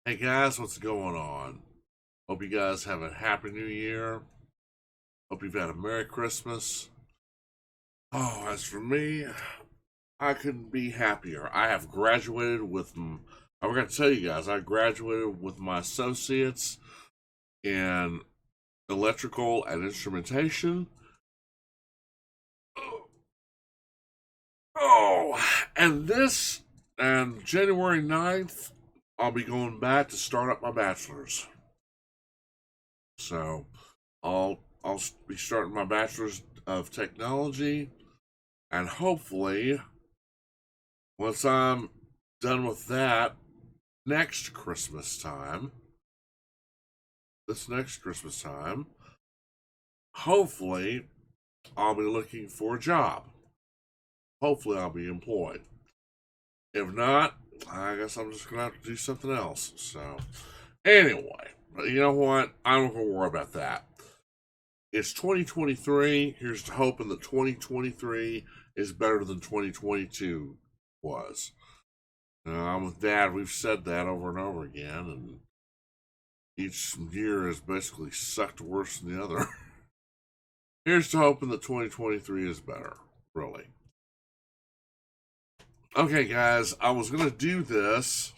Hey guys, what's going on? Hope you guys have a happy new year. Hope you've had a Merry Christmas. Oh, as for me, I couldn't be happier. I have graduated with, I forgot to tell you guys, I graduated with my associates in electrical and instrumentation. Oh, and January 9th, I'll be going back to start up my bachelor's. So I'll be starting my bachelor's of technology, and hopefully, once I'm done with that, next Christmas time, hopefully, I'll be looking for a job. Hopefully, I'll be employed. If not, I guess I'm just gonna have to do something else. So, anyway, you know what? I'm not gonna worry about that. It's 2023. Here's to hoping that 2023 is better than 2022 was. I'm with Dad. We've said that over and over again, and each year has basically sucked worse than the other. Here's to hoping that 2023 is better, really. Okay, guys, I was going to do this,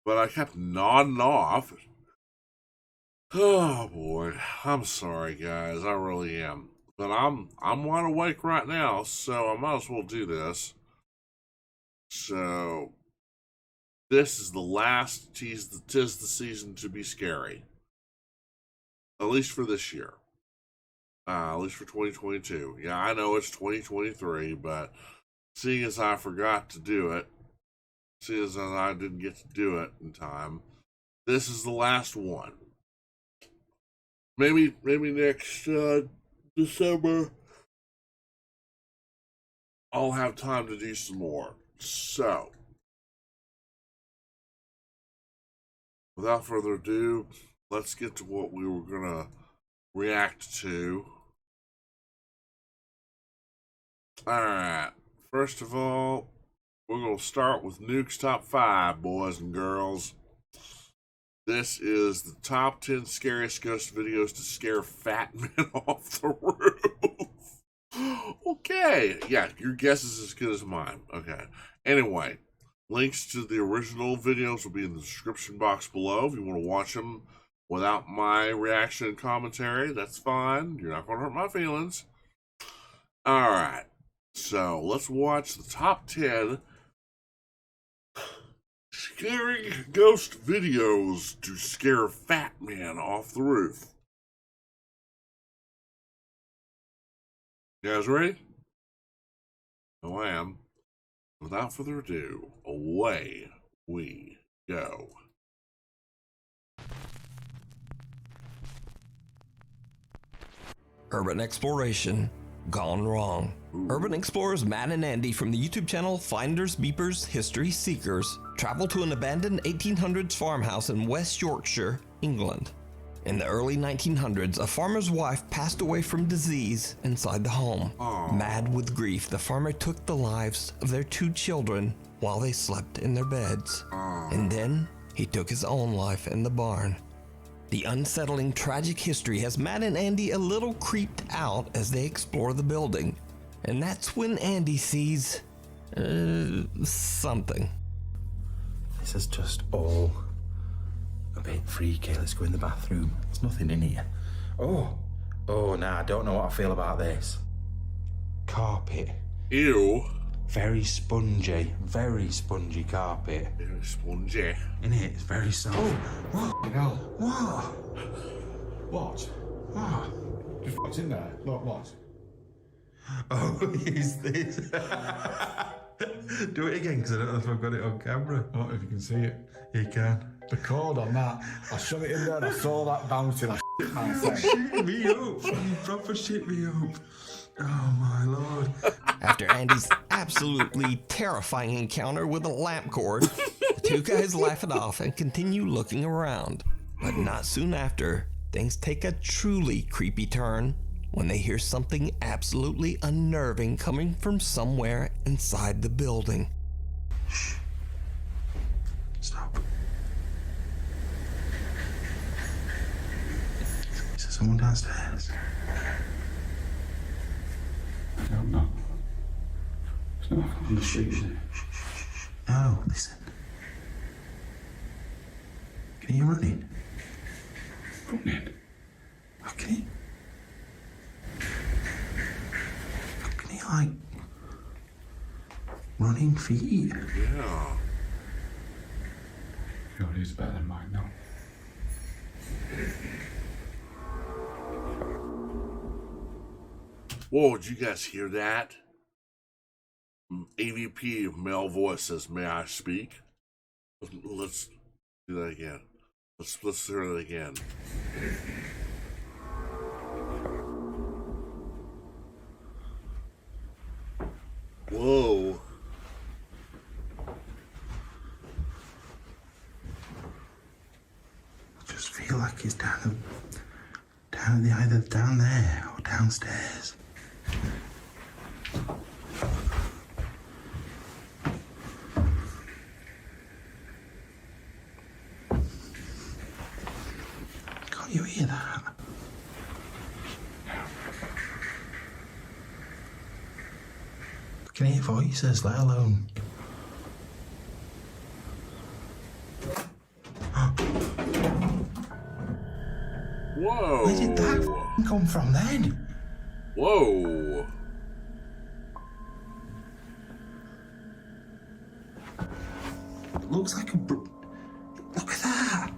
but I kept nodding off. Oh boy, I'm sorry, guys. I really am. But I'm wide awake right now, so I might as well do this. So this is the last tis the season to be scary. At least for this year. At least for 2022. Yeah, I know it's 2023, but seeing as I forgot to do it, seeing as I didn't get to do it in time, this is the last one. Maybe next December I'll have time to do some more. So, without further ado, let's get to what we were gonna react to. Alright, first of all, we're gonna start with Nuke's Top 5, boys and girls. This is the top 10 scariest ghost videos to scare fat men off the roof. Okay, yeah, your guess is as good as mine. Okay, anyway, links to the original videos will be in the description box below. If you want to watch them without my reaction and commentary, that's fine. You're not going to hurt my feelings. Alright, so let's watch the top 10 scary ghost videos to scare fat men off the roof. You guys ready? Oh, I am. Without further ado, away we go. Urban exploration gone wrong. Ooh. Urban explorers Matt and Andy from the YouTube channel Finders, Beepers, History Seekers travel to an abandoned 1800s farmhouse in West Yorkshire, England. In the early 1900s, a farmer's wife passed away from disease inside the home. Aww. Mad with grief, the farmer took the lives of their 2 children while they slept in their beds. Aww. And then he took his own life in the barn. The unsettling tragic history has Matt and Andy a little creeped out as they explore the building. And that's when Andy sees something. This is just all a bit freaky. Let's go in the bathroom. There's nothing in here. Oh, nah, I don't know what I feel about this. Carpet. Ew. Very spongy carpet. Very spongy. In it, it's very soft. Oh, what? Hell. What? What? What? What's in there? Look, what? Oh, is this? Do it again, because I don't know if I've got it on camera. I don't know if you can see it. You can. The cord on that. I shut it in there and I saw that bouncing. I shit myself. Shit me up. You proper shit me up. Oh my lord. After Andy's absolutely terrifying encounter with a lamp cord, the 2 guys laugh it off and continue looking around. But not soon after, things take a truly creepy turn when they hear something absolutely unnerving coming from somewhere inside the building. Stop. someone downstairs? I don't know. It's not on the street. No, listen. Can you running? Running? How can you? How can you, like, running feet? Yeah. Yours is better than mine, though. Whoa, did you guys hear that? AVP male voice says, "May I speak?" Let's do that again. Let's hear it again. Whoa. I just feel like he's either down there or downstairs. Can't you hear that? I can hear voices, let alone. Whoa. Where did that come from then? Whoa. It looks like a. Look at that.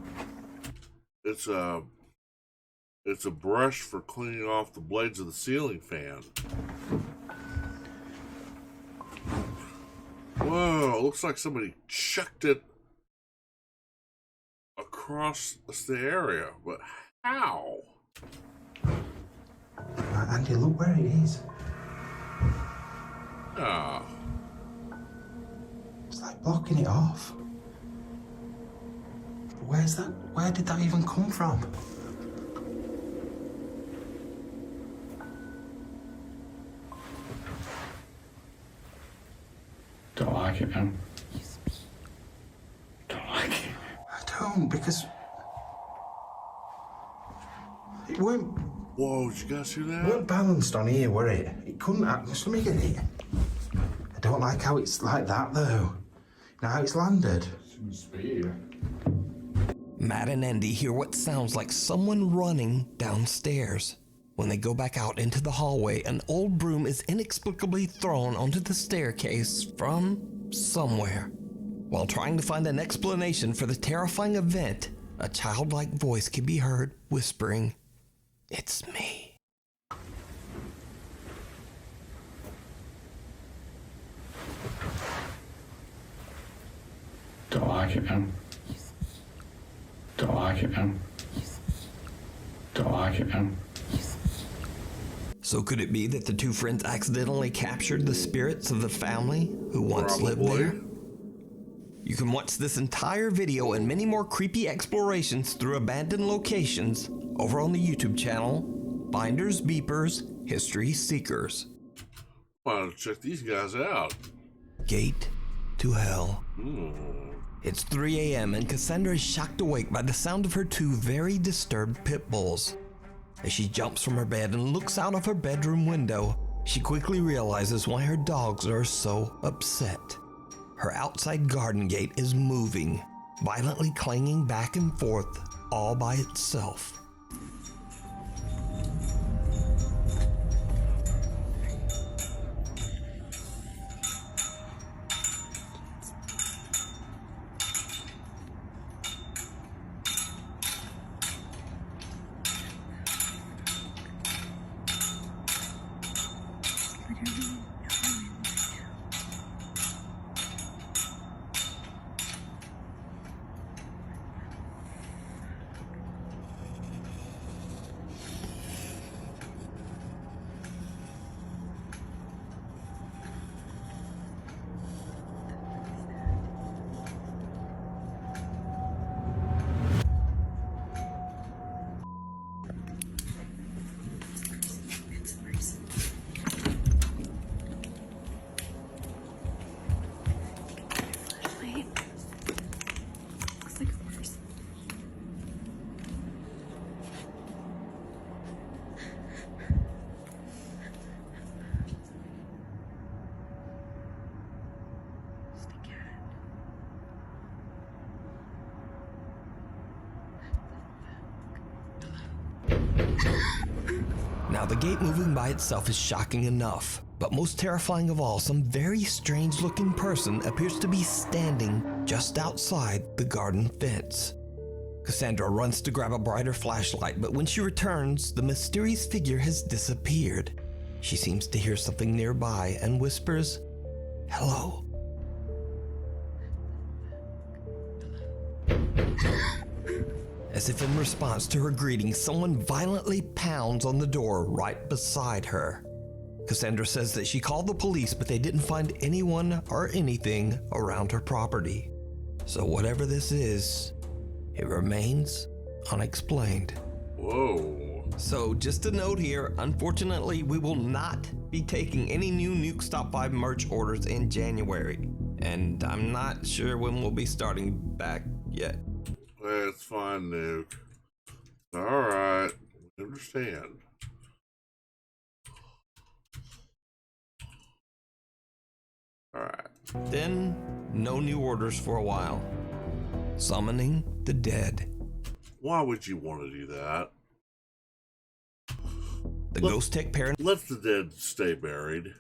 It's a brush for cleaning off the blades of the ceiling fan. Whoa, it looks like somebody chucked it across the area, but how? Andy, look where it is. Ah, It's like blocking it off. Where's that? Where did that even come from? Don't like it, man. Don't like it. I don't, because it weren't whoa, did you guys hear that? weren't balanced on here, were it? It couldn't act. Let me get it. I don't like how it's like that, though. You know how it's landed? Seems to be here. Matt and Andy hear what sounds like someone running downstairs. When they go back out into the hallway, an old broom is inexplicably thrown onto the staircase from somewhere. While trying to find an explanation for the terrifying event, a childlike voice can be heard whispering, "It's me." Don't like it, man. Don't like it, man. Don't like it, man. So could it be that the two friends accidentally captured the spirits of the family who once lived Probably. there? You can watch this entire video and many more creepy explorations through abandoned locations over on the YouTube channel, Finders Beepers History Seekers. Why don't check these guys out? Gate to Hell. It's 3 a.m. and Cassandra is shocked awake by the sound of her two very disturbed pit bulls. As she jumps from her bed and looks out of her bedroom window, she quickly realizes why her dogs are so upset. Her outside garden gate is moving, violently clanging back and forth all by itself. Now, the gate moving by itself is shocking enough, but most terrifying of all, some very strange looking person appears to be standing just outside the garden fence. Cassandra runs to grab a brighter flashlight, but when she returns, the mysterious figure has disappeared. She seems to hear something nearby and whispers, "Hello." As if in response to her greeting, someone violently pounds on the door right beside her. Cassandra says that she called the police, but they didn't find anyone or anything around her property. So whatever this is, it remains unexplained. Whoa. So just a note here, unfortunately, we will not be taking any new Nuke Stop 5 merch orders in January. And I'm not sure when we'll be starting back yet. It's fine, Nuke. Alright. We understand. Alright. Then, no new orders for a while. Summoning the dead. Why would you want to do that? The Ghost Tech Parent. Let the dead stay buried.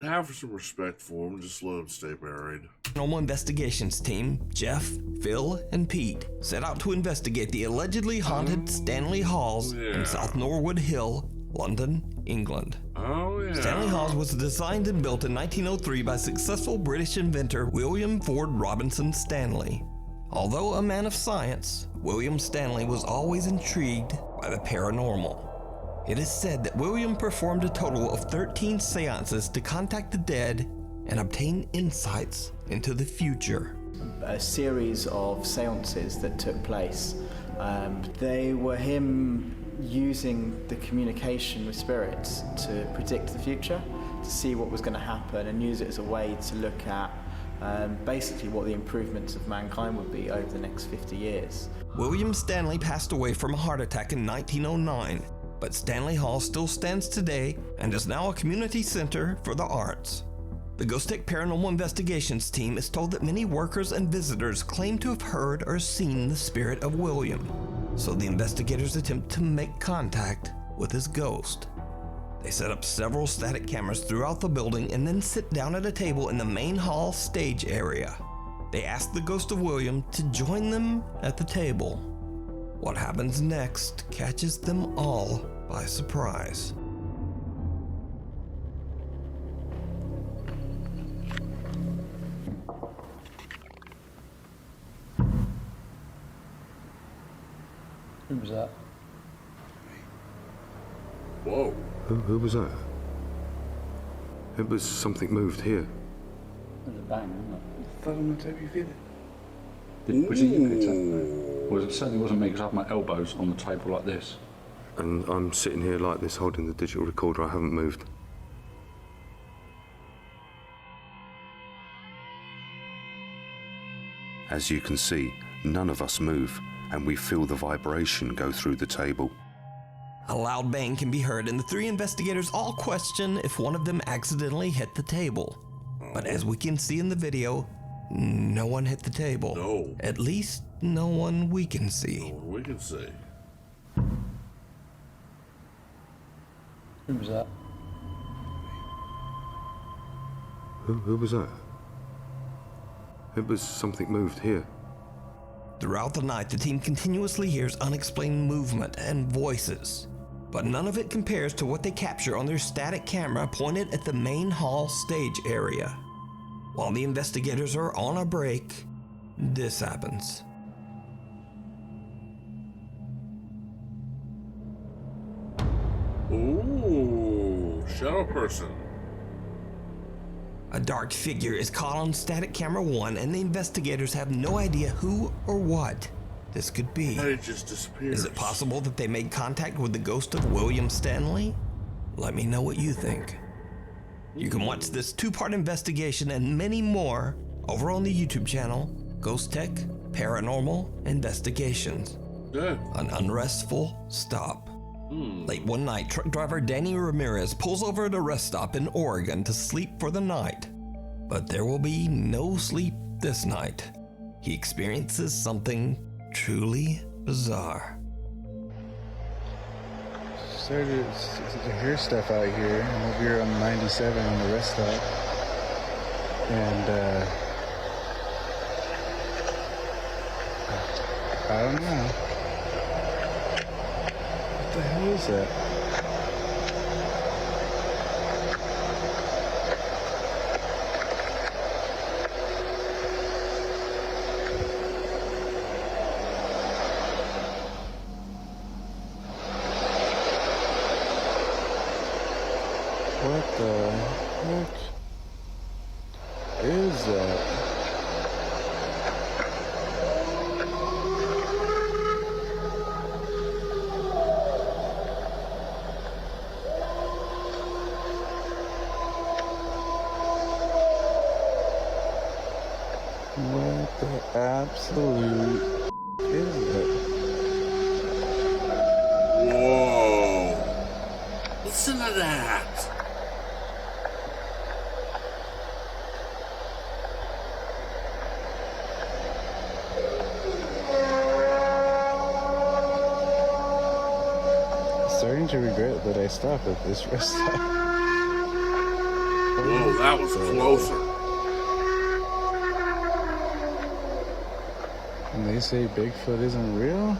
Have some respect for them. Just let them stay buried. Paranormal investigations team, Jeff, Phil, and Pete, set out to investigate the allegedly haunted Stanley Halls in South Norwood Hill, London, England. Oh, yeah. Stanley Halls was designed and built in 1903 by successful British inventor William Ford Robinson Stanley. Although a man of science, William Stanley was always intrigued by the paranormal. It is said that William performed a total of 13 seances to contact the dead and obtain insights into the future. A series of seances that took place. They were him using the communication with spirits to predict the future, to see what was going to happen, and use it as a way to look at basically what the improvements of mankind would be over the next 50 years. William Stanley passed away from a heart attack in 1909, but Stanley Hall still stands today and is now a community center for the arts. The Ghost Tech Paranormal Investigations team is told that many workers and visitors claim to have heard or seen the spirit of William, so the investigators attempt to make contact with his ghost. They set up several static cameras throughout the building and then sit down at a table in the main hall stage area. They ask the ghost of William to join them at the table. What happens next catches them all by surprise. Who was that? Whoa. Who was that? It was something moved here. There's a bang, wasn't it? Thud on the table, you feel it? Was it you picked up? Well, it certainly wasn't me because I have my elbows on the table like this. And I'm sitting here like this holding the digital recorder. I haven't moved. As you can see, none of us move, and we feel the vibration go through the table. A loud bang can be heard, and the three investigators all question if one of them accidentally hit the table. But as we can see in the video, no one hit the table. No. At least, no one we can see. We can see. Who was that? Who was that? It was something moved here. Throughout the night, the team continuously hears unexplained movement and voices, but none of it compares to what they capture on their static camera pointed at the main hall stage area. While the investigators are on a break, this happens. Ooh, shadow person. A dark figure is caught on static camera 1, and the investigators have no idea who or what this could be. And it just disappears. Is it possible that they made contact with the ghost of William Stanley? Let me know what you think. You can watch this 2-part investigation and many more over on the YouTube channel, Ghost Tech Paranormal Investigations. Yeah. An unrestful stop. Late one night, truck driver Danny Ramirez pulls over at a rest stop in Oregon to sleep for the night. But there will be no sleep this night. He experiences something truly bizarre. started to hear stuff out here. I'm over here on 97 on the rest stop. And, I don't know. What the hell is that? What the heck is that? What the absolute is that? Whoa. Listen to that. Starting to regret that I stopped at this rest stop. Whoa, that was closer. And they say Bigfoot isn't real?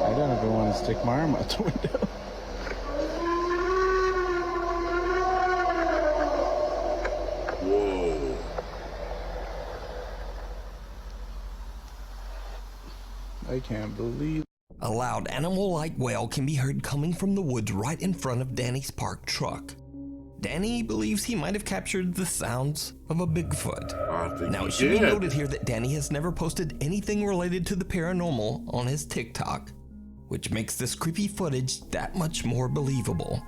I don't even want to stick my arm out the window. Whoa. I can't believe. A loud animal-like wail can be heard coming from the woods right in front of Danny's parked truck. Danny believes he might have captured the sounds of a Bigfoot. I think Now, he it should be did. noted here that Danny has never posted anything related to the paranormal on his TikTok, which makes this creepy footage that much more believable.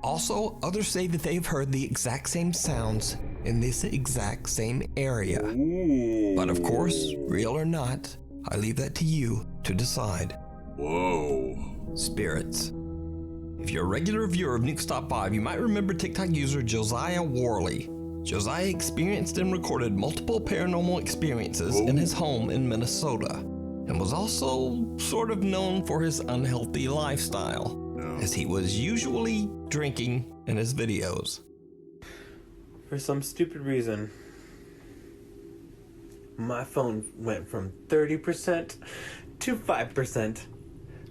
Also, others say that they have heard the exact same sounds in this exact same area. Ooh. But of course, real or not, I leave that to you to decide. Whoa. Spirits. If you're a regular viewer of Nuke Stop 5, you might remember TikTok user Josiah Worley. Josiah experienced and recorded multiple paranormal experiences in his home in Minnesota, and was also sort of known for his unhealthy lifestyle, as he was usually drinking in his videos. For some stupid reason, my phone went from 30% to 5%,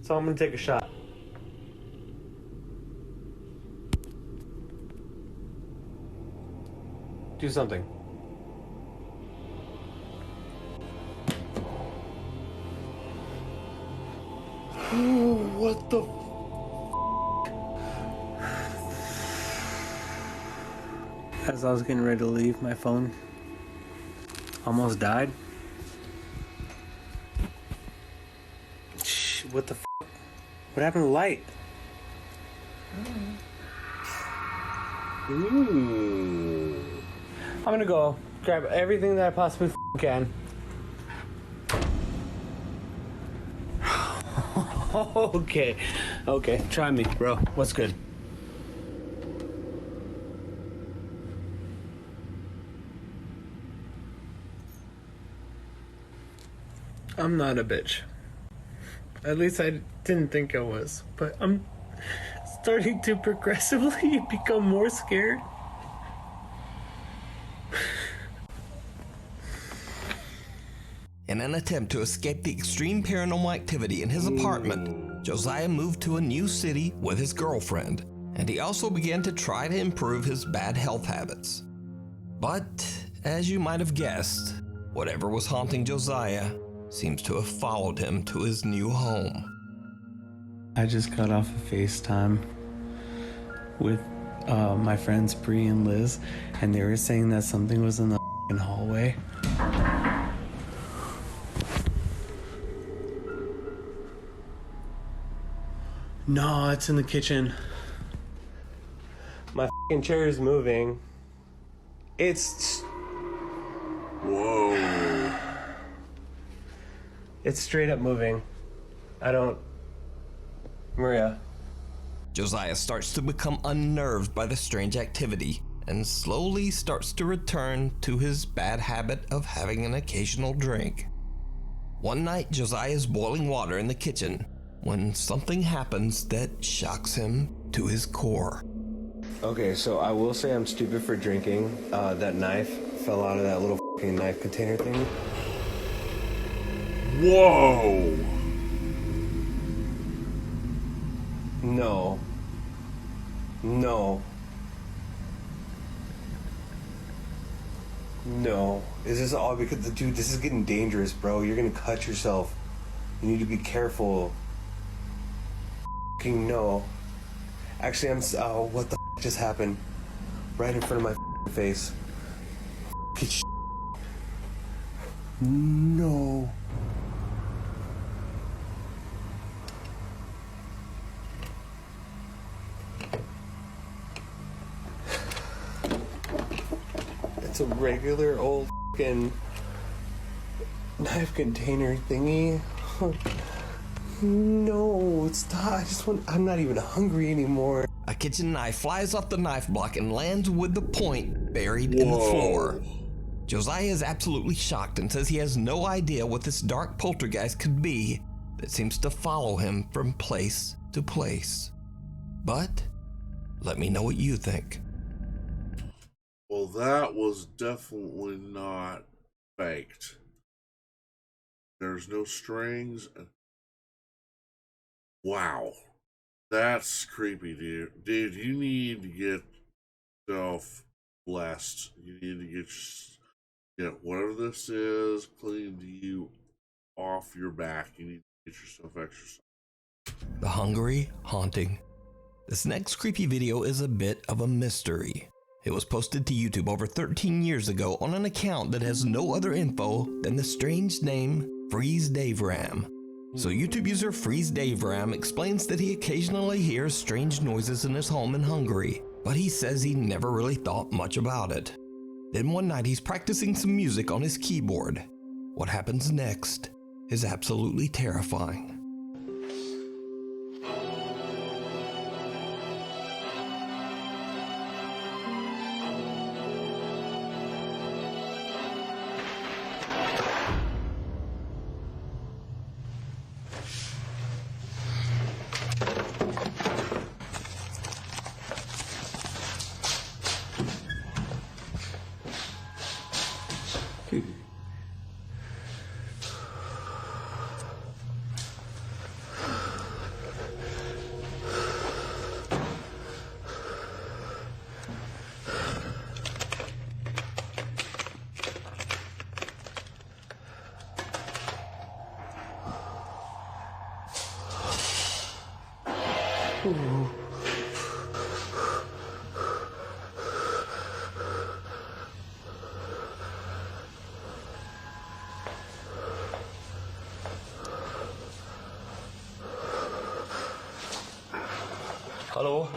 so I'm gonna take a shot. Do something. What the As I was getting ready to leave, my phone almost died. Shh, what the What happened to the light? Ooh. I'm gonna go grab everything that I possibly can. Okay, try me, bro. What's good? I'm not a bitch. At least I didn't think I was, but I'm starting to progressively become more scared. In an attempt to escape the extreme paranormal activity in his apartment, Josiah moved to a new city with his girlfriend, and he also began to try to improve his bad health habits. But, as you might have guessed, whatever was haunting Josiah seems to have followed him to his new home. I just got off a FaceTime with my friends Bree and Liz, and they were saying that something was in the hallway. No, it's in the kitchen. My chair is moving. It's... Whoa. It's straight up moving. I don't... Maria. Josiah starts to become unnerved by the strange activity and slowly starts to return to his bad habit of having an occasional drink. One night, Josiah is boiling water in the kitchen when something happens that shocks him to his core. Okay, so I will say I'm stupid for drinking. That knife fell out of that little f***ing knife container thing. Whoa! No. No. No. Is this all because, dude, this is getting dangerous, bro. You're gonna cut yourself. You need to be careful. F***ing no. Actually, oh, what the f*** just happened? Right in front of my f***ing face. F***ing no. It's a regular old f***ing knife container thingy. No, stop. I'm not even hungry anymore. A kitchen knife flies off the knife block and lands with the point buried in the floor. Josiah is absolutely shocked and says he has no idea what this dark poltergeist could be that seems to follow him from place to place. But let me know what you think. Well, that was definitely not faked. There's no strings. Wow. That's creepy, dude. Dude, you need to get yourself blessed. You need to get whatever this is cleaned you off your back. You need to get yourself exercise. The Hungry Haunting. This next creepy video is a bit of a mystery. It was posted to YouTube over 13 years ago on an account that has no other info than the strange name Freeze Dave Ram. So YouTube user Freeze Dave Ram explains that he occasionally hears strange noises in his home in Hungary, but he says he never really thought much about it. Then one night he's practicing some music on his keyboard. What happens next is absolutely terrifying. Hallo?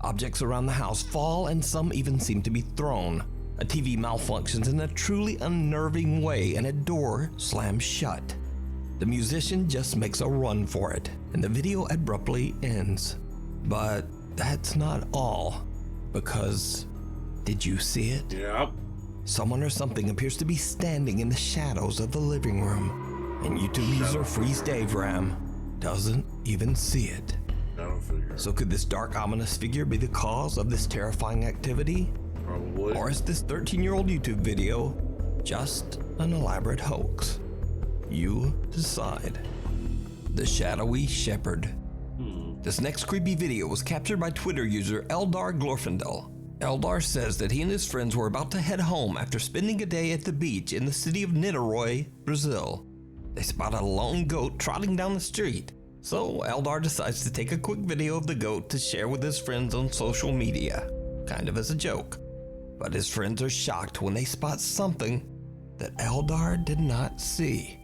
Objects around the house fall and some even seem to be thrown. A TV malfunctions in a truly unnerving way and a door slams shut. The musician just makes a run for it and the video abruptly ends. But that's not all, because did you see it? Yep. Someone or something appears to be standing in the shadows of the living room, and YouTube user Freeze Dave Ram doesn't even see it. Gotta figure. So could this dark, ominous figure be the cause of this terrifying activity? Probably. Or is this 13-year-old YouTube video just an elaborate hoax? You decide. The Shadowy Shepherd. This next creepy video was captured by Twitter user Eldar Glorfindel. Eldar says that he and his friends were about to head home after spending a day at the beach in the city of Niterói, Brazil. They spot a lone goat trotting down the street. So Eldar decides to take a quick video of the goat to share with his friends on social media, kind of as a joke. But his friends are shocked when they spot something that Eldar did not see.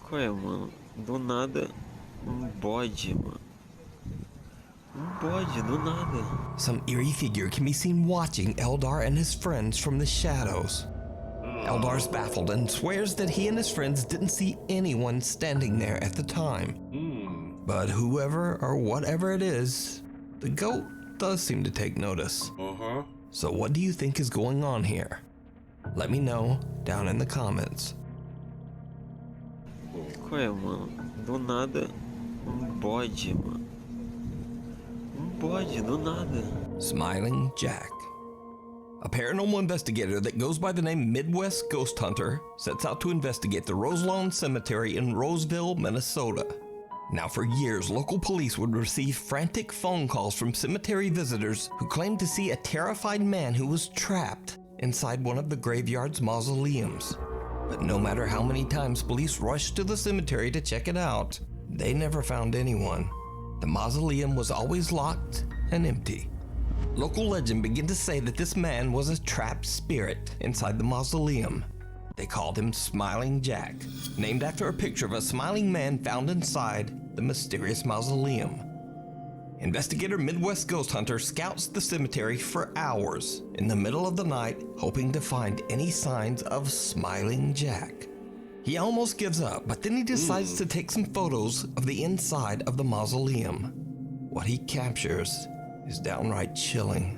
Qual é, mano? Do nada, bode, mano. Bode, do nada. Some eerie figure can be seen watching Eldar and his friends from the shadows. Eldar's baffled and swears that he and his friends didn't see anyone standing there at the time. But whoever or whatever it is, the goat does seem to take notice. So what do you think is going on here? Let me know down in the comments. Qual é, mano? Do nada, bode, mano. Bode, do nada. Smiling Jack. A paranormal investigator that goes by the name Midwest Ghost Hunter sets out to investigate the Roselawn Cemetery in Roseville, Minnesota. Now, for years, local police would receive frantic phone calls from cemetery visitors who claimed to see a terrified man who was trapped inside one of the graveyard's mausoleums. But no matter how many times police rushed to the cemetery to check it out, they never found anyone. The mausoleum was always locked and empty. Local legend began to say that this man was a trapped spirit inside the mausoleum. They called him Smiling Jack, named after a picture of a smiling man found inside the mysterious mausoleum. Investigator Midwest Ghost Hunter scouts the cemetery for hours in the middle of the night, hoping to find any signs of Smiling Jack. He almost gives up, but then he decides to take some photos of the inside of the mausoleum. What he captures is downright chilling.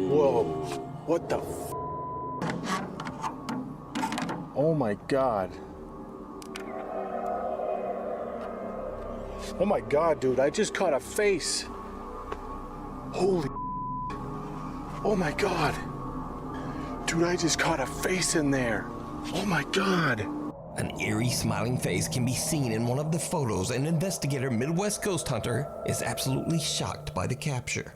Whoa. What the Oh my god. Oh my god, dude, I just caught a face. Holy Oh my god. Dude, I just caught a face in there. Oh my god. An eerie smiling face can be seen in one of the photos, and investigator Midwest Ghost Hunter is absolutely shocked by the capture.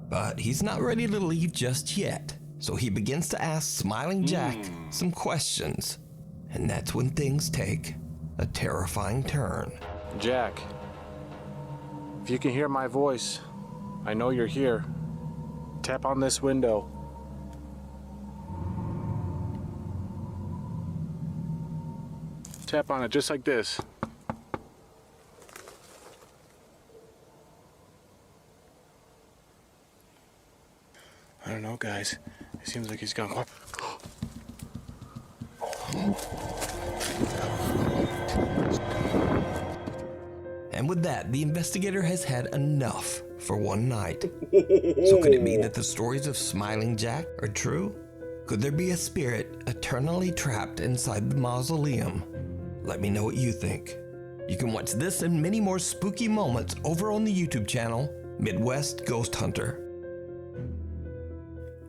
But he's not ready to leave just yet, so he begins to ask Smiling Jack some questions. And that's when things take a terrifying turn. Jack, if you can hear my voice, I know you're here. Tap on this window. Tap on it just like this. I don't know, guys. It seems like he's gone quiet. And with that, the investigator has had enough for one night. So could it be that the stories of Smiling Jack are true? Could there be a spirit eternally trapped inside the mausoleum? Let me know what you think. You can watch this and many more spooky moments over on the YouTube channel, Midwest Ghost Hunter.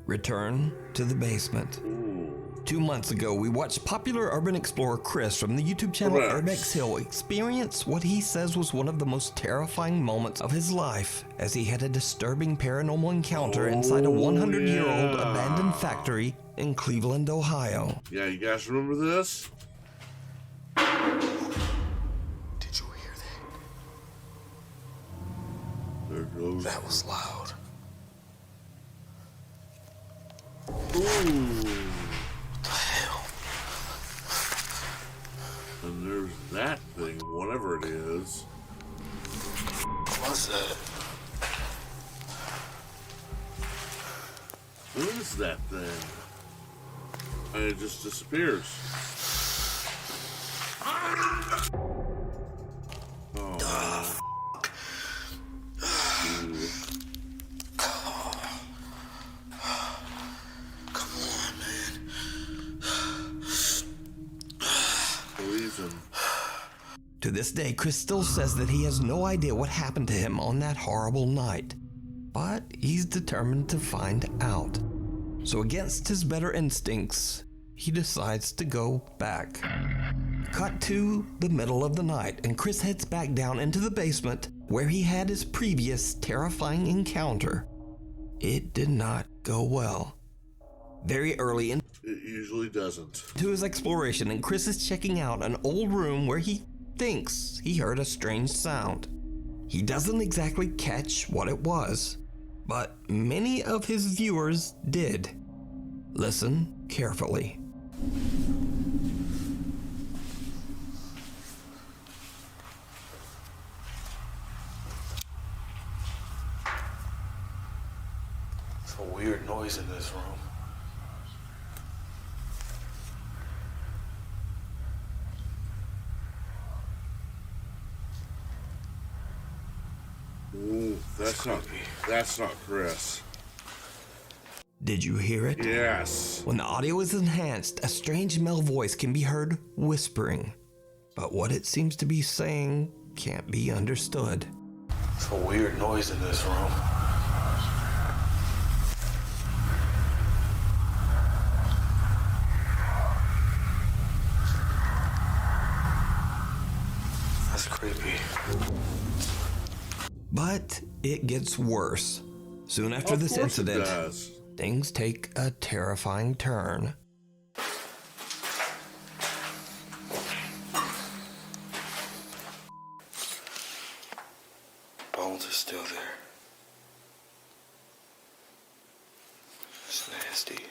Return to the basement. 2 months ago, we watched popular urban explorer Chris from the YouTube channel Urbex Hill experience what he says was one of the most terrifying moments of his life, as he had a disturbing paranormal encounter inside a 100-year-old abandoned factory in Cleveland, Ohio. Yeah, you guys remember this? Did you hear that? There goes. That was loud. Ooh. And there's that thing, whatever it is. What's that? What is that thing? And it just disappears. Oh. this day, Chris still says that he has no idea what happened to him on that horrible night, but he's determined to find out. So against his better instincts, he decides to go back. Cut to the middle of the night, and Chris heads back down into the basement where he had his previous terrifying encounter. It did not go well. Very early in It usually doesn't. to his exploration, and Chris is checking out an old room where he thinks he heard a strange sound. He doesn't exactly catch what it was, but many of his viewers did. Listen carefully. It's a weird noise in this room. Ooh, that's not Chris. Did you hear it? Yes. When the audio is enhanced, a strange male voice can be heard whispering, but what it seems to be saying can't be understood. It's a weird noise in this room. That's creepy. But it gets worse. Soon after Of this course it incident, does. things take a terrifying turn. Bones are still there. It's nasty.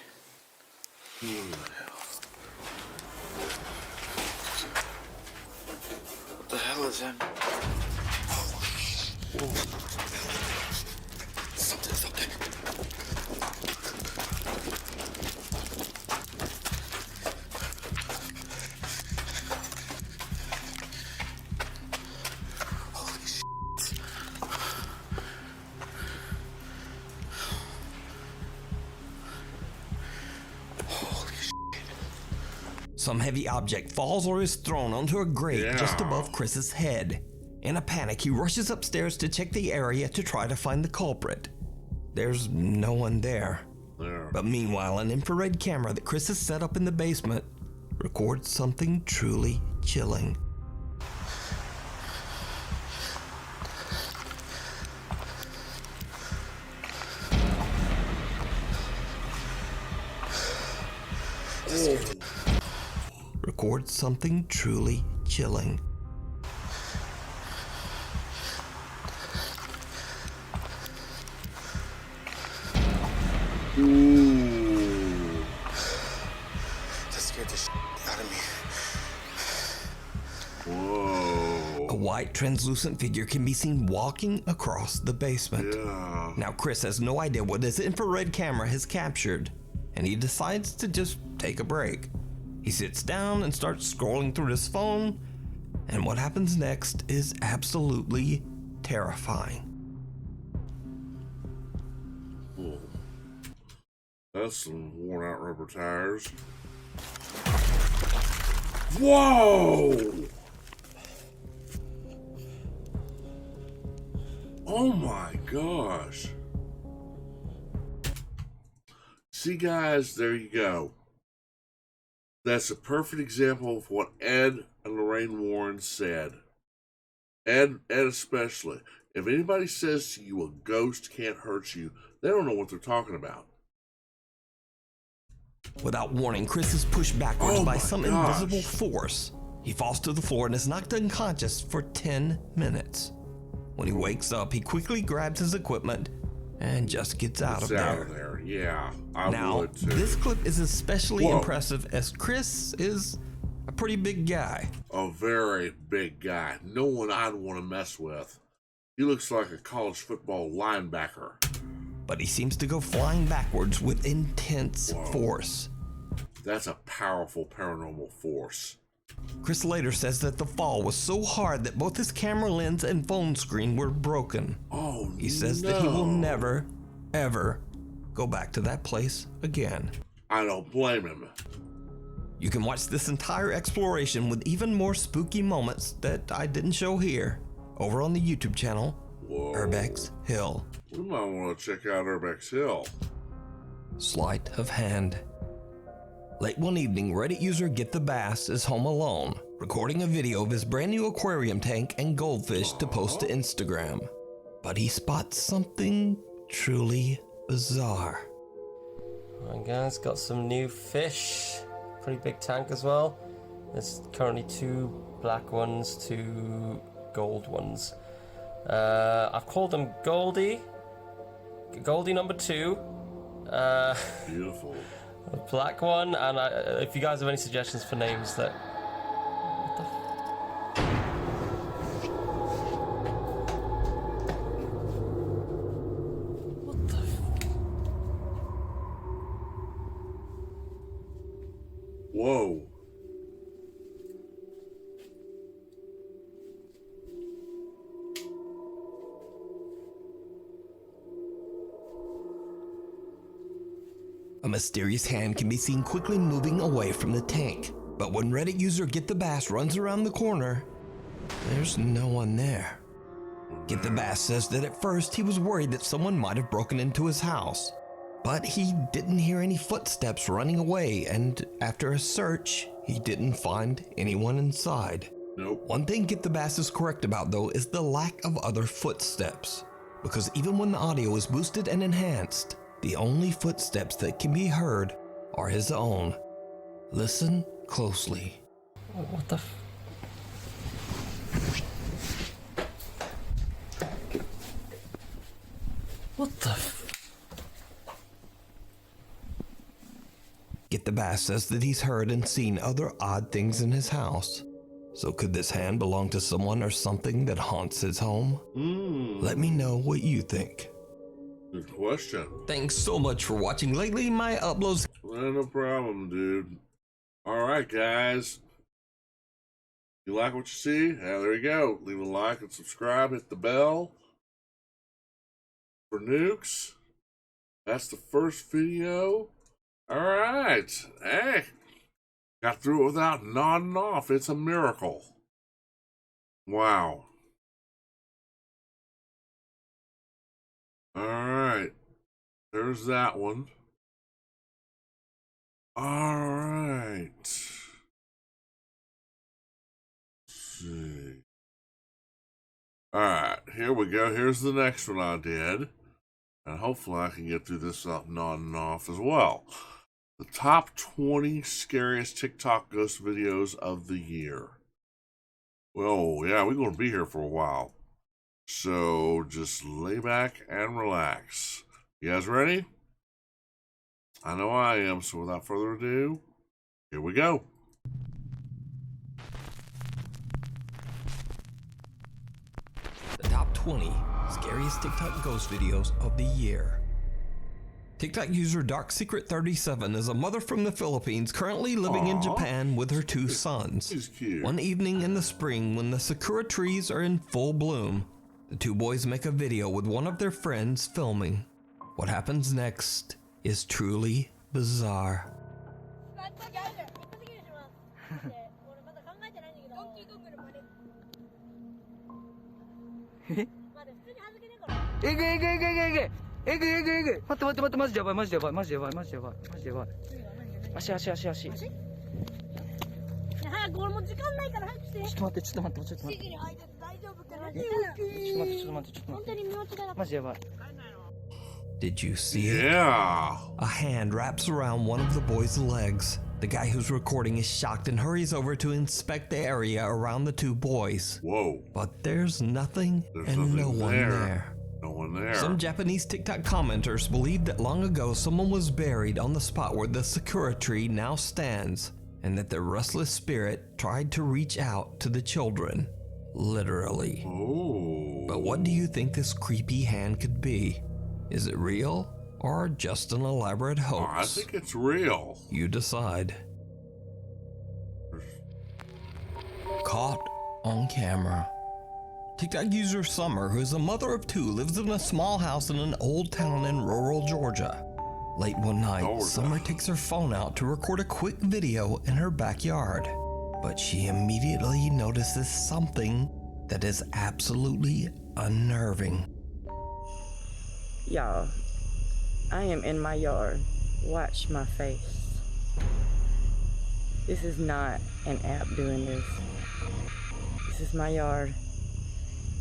What the hell is that? Something. Holy shit. Holy shit. Some heavy object falls or is thrown onto a grate just above Chris's head. In a panic, he rushes upstairs to check the area to try to find the culprit. There's no one there. But meanwhile, an infrared camera that Chris has set up in the basement records something truly chilling. Records something truly chilling. Ooh. That scared the shit out of me. Whoa. A white translucent figure can be seen walking across the basement. Yeah. Now Chris has no idea what his infrared camera has captured, and he decides to just take a break. He sits down and starts scrolling through his phone, and what happens next is absolutely terrifying. Ooh. That's some worn out rubber tires. Whoa! Oh my gosh. See, guys, there you go. That's a perfect example of what Ed and Lorraine Warren said. Ed especially. If anybody says to you a ghost can't hurt you, they don't know what they're talking about. Without warning, Chris is pushed backwards by my some gosh. invisible force. He falls to the floor and is knocked unconscious for 10 minutes. When he wakes up, he quickly grabs his equipment and just gets out of there. Yeah, I Now, would too. this clip is especially Whoa. impressive as Chris is a pretty big guy. A very big guy. No one I'd want to mess with. He looks like a college football linebacker. But he seems to go flying backwards with intense force. That's a powerful paranormal force. Chris later says that the fall was so hard that both his camera lens and phone screen were broken. Oh, He says that he will never, ever go back to that place again. I don't blame him. You can watch this entire exploration with even more spooky moments that I didn't show here over on the YouTube channel, Urbex Hill. We might want to check out Urbex Hill. Sleight of hand. Late one evening, Reddit user Get the Bass is home alone, recording a video of his brand new aquarium tank and goldfish to post to Instagram. But he spots something truly bizarre. Alright guys, got some new fish. Pretty big tank as well. There's currently 2 black ones, 2 gold ones. I've called them Goldie number 2. Beautiful. The black one, and if you guys have any suggestions for names that... What the Whoa. A mysterious hand can be seen quickly moving away from the tank. But when Reddit user Get the Bass runs around the corner, there's no one there. Get the Bass says that at first he was worried that someone might have broken into his house. But he didn't hear any footsteps running away, and after a search, he didn't find anyone inside. Nope. One thing Get the Bass is correct about though is the lack of other footsteps. Because even when the audio is boosted and enhanced, the only footsteps that can be heard are his own. Listen closely. What the What the Get the Bass says that he's heard and seen other odd things in his house. So could this hand belong to someone or something that haunts his home? Let me know what you think. Good question. Thanks so much for watching. Lately, my uploads... No problem, dude. Alright, guys. You like what you see? Yeah, there you go. Leave a like and subscribe. Hit the bell. For Nukes. That's the first video. Alright. Hey. Got through it without nodding off. It's a miracle. Wow. Alright. There's that one. Alright. Let's see. Alright, here we go. Here's the next one I did. And hopefully I can get through this without nodding off as well. The top 20 scariest TikTok ghost videos of the year. Well, yeah, we're going to be here for a while. So just lay back and relax. You guys ready? I know I am, so without further ado, here we go. The top 20 scariest TikTok ghost videos of the year. TikTok user DarkSecret37 is a mother from the Philippines currently living in Japan with her 2 sons. He's cute. One evening in the spring when the sakura trees are in full bloom, the 2 boys make a video with one of their friends filming. What happens next is truly bizarre. Did you see it? Yeah. A hand wraps around one of the boys' legs. The guy who's recording is shocked and hurries over to inspect the area around the 2 boys. Whoa. But there's nothing and no one there. No one there. Some Japanese TikTok commenters believe that long ago someone was buried on the spot where the sakura tree now stands, and that the restless spirit tried to reach out to the children. Literally. Oh. But what do you think this creepy hand could be? Is it real or just an elaborate hoax? I think it's real. You decide. Caught on camera. TikTok user Summer, who is a mother of 2, lives in a small house in an old town in rural Georgia. Late one night, Oh, Summer takes her phone out to record a quick video in her backyard. But she immediately notices something that is absolutely unnerving. Y'all, I am in my yard. Watch my face. This is not an app doing this. This is my yard.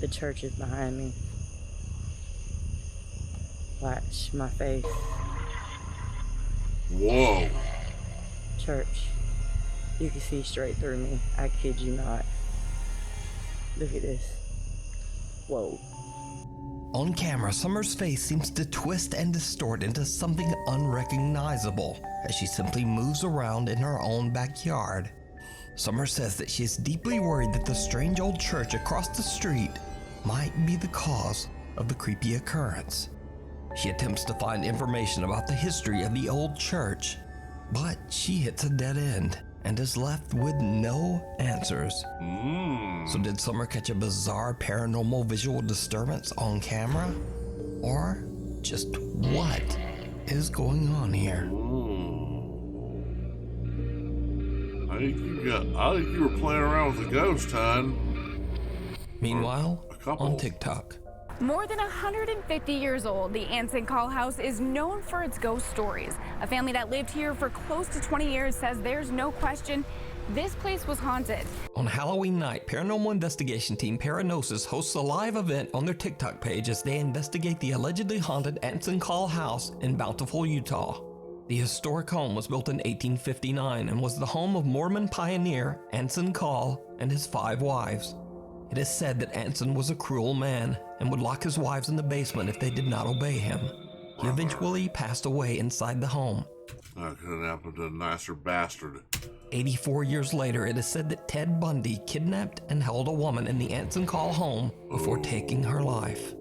The church is behind me. Watch my face. Whoa. Church, you can see straight through me. I kid you not. Look at this. Whoa. On camera, Summer's face seems to twist and distort into something unrecognizable as she simply moves around in her own backyard. Summer says that she is deeply worried that the strange old church across the street might be the cause of the creepy occurrence. She attempts to find information about the history of the old church, but she hits a dead end and is left with no answers. So did Summer catch a bizarre paranormal visual disturbance on camera? Or just what is going on here? I think you were playing around with a ghost, hon. Meanwhile, on TikTok. More than 150 years old, the Anson Call House is known for its ghost stories. A family that lived here for close to 20 years says there's no question this place was haunted. On Halloween night, paranormal investigation team Paranosis hosts a live event on their TikTok page as they investigate the allegedly haunted Anson Call House in Bountiful, Utah. The historic home was built in 1859 and was the home of Mormon pioneer Anson Call and his 5 wives. It is said that Anson was a cruel man and would lock his wives in the basement if they did not obey him. He eventually passed away inside the home. That could have happened to a nicer bastard. 84 years later, it is said that Ted Bundy kidnapped and held a woman in the Anson Call home before taking her life.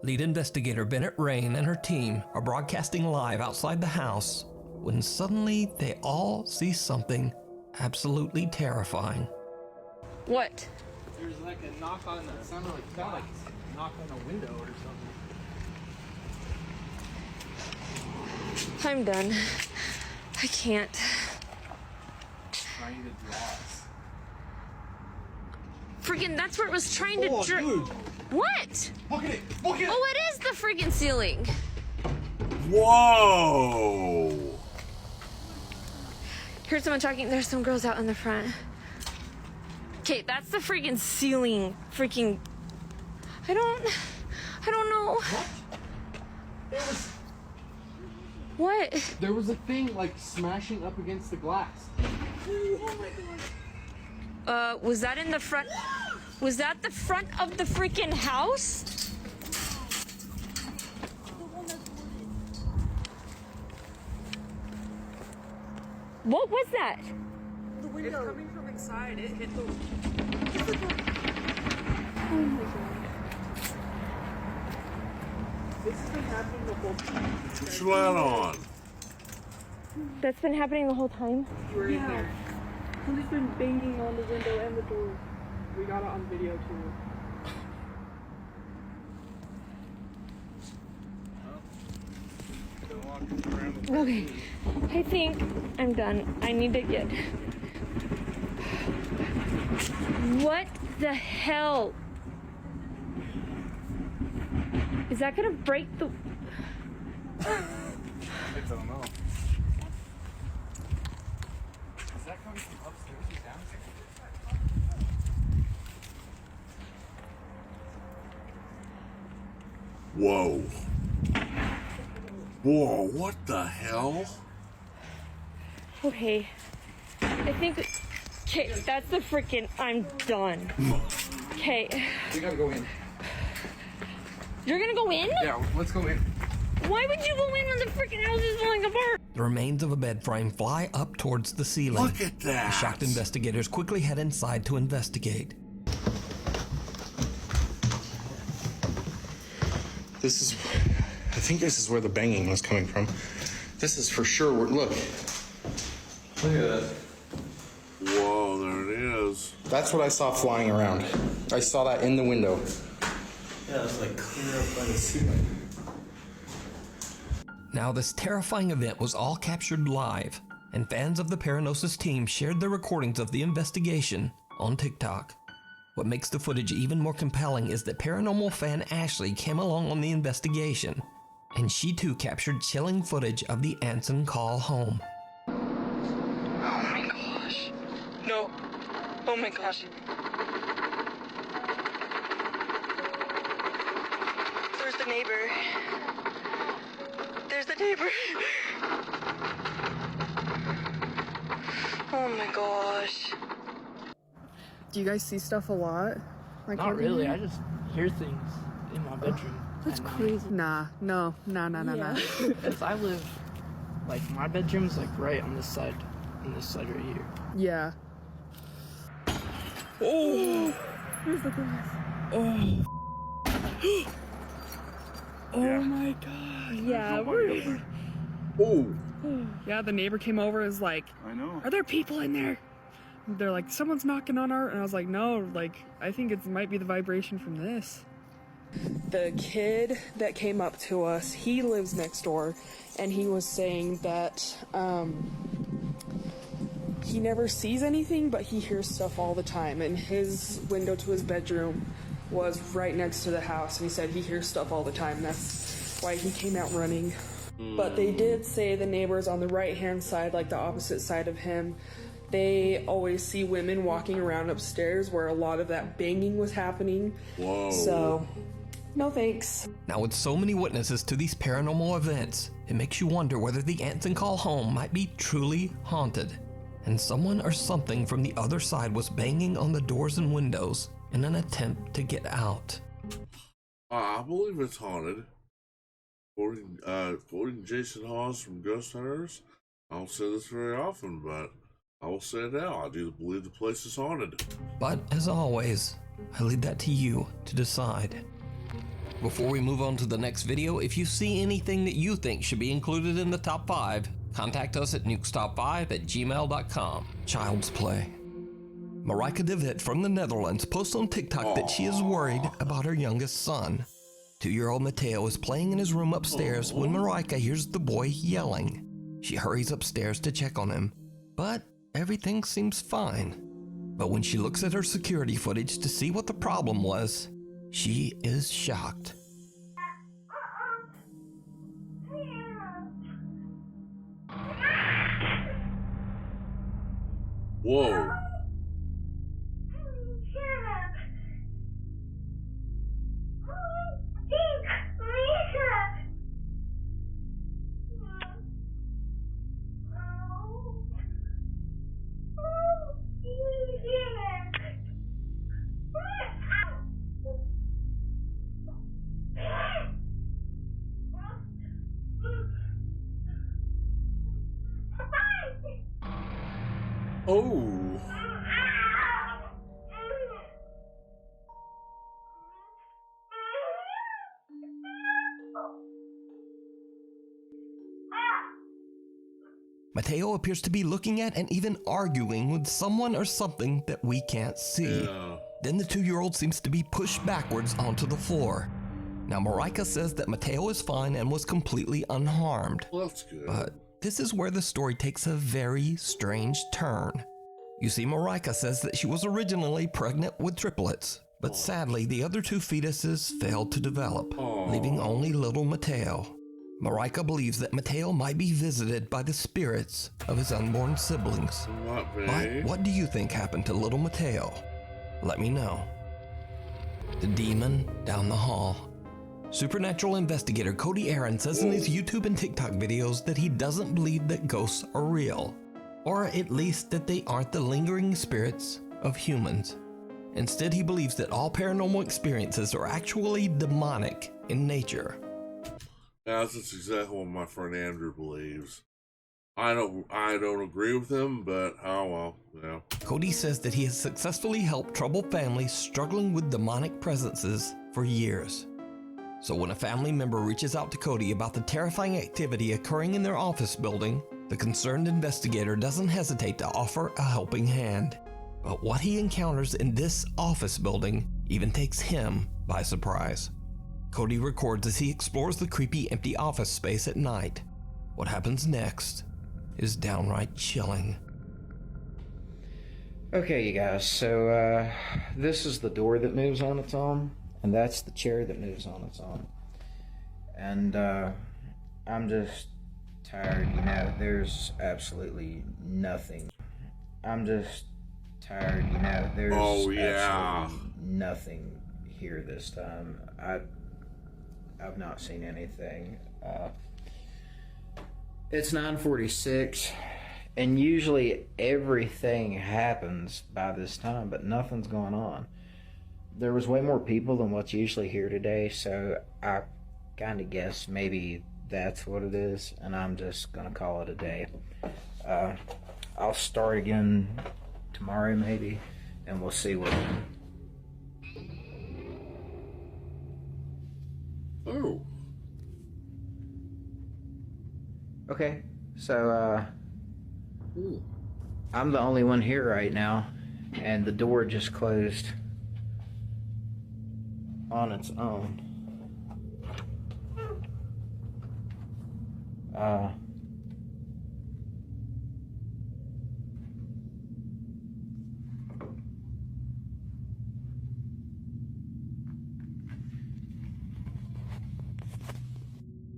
Lead investigator Bennett Rain and her team are broadcasting live outside the house when suddenly they all see something absolutely terrifying. What? There's like a knock on that sounded like a knock on a window or something. I'm done. I can't. Trying to draw us. Freaking, that's where it was trying to dude. What? Look at it! Look at it! Oh, it is the freaking ceiling. Whoa! Here's someone talking. There's some girls out in the front. Okay, that's the freaking ceiling. Freaking. I don't know. What? There was. What? There was a thing like smashing up against the glass. Oh my god. Was that in the front? Was that the front of the freaking house? What was that? The window. It's coming from inside. It hit the. Oh my god. This has been happening the whole time. What's your light on? That's been happening the whole time? We're in there. Somebody's been banging on the window and the door. We got it on video too. Okay, I think I'm done. I need to get... What the hell? Is that gonna break the... I don't know. Is that coming from upstairs or downstairs? Whoa. Whoa, what the hell? Okay, I think... Okay, that's the freaking... I'm done. Okay. We gotta go in. You're gonna go in? Yeah, let's go in. Why would you go in when the freaking house is falling apart? The remains of a bed frame fly up towards the ceiling. Look at that. The shocked investigators quickly head inside to investigate. This is... I think this is where the banging was coming from. This is for sure where... Look. Look at that. Whoa, there it is. That's what I saw flying around. I saw that in the window. Yeah, it's like clear up by the ceiling. Now, this terrifying event was all captured live, and fans of the Paranosis team shared their recordings of the investigation on TikTok. What makes the footage even more compelling is that paranormal fan Ashley came along on the investigation, and she too captured chilling footage of the Anson call home. Oh my gosh. No. Oh my gosh. There's the neighbor. There's the neighbor. Oh my gosh. Do you guys see stuff a lot? Like Not really. I just hear things in my bedroom. That's crazy. Nah. If I live, like, my bedroom's like right on this side right here. Yeah. Oh! Where's the glass? Oh. Oh my god. Yeah, we're... Oh. Yeah, the neighbor came over and was like, I know. Are there people in there? They're like, someone's knocking on our... And I was like, no, like, I think it might be the vibration from this. The kid that came up to us, he lives next door, and he was saying that he never sees anything, but he hears stuff all the time, and his window to his bedroom was right next to the house, and he said he hears stuff all the time. That's why he came out running. But they did say the neighbors on the right-hand side, like the opposite side of him, they always see women walking around upstairs where a lot of that banging was happening. Whoa. So, no thanks. Now, with so many witnesses to these paranormal events, it makes you wonder whether the Anson call home might be truly haunted, and someone or something from the other side was banging on the doors and windows in an attempt to get out. I believe it's haunted. Quoting Jason Hawes from Ghost Hunters, I don't say this very often, but I will say it now. I do believe the place is haunted. But as always, I leave that to you to decide. Before we move on to the next video, if you see anything that you think should be included in the top 5, contact us at nukestop5@gmail.com. Child's Play. Marika de Wit from the Netherlands posts on TikTok that she is worried about her youngest son. 2-year-old Mateo is playing in his room upstairs when Marika hears the boy yelling. She hurries upstairs to check on him, but everything seems fine. But when she looks at her security footage to see what the problem was, she is shocked. Whoa. Oh. Mateo appears to be looking at and even arguing with someone or something that we can't see. Yeah. Then the 2-year-old seems to be pushed backwards onto the floor. Now Marika says that Mateo is fine and was completely unharmed. Well, that's good. But this is where the story takes a very strange turn. You see, Marika says that she was originally pregnant with triplets, but sadly the other 2 fetuses failed to develop, leaving only little Mateo. Marika believes that Mateo might be visited by the spirits of his unborn siblings. But what do you think happened to little Mateo? Let me know. The demon down the hall. Supernatural investigator Cody Aaron says in his YouTube and TikTok videos that he doesn't believe that ghosts are real, or at least that they aren't the lingering spirits of humans. Instead, he believes that all paranormal experiences are actually demonic in nature. Yeah, that's exactly what my friend Andrew believes. I don't agree with him, but oh well, yeah. Cody says that he has successfully helped troubled families struggling with demonic presences for years. So when a family member reaches out to Cody about the terrifying activity occurring in their office building, the concerned investigator doesn't hesitate to offer a helping hand. But what he encounters in this office building even takes him by surprise. Cody records as he explores the creepy empty office space at night. What happens next is downright chilling. Okay, you guys, so this is the door that moves on its own, and that's the chair that moves on its own. And I'm just tired, you know, there's absolutely nothing. I'm just tired, you know, there's absolutely nothing here this time. I've not seen anything. It's 9:46, and usually everything happens by this time, but nothing's going on. There was way more people than what's usually here today, so I kind of guess maybe that's what it is, and I'm just gonna call it a day. I'll start again tomorrow maybe, and we'll see what. Oh. Okay, so I'm the only one here right now, and the door just closed on its own.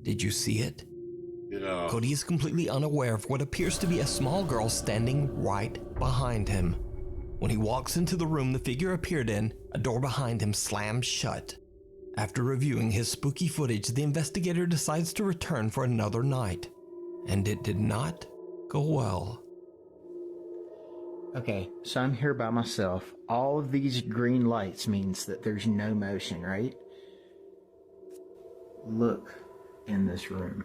Did you see it? Yeah. Cody is completely unaware of what appears to be a small girl standing right behind him. When he walks into the room the figure appeared in, a door behind him slams shut. After reviewing his spooky footage, the investigator decides to return for another night. And it did not go well. Okay, so I'm here by myself. All of these green lights means that there's no motion, right? Look in this room.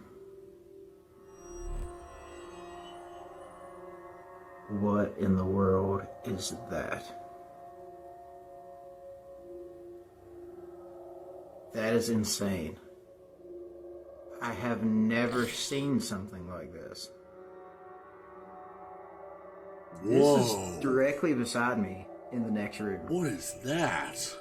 What in the world is that? That is insane. I have never seen something like this. Whoa. This is directly beside me in the next room. What is that?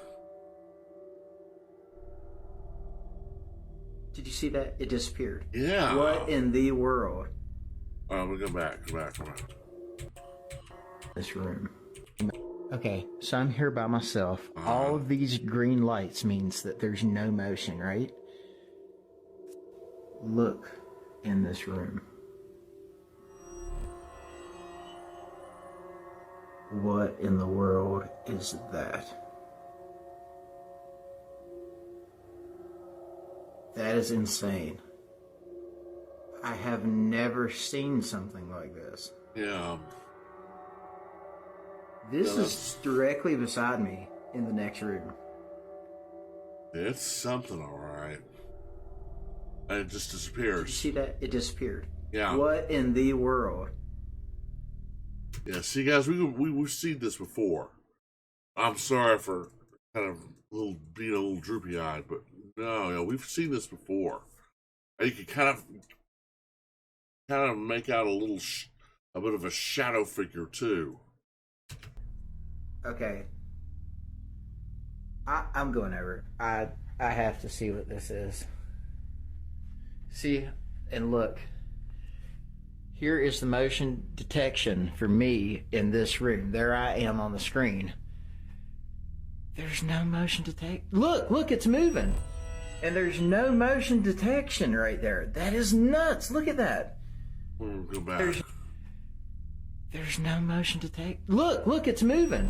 Did you see that? It disappeared. Yeah. What in the world? Alright, we'll go back. Come back. This room. Okay, so I'm here by myself. All of these green lights means that there's no motion, right? Look in this room. What in the world is that? That is insane. I have never seen something like this. Yeah. This is directly beside me in the next room. It's something, alright. And it just disappears. Did you see that? It disappeared. Yeah. What in the world? Yeah, see, guys, we've seen this before. I'm sorry for kind of being a little droopy-eyed, but no, we've seen this before. And you can kind of make out a bit of a shadow figure too. Okay. I'm going over. I have to see what this is. See, and look. Here is the motion detection for me in this room. There I am on the screen. There's no motion detect. Look, it's moving. And there's no motion detection right there. That is nuts. Look at that. We'll go back. There's no motion detect. Look, it's moving.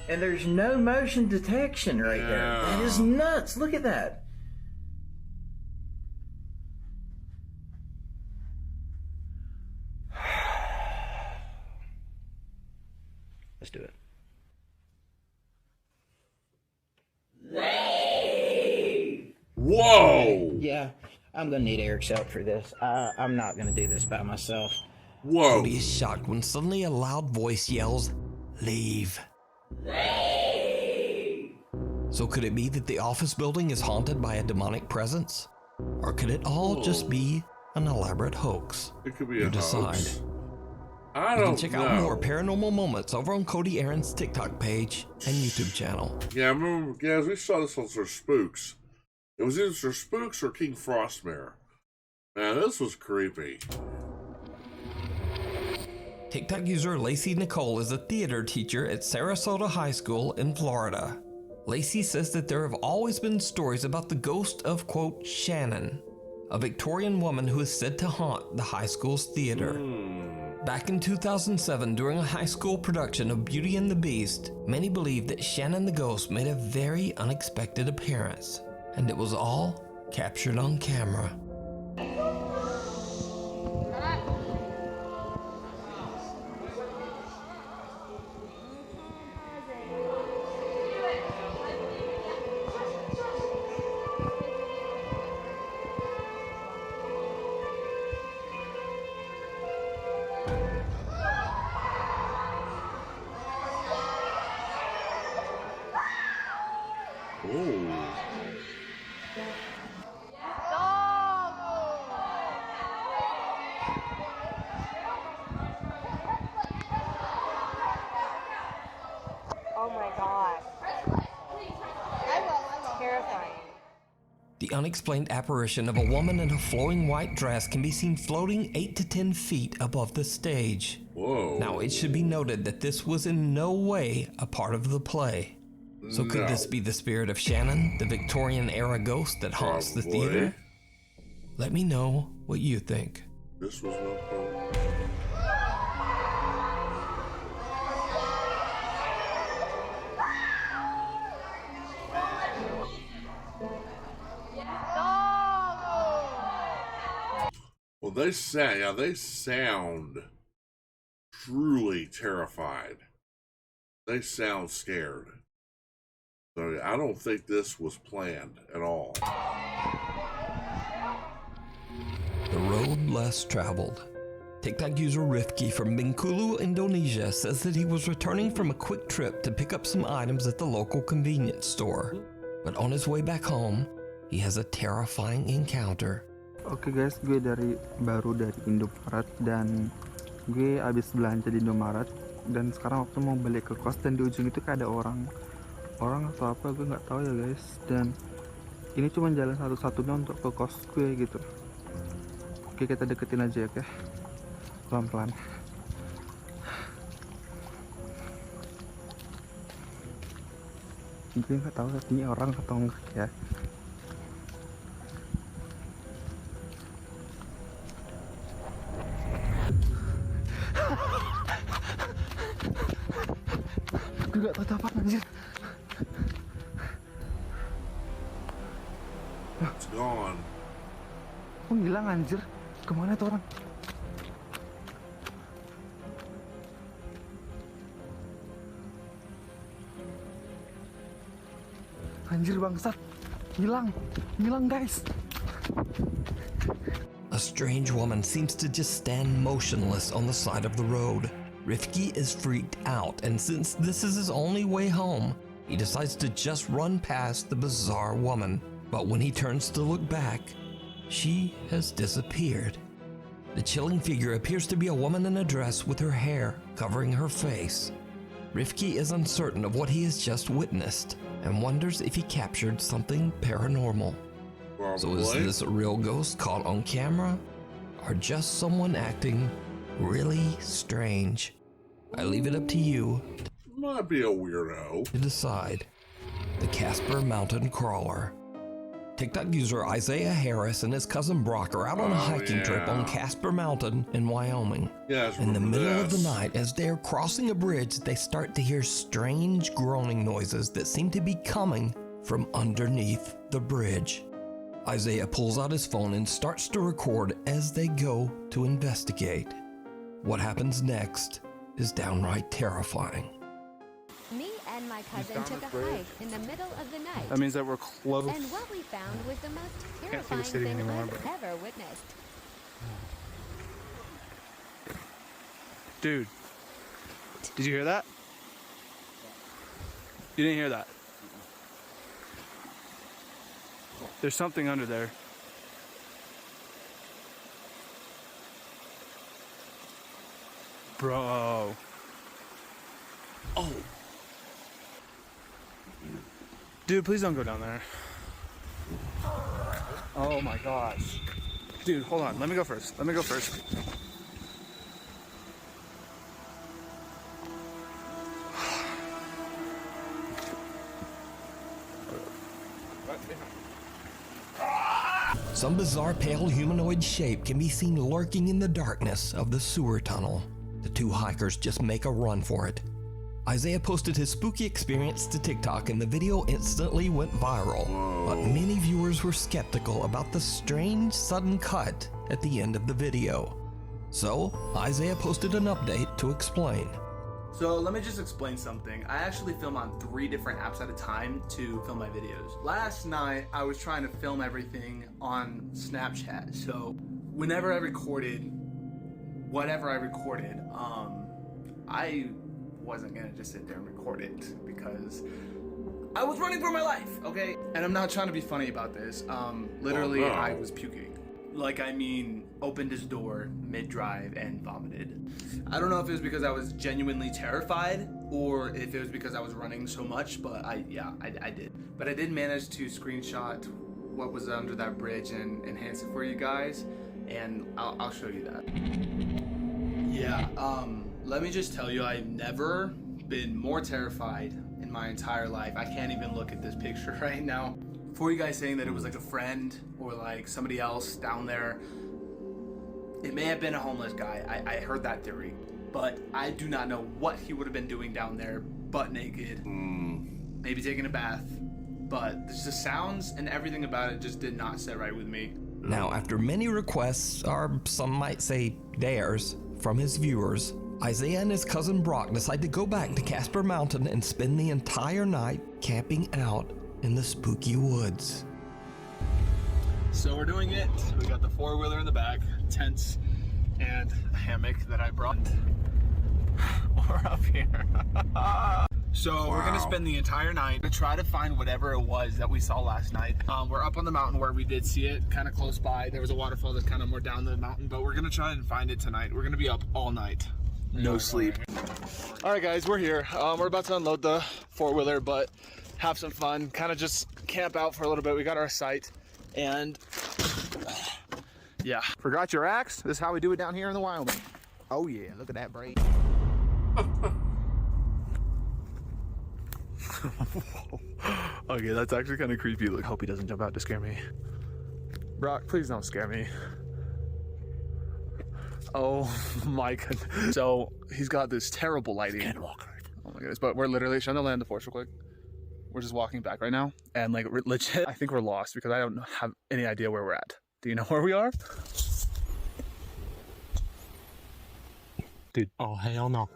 And there's no motion detection right there. That is nuts. Look at that. Let's do it. Whoa! Yeah, I'm gonna need Eric's help for this. I'm not gonna do this by myself. Whoa! Cody is shocked when suddenly a loud voice yells, "Leave." So could it be that the office building is haunted by a demonic presence? Or could it all just be an elaborate hoax? It could be you a decide. hoax. You can check out more paranormal moments over on Cody Aaron's TikTok page and YouTube channel. Yeah, I remember, guys, we saw this on our Spooks. It was either Spooks or King Frostmare. Man, this was creepy. TikTok user Lacey Nicole is a theater teacher at Sarasota High School in Florida. Lacey says that there have always been stories about the ghost of, quote, Shannon, a Victorian woman who is said to haunt the high school's theater. Back in 2007, during a high school production of Beauty and the Beast, many believed that Shannon the ghost made a very unexpected appearance, and it was all captured on camera. Oh my god. Terrifying. The unexplained apparition of a woman in a flowing white dress can be seen floating 8 to 10 feet above the stage. Whoa. Now, it should be noted that this was in no way a part of the play. So could this be the spirit of Shannon, the Victorian-era ghost that haunts the theater? Let me know what you think. This was no problem. Well, they sound truly terrified. They sound scared. So I don't think this was planned at all. The road less traveled. TikTok user Rifki from Bengkulu, Indonesia says that he was returning from a quick trip to pick up some items at the local convenience store. But on his way back home, he has a terrifying encounter. Oke guys, gue baru dari Indomaret dan gue abis belanja di Indomaret dan sekarang waktu mau balik ke kos dan di ujung itu kayak ada orang atau apa gue nggak tahu ya guys, dan ini cuma jalan satu-satunya untuk ke kos gue gitu. Oke, kita deketin aja ya, oke? Pelan-pelan. Gue nggak tahu ini orang atau enggak ya. Gue gak tau apa anjir. It's gone. Kok hilang anjir? Kemana tuh orang? Anjir bangsat. Hilang guys. A strange woman seems to just stand motionless on the side of the road. Rifki is freaked out, and since this is his only way home, he decides to just run past the bizarre woman. But when he turns to look back, she has disappeared. The chilling figure appears to be a woman in a dress with her hair covering her face. Rifki is uncertain of what he has just witnessed and wonders if he captured something paranormal. Probably. So is this a real ghost caught on camera, or just someone acting really strange? I leave it up to you. Might be a weirdo. To decide. The Casper Mountain Crawler. TikTok user Isaiah Harris and his cousin Brock are out on a hiking trip on Casper Mountain in Wyoming. In the middle of the night, as they are crossing a bridge, they start to hear strange groaning noises that seem to be coming from underneath the bridge. Isaiah pulls out his phone and starts to record as they go to investigate. What happens next is downright terrifying. Me and my cousin took a hike in the middle of the night. That means that we're close. And what we found was the most Can't see the terrifying city thing anymore, I've ever witnessed. Dude, did you hear that? You didn't hear that? There's something under there. Bro. Oh. Dude, please don't go down there. Oh my gosh. Dude, hold on. Let me go first. Let me go first. Some bizarre pale humanoid shape can be seen lurking in the darkness of the sewer tunnel. The two hikers just make a run for it. Isaiah posted his spooky experience to TikTok and the video instantly went viral, but many viewers were skeptical about the strange sudden cut at the end of the video. So, Isaiah posted an update to explain. So let me just explain something. I actually film on 3 different apps at a time to film my videos. Last night, I was trying to film everything on Snapchat. So whenever I recorded, whatever I recorded, I wasn't gonna just sit there and record it because I was running for my life, okay? And I'm not trying to be funny about this. Literally, I was puking. Like, I mean, opened his door mid-drive and vomited. I don't know if it was because I was genuinely terrified or if it was because I was running so much, but I did. But I did manage to screenshot what was under that bridge and enhance it for you guys, and I'll show you that. Yeah, let me just tell you, I've never been more terrified in my entire life. I can't even look at this picture right now. For you guys saying that it was like a friend or like somebody else down there, it may have been a homeless guy. I heard that theory, but I do not know what he would have been doing down there, butt naked, maybe taking a bath, but just the sounds and everything about it just did not sit right with me. Now, after many requests, or some might say dares, from his viewers, Isaiah and his cousin Brock decide to go back to Casper Mountain and spend the entire night camping out in the spooky woods. So we're doing it. We got the 4-wheeler in the back, tents, and a hammock that I brought. We're up here. So we're gonna spend the entire night to try to find whatever it was that we saw last night. We're up on the mountain where we did see it, kind of close by. There was a waterfall that's kind of more down the mountain, but we're gonna try and find it tonight. We're gonna be up all night. No sleep. All right, guys, we're here. We're about to unload the 4-wheeler, but have some fun, kind of just camp out for a little bit. We got our site, and yeah. Forgot your axe? This is how we do it down here in the Wyoming. Oh yeah, look at that braid. Okay, that's actually kind of creepy. Look, hope he doesn't jump out to scare me. Brock, please don't scare me. Oh my goodness. So he's got this terrible lighting. Can't walk. Oh my goodness, but we're literally trying to land the force real quick. We're just walking back right now, and like legit, I think we're lost because I don't have any idea where we're at. Do you know where we are? Dude, oh hell no.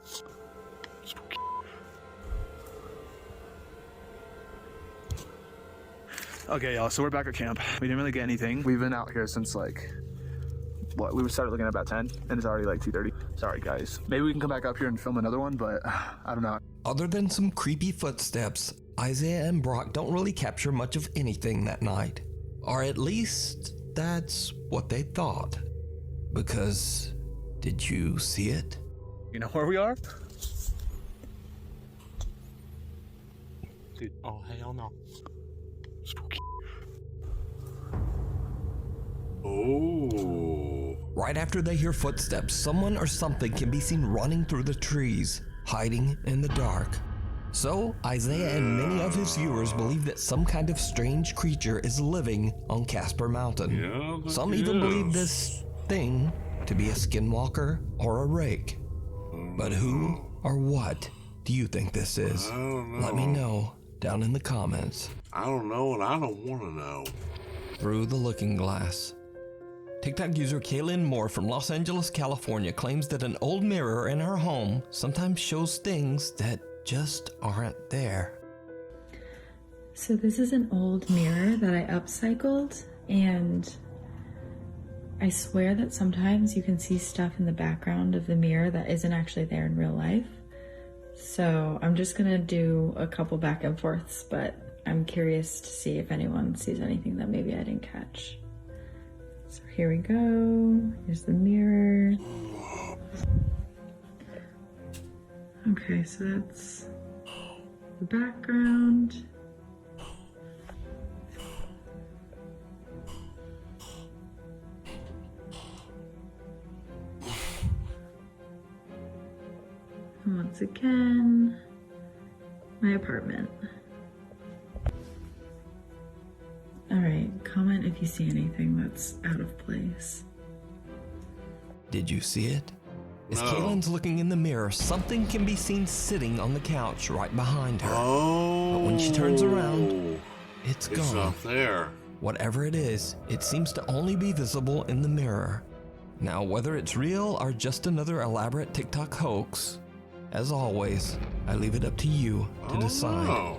Okay, y'all, so we're back at camp. We didn't really get anything. We've been out here since like, what, we started looking at about 10, and it's already like 2:30. Sorry, guys. Maybe we can come back up here and film another one, but I don't know. Other than some creepy footsteps, Isaiah and Brock don't really capture much of anything that night. Or at least, that's what they thought. Because, did you see it? You know where we are? Dude, oh hell no. Spooky. Oh. Right after they hear footsteps, someone or something can be seen running through the trees, hiding in the dark. So, Isaiah and many of his viewers believe that some kind of strange creature is living on Casper Mountain. Yeah, some even believe this thing to be a skinwalker or a rake. But who or what do you think this is? I don't know. Let me know down in the comments. I don't know, and I don't want to know. Through the Looking Glass. TikTok user Kaylin Moore from Los Angeles, California claims that an old mirror in her home sometimes shows things that just aren't there. So this is an old mirror that I upcycled, and I swear that sometimes you can see stuff in the background of the mirror that isn't actually there in real life. So I'm just gonna do a couple back and forths, but I'm curious to see if anyone sees anything that maybe I didn't catch. So here we go. Here's the mirror. Okay, so that's the background. And once again, my apartment. Alright, comment if you see anything that's out of place. Did you see it? As No. Kaylin's looking in the mirror, something can be seen sitting on the couch right behind her. Oh. But when she turns around, it's gone. It's not there. Whatever it is, it seems to only be visible in the mirror. Now, whether it's real or just another elaborate TikTok hoax, as always, I leave it up to you to decide. No.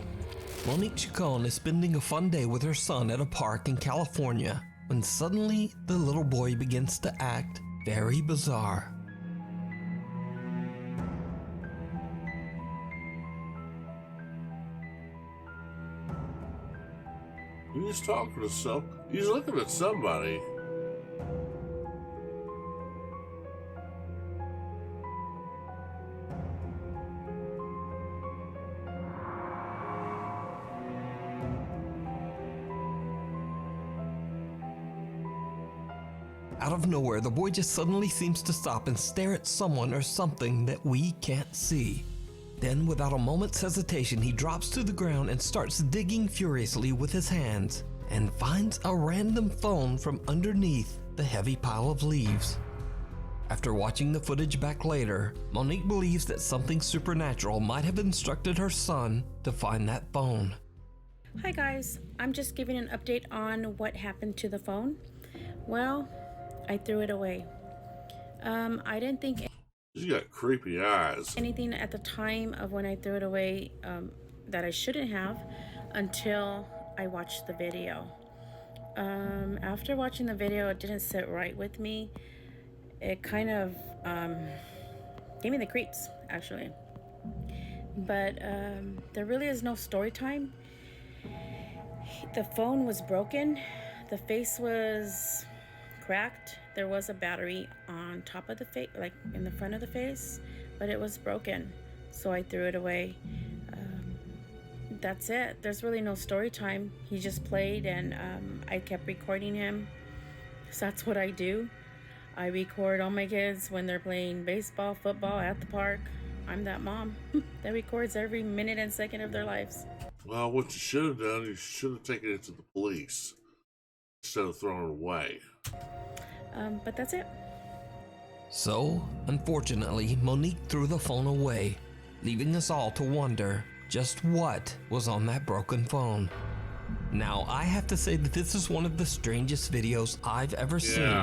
Monique Chacon is spending a fun day with her son at a park in California when suddenly the little boy begins to act very bizarre. He's talking to he's looking at somebody. Out of nowhere, the boy just suddenly seems to stop and stare at someone or something that we can't see. Then, without a moment's hesitation, he drops to the ground and starts digging furiously with his hands and finds a random phone from underneath the heavy pile of leaves. After watching the footage back later, Monique believes that something supernatural might have instructed her son to find that phone. Hi guys, I'm just giving an update on what happened to the phone. Well, I threw it away. I didn't think She's got creepy eyes. anything at the time of when I threw it away that I shouldn't have until I watched the video. After watching the video, it didn't sit right with me. It kind of gave me the creeps, actually. But there really is no story time. The phone was broken. The face was cracked. There was a battery on top of the face, like in the front of the face, but it was broken. So I threw it away. That's it. There's really no story time. He just played and I kept recording him. So that's what I do. I record all my kids when they're playing baseball, football at the park. I'm that mom that records every minute and second of their lives. Well, what you should have done, you should have taken it to the police instead of throwing it away. But that's it. So, unfortunately, Monique threw the phone away, leaving us all to wonder just what was on that broken phone. Now, I have to say that this is one of the strangest videos I've ever seen.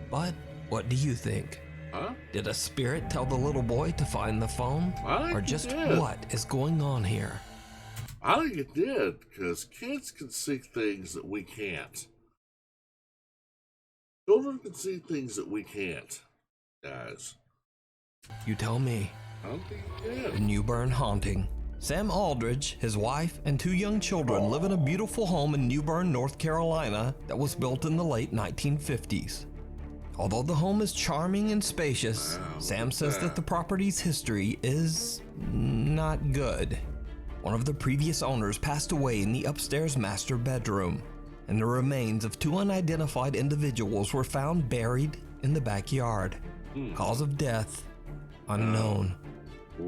But what do you think? Huh? Did a spirit tell the little boy to find the phone? Or just what is going on here? I think it did, because kids can see things that we can't. Children can see things that we can't, guys. You tell me. I don't think it did. The Newbern haunting. Sam Aldridge, his wife, and 2 young children live in a beautiful home in Newbern, North Carolina that was built in the late 1950s. Although the home is charming and spacious, Sam says that the property's history is not good. One of the previous owners passed away in the upstairs master bedroom, and the remains of 2 unidentified individuals were found buried in the backyard. Cause of death unknown.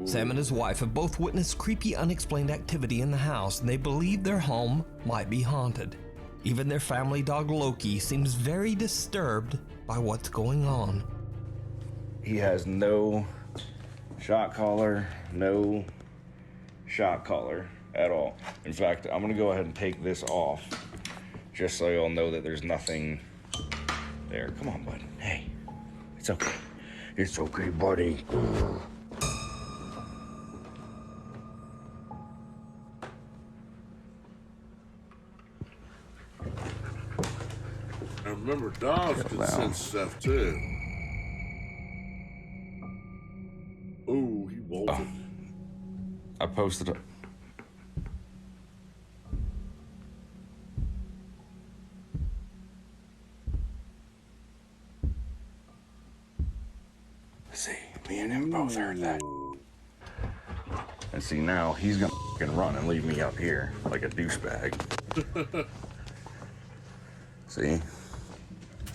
Sam and his wife have both witnessed creepy, unexplained activity in the house, and they believe their home might be haunted. Even their family dog Loki seems very disturbed by what's going on. He has no shot collar, no shot collar at all. In fact, I'm gonna go ahead and take this off just so y'all know that there's nothing there. Come on, bud. Hey, it's okay. It's okay, buddy. I remember dogs can sense stuff too. Ooh, he bolted. I posted it. See, me and him both heard that. And see, now he's gonna f***ing run and leave me up here like a douchebag. See?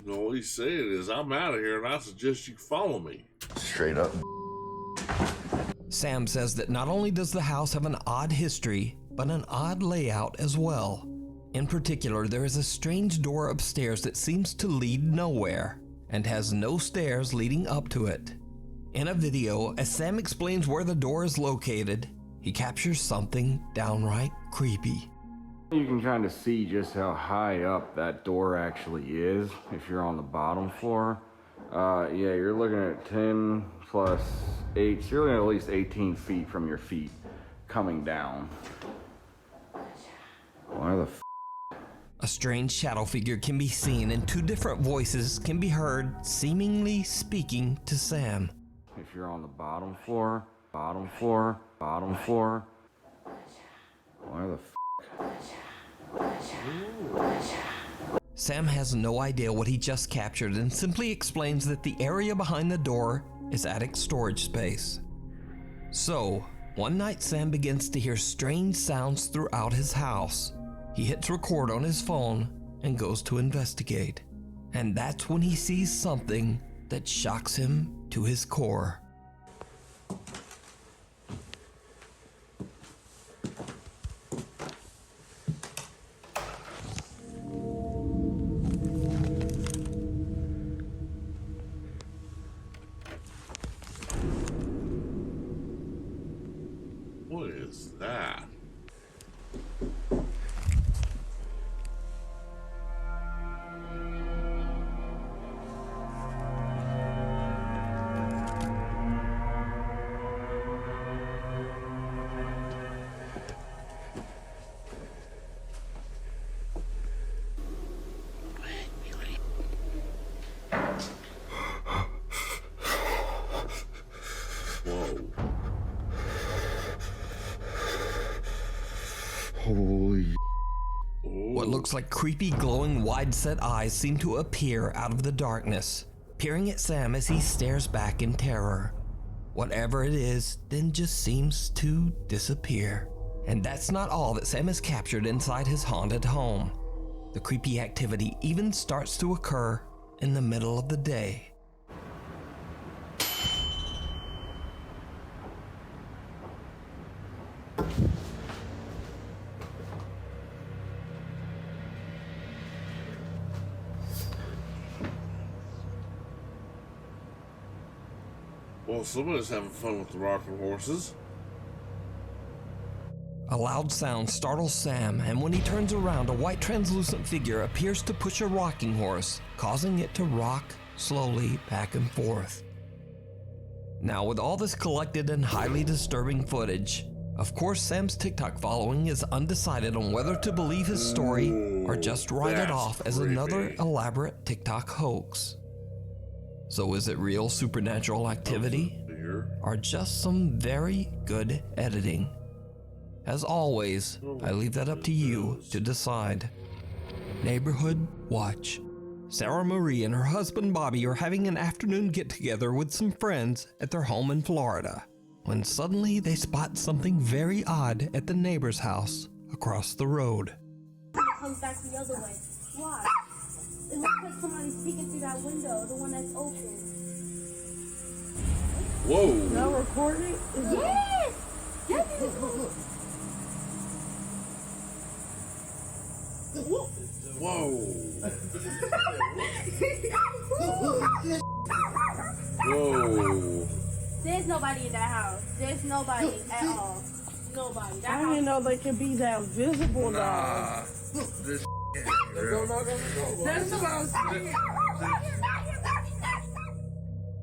All he's saying is, I'm out of here and I suggest you follow me. Straight up. Sam says that not only does the house have an odd history, but an odd layout as well. In particular, there is a strange door upstairs that seems to lead nowhere and has no stairs leading up to it. In a video, as Sam explains where the door is located, he captures something downright creepy. You can kind of see just how high up that door actually is if you're on the bottom floor. Yeah, you're looking at 10 plus 8, so you're looking at least 18 feet from your feet coming down. Why the f? A strange shadow figure can be seen and two different voices can be heard seemingly speaking to Sam. If you're on the bottom floor, bottom floor, bottom floor. Why the f? Sam has no idea what he just captured and simply explains that the area behind the door is attic storage space. So, one night Sam begins to hear strange sounds throughout his house. He hits record on his phone and goes to investigate. And that's when he sees something that shocks him to his core. What is that? Whoa. Holy. What looks like creepy glowing wide-set eyes seem to appear out of the darkness, peering at Sam as he stares back in terror. Whatever it is then just seems to disappear. And that's not all that Sam has captured inside his haunted home. The creepy activity even starts to occur in the middle of the day. Well, somebody's having fun with the rocking horses. A loud sound startles Sam, and when he turns around, a white translucent figure appears to push a rocking horse, causing it to rock slowly back and forth. Now, with all this collected and highly disturbing footage, of course Sam's TikTok following is undecided on whether to believe his story or just write it off as another elaborate TikTok hoax. So is it real supernatural activity or just some very good editing? As always, I leave that up to you to decide. Neighborhood Watch. Sarah Marie and her husband Bobby are having an afternoon get-together with some friends at their home in Florida, when suddenly they spot something very odd at the neighbor's house across the road. It comes back the other way. Why? It looks like somebody's peeking through that window, the one that's open. Whoa. No recording? Yes! Yes! Whoa. Whoa. There's nobody in that house. There's nobody at all. Nobody. That I didn't know they could be that visible now. This That's what I was saying.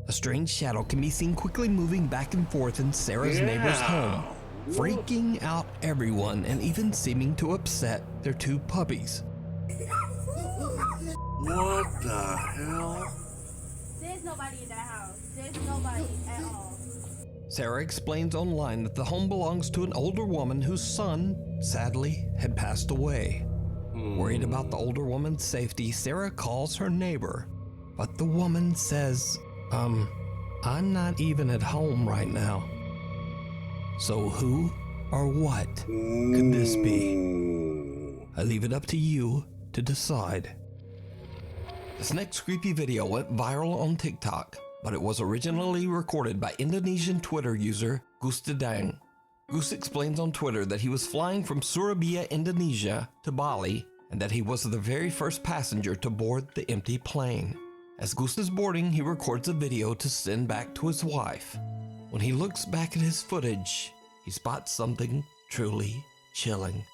A strange shadow can be seen quickly moving back and forth in Sarah's neighbor's home, freaking out everyone and even seeming to upset their two puppies. What the hell? There's nobody in that house. There's nobody at all. Sarah explains online that the home belongs to an older woman whose son, sadly, had passed away. Worried about the older woman's safety, Sarah calls her neighbor, but the woman says, I'm not even at home right now. So who or what could this be? I leave it up to you to decide. This next creepy video went viral on TikTok, but it was originally recorded by Indonesian Twitter user Gustadang. Goose explains on Twitter that he was flying from Surabaya, Indonesia to Bali, and that he was the very first passenger to board the empty plane. As Goose is boarding, he records a video to send back to his wife. When he looks back at his footage, he spots something truly chilling.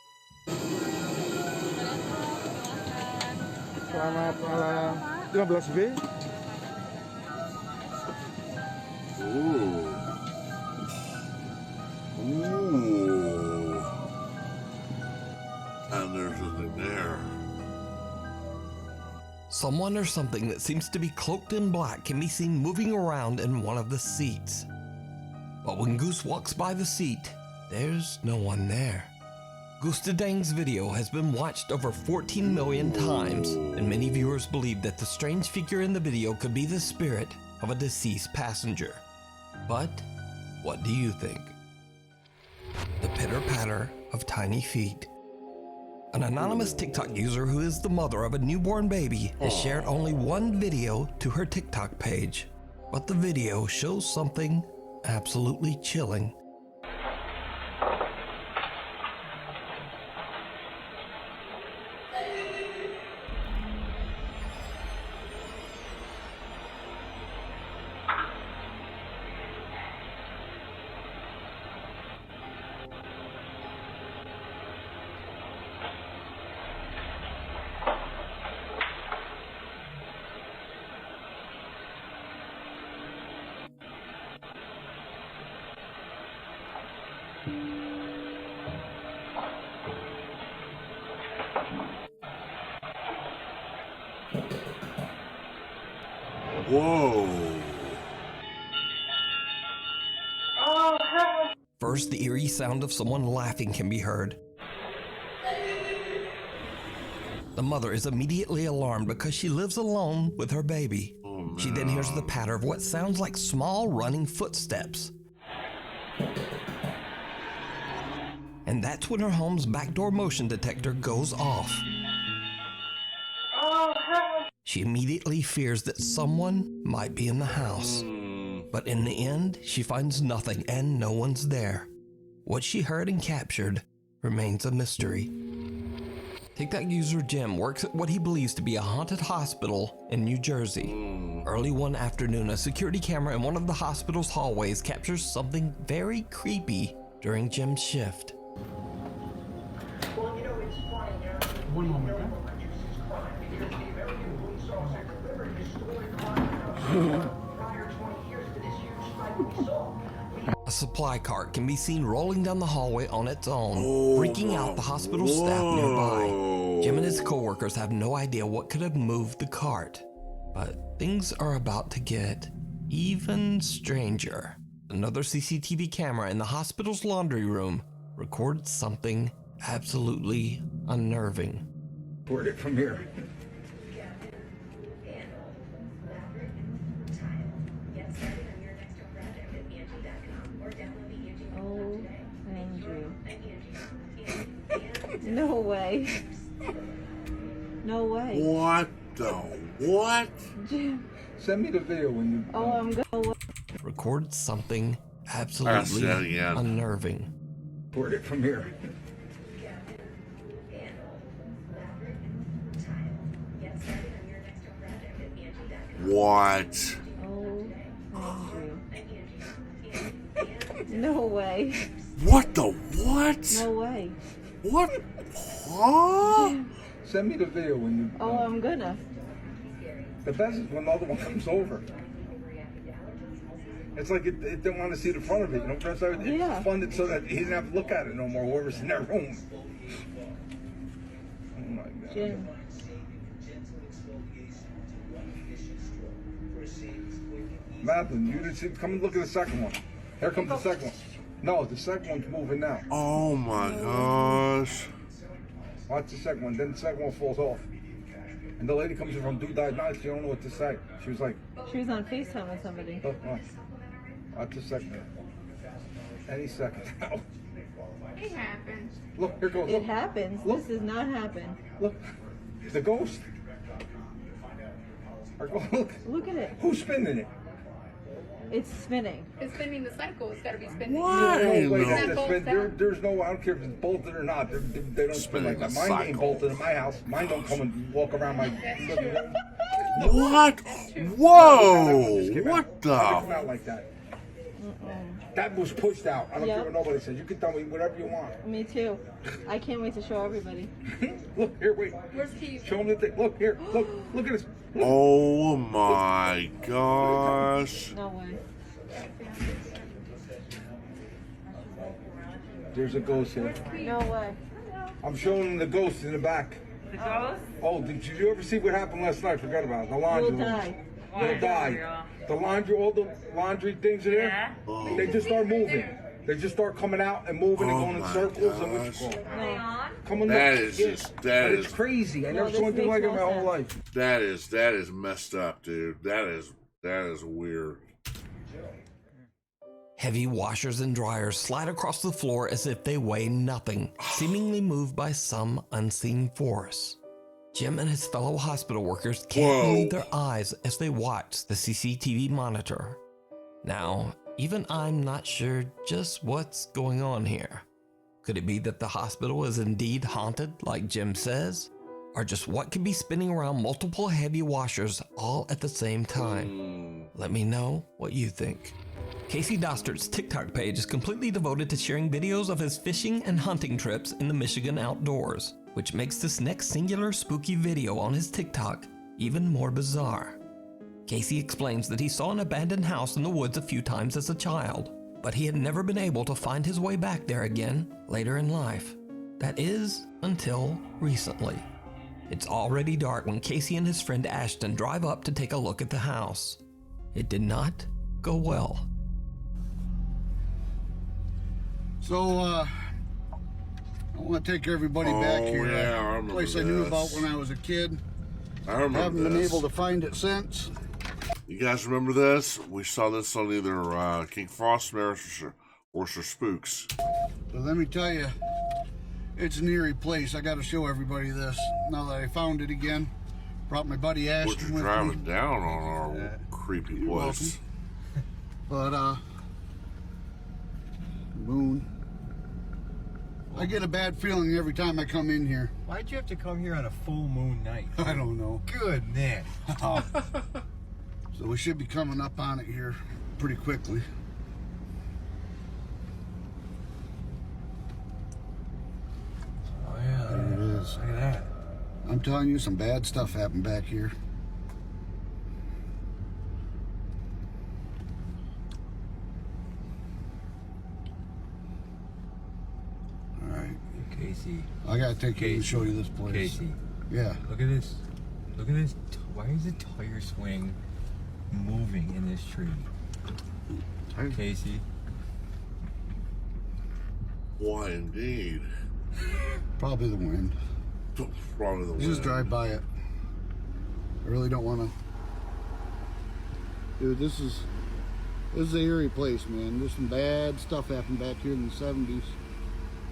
Selamat malam. 15B. Ooh. Ooh. And there's nothing there. Someone or something that seems to be cloaked in black can be seen moving around in one of the seats. But when Goose walks by the seat, there's no one there. Gustadang's video has been watched over 14 million times, and many viewers believe that the strange figure in the video could be the spirit of a deceased passenger. But what do you think? The pitter-patter of tiny feet. An anonymous TikTok user who is the mother of a newborn baby has shared only one video to her TikTok page, but the video shows something absolutely chilling. Whoa. First, the eerie sound of someone laughing can be heard. The mother is immediately alarmed because she lives alone with her baby. She then hears the patter of what sounds like small running footsteps. And that's when her home's backdoor motion detector goes off. She immediately fears that someone might be in the house. But in the end, she finds nothing and no one's there. What she heard and captured remains a mystery. TikTok user Jim works at what he believes to be a haunted hospital in New Jersey. Early one afternoon, a security camera in one of the hospital's hallways captures something very creepy during Jim's shift. One moment, A supply cart can be seen rolling down the hallway on its own, freaking out the hospital staff nearby. Jim and his co-workers have no idea what could have moved the cart. But things are about to get even stranger. Another CCTV camera in the hospital's laundry room records something absolutely unnerving. Record it from here. Oh, Andrew. No way. No way. What the what? Jim. Send me the video when you... Oh, I'm going. Records something absolutely unnerving. Record it from here. What? Oh, Andrew. No way. What the what? No way. What? Huh? Send me the video when you... Oh, I'm gonna. The best is when the other one comes over. It's like it didn't want to see the front of it, you know? It's funded so that he didn't have to look at it no more, whoever's in that room. Oh my God. Jim. Madeline, you didn't see... Come and look at the second one. Here comes the second one. No, the second one's moving now. Oh my gosh. Watch the second one, then the second one falls off. And the lady comes in from Dude Died Night, she don't know what to say. She was like... She was on FaceTime with somebody. Look, watch the second one. Any second now. It happens. Look, here goes. It happens. Look. This does not happen. Look, the ghost. Look. Look at it. Who's spinning it? It's spinning. It's spinning the cycle. It's got to be spinning. What? There's no way No. that to spin. There's no, I don't care if it's bolted or not. They don't spin like that. Mine ain't bolted in my house. Mine don't come and walk around my living room. What? Whoa! What Come the? out like that. That was pushed out. I don't care what nobody says. You can tell me whatever you want. Me too. I can't wait to show everybody. Look, here, wait. Where's Keith? Show them the thing. Look, here. Look at this. Oh my gosh. No way. There's a ghost here. No way. I'm showing them the ghost in the back. The ghost? Oh, did you ever see what happened last night? Forgot about it. The laundry room. You'll die. They'll die. The laundry, all the laundry things in there, they just start moving. They just start coming out and moving and going in circles and what you call. Come on, That look. is Yeah. just that is is crazy. I never saw anything like it in my whole life. That is messed up, dude. That is weird. Heavy washers and dryers slide across the floor as if they weigh nothing, seemingly moved by some unseen force. Jim and his fellow hospital workers can't believe their eyes as they watch the CCTV monitor. Now, even I'm not sure just what's going on here. Could it be that the hospital is indeed haunted, like Jim says? Or just what could be spinning around multiple heavy washers all at the same time? Let me know what you think. Casey Dostert's TikTok page is completely devoted to sharing videos of his fishing and hunting trips in the Michigan outdoors, which makes this next singular spooky video on his TikTok even more bizarre. Casey explains that he saw an abandoned house in the woods a few times as a child, but he had never been able to find his way back there again later in life. That is, until recently. It's already dark when Casey and his friend Ashton drive up to take a look at the house. It did not go well. So, I want to take everybody back here. Yeah, I remember Place I knew this. about when I was a kid. I remember Haven't been this. able to find it since. You guys remember this? We saw this on either King Frostmare or Spooks. But let me tell you, it's an eerie place. I got to show everybody this. Now that I found it again, brought my buddy We're Ashton just with driving me. down on our creepy You're place. But moon. I get a bad feeling every time I come in here. Why'd you have to come here on a full moon night? I don't know. Goodness. So we should be coming up on it here pretty quickly. Oh yeah, There it is. look at that. I'm telling you, some bad stuff happened back here. All right. Casey. I gotta take you and show you this place. Casey. Yeah. Look at this. Look at this. Why is the tire swing moving in this tree? Casey. Why indeed? Probably the wind. Probably the wind. Just drive by it. I really don't want to. Dude, this is an eerie place, man. There's some bad stuff happened back here in the 70s.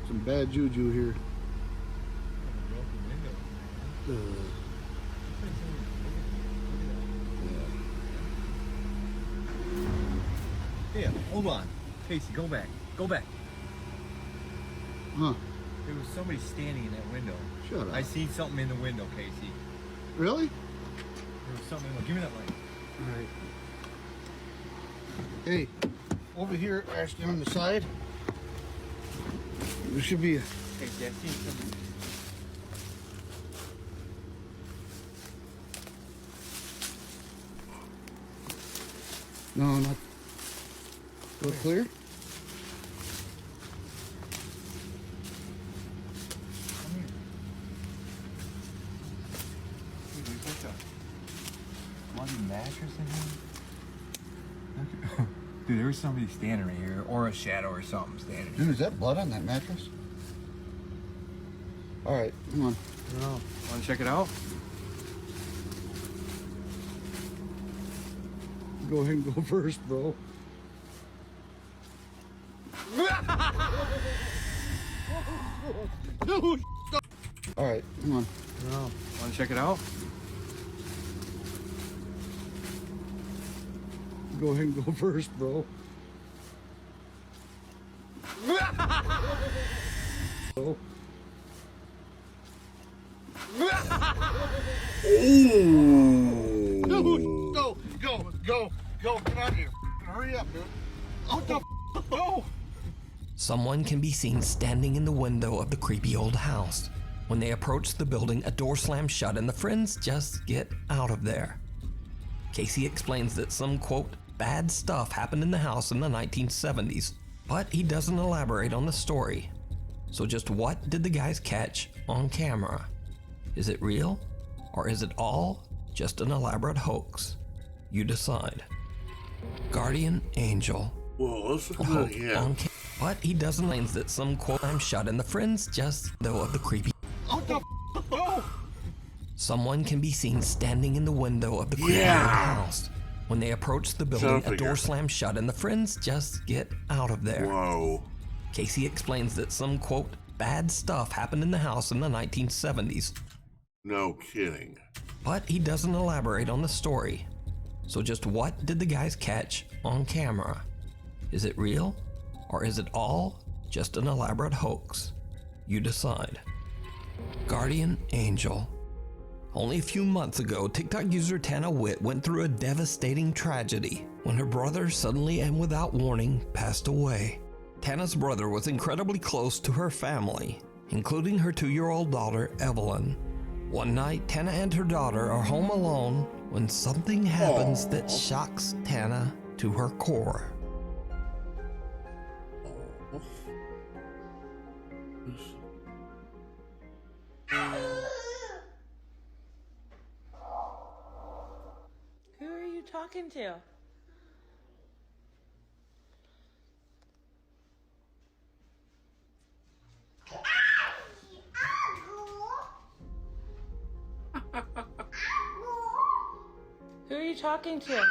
Some bad juju here. Yeah, hold on. Casey, go back. Go back. Huh. There was somebody standing in that window. Shut up. I seen something in the window, Casey. Really? There was something. Give me that light. All right. Hey, over here, Ashton, on the side, there should be a... Casey, I seen something. No, not... Go clear? Dude, there's like a bloody mattress in here. Dude, there was somebody standing right here, or a shadow or something standing. Dude, is that blood on that mattress? All right, come on. No. Want to check it out? Go ahead and go first, bro. No, stop. All right, come on. No. Want to check it out? go ahead and go first, bro. Oh. Ooh. Dude, go, get out of here. Hurry up, dude. What the go? Someone can be seen standing in the window of the creepy old house. When they approach the building, a door slams shut and the friends just get out of there. Casey explains that some, quote, bad stuff happened in the house in the 1970s, but he doesn't elaborate on the story. So just what did the guys catch on camera? Is it real? Or is it all just an elaborate hoax? You decide. Guardian Angel. Whoa, let's look A at hoax that again. on but he doesn't explain that some, quote, I'm shut and the friends just know of the creepy. What the go? Someone can be seen standing in the window of the creepy old house. When they approach the building, a door slams shut and the friends just get out of there. Whoa. Casey explains that some, quote, bad stuff happened in the house in the 1970s. No kidding. But he doesn't elaborate on the story. So just what did the guys catch on camera? Is it real? Or is it all just an elaborate hoax? You decide. Guardian Angel. Only a few months ago, TikTok user Tana Witt went through a devastating tragedy when her brother suddenly and without warning passed away. Tana's brother was incredibly close to her family, including her 2-year-old daughter, Evelyn. One night, Tana and her daughter are home alone when something happens that shocks Tana to her core. Who are you talking to? Who are you talking to?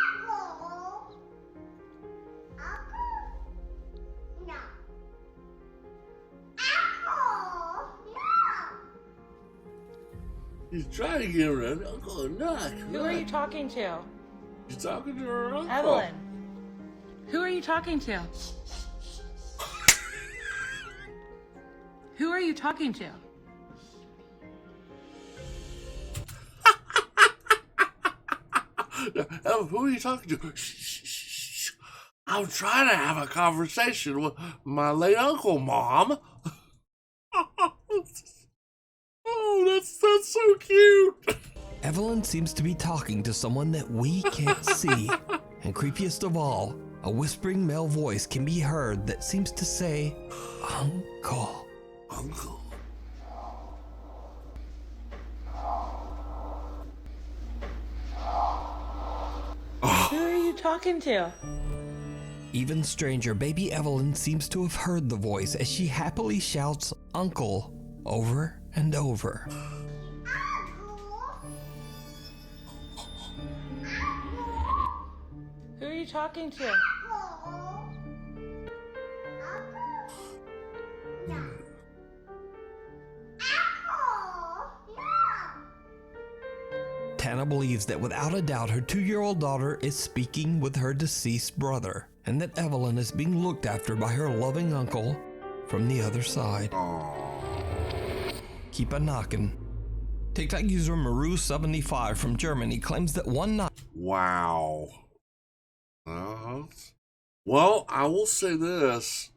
He's trying to give her an uncle a knock. Who are you talking to? She's talking to her uncle. Evelyn. Who are you talking to? Who are you talking to? Who are you talking to? Shh. I'm trying to have a conversation with my late uncle, Mom. Oh, that's so cute. Evelyn seems to be talking to someone that we can't see. And creepiest of all, a whispering male voice can be heard that seems to say, Uncle. Uncle. Who are you talking to? Even stranger, baby Evelyn seems to have heard the voice as she happily shouts, Uncle, over and over. Who are you talking to? Tana believes that without a doubt her 2-year-old daughter is speaking with her deceased brother, and that Evelyn is being looked after by her loving uncle from the other side. Keep a knockin'. TikTok user Maru75 from Germany claims that one night. Wow. Well, I will say this.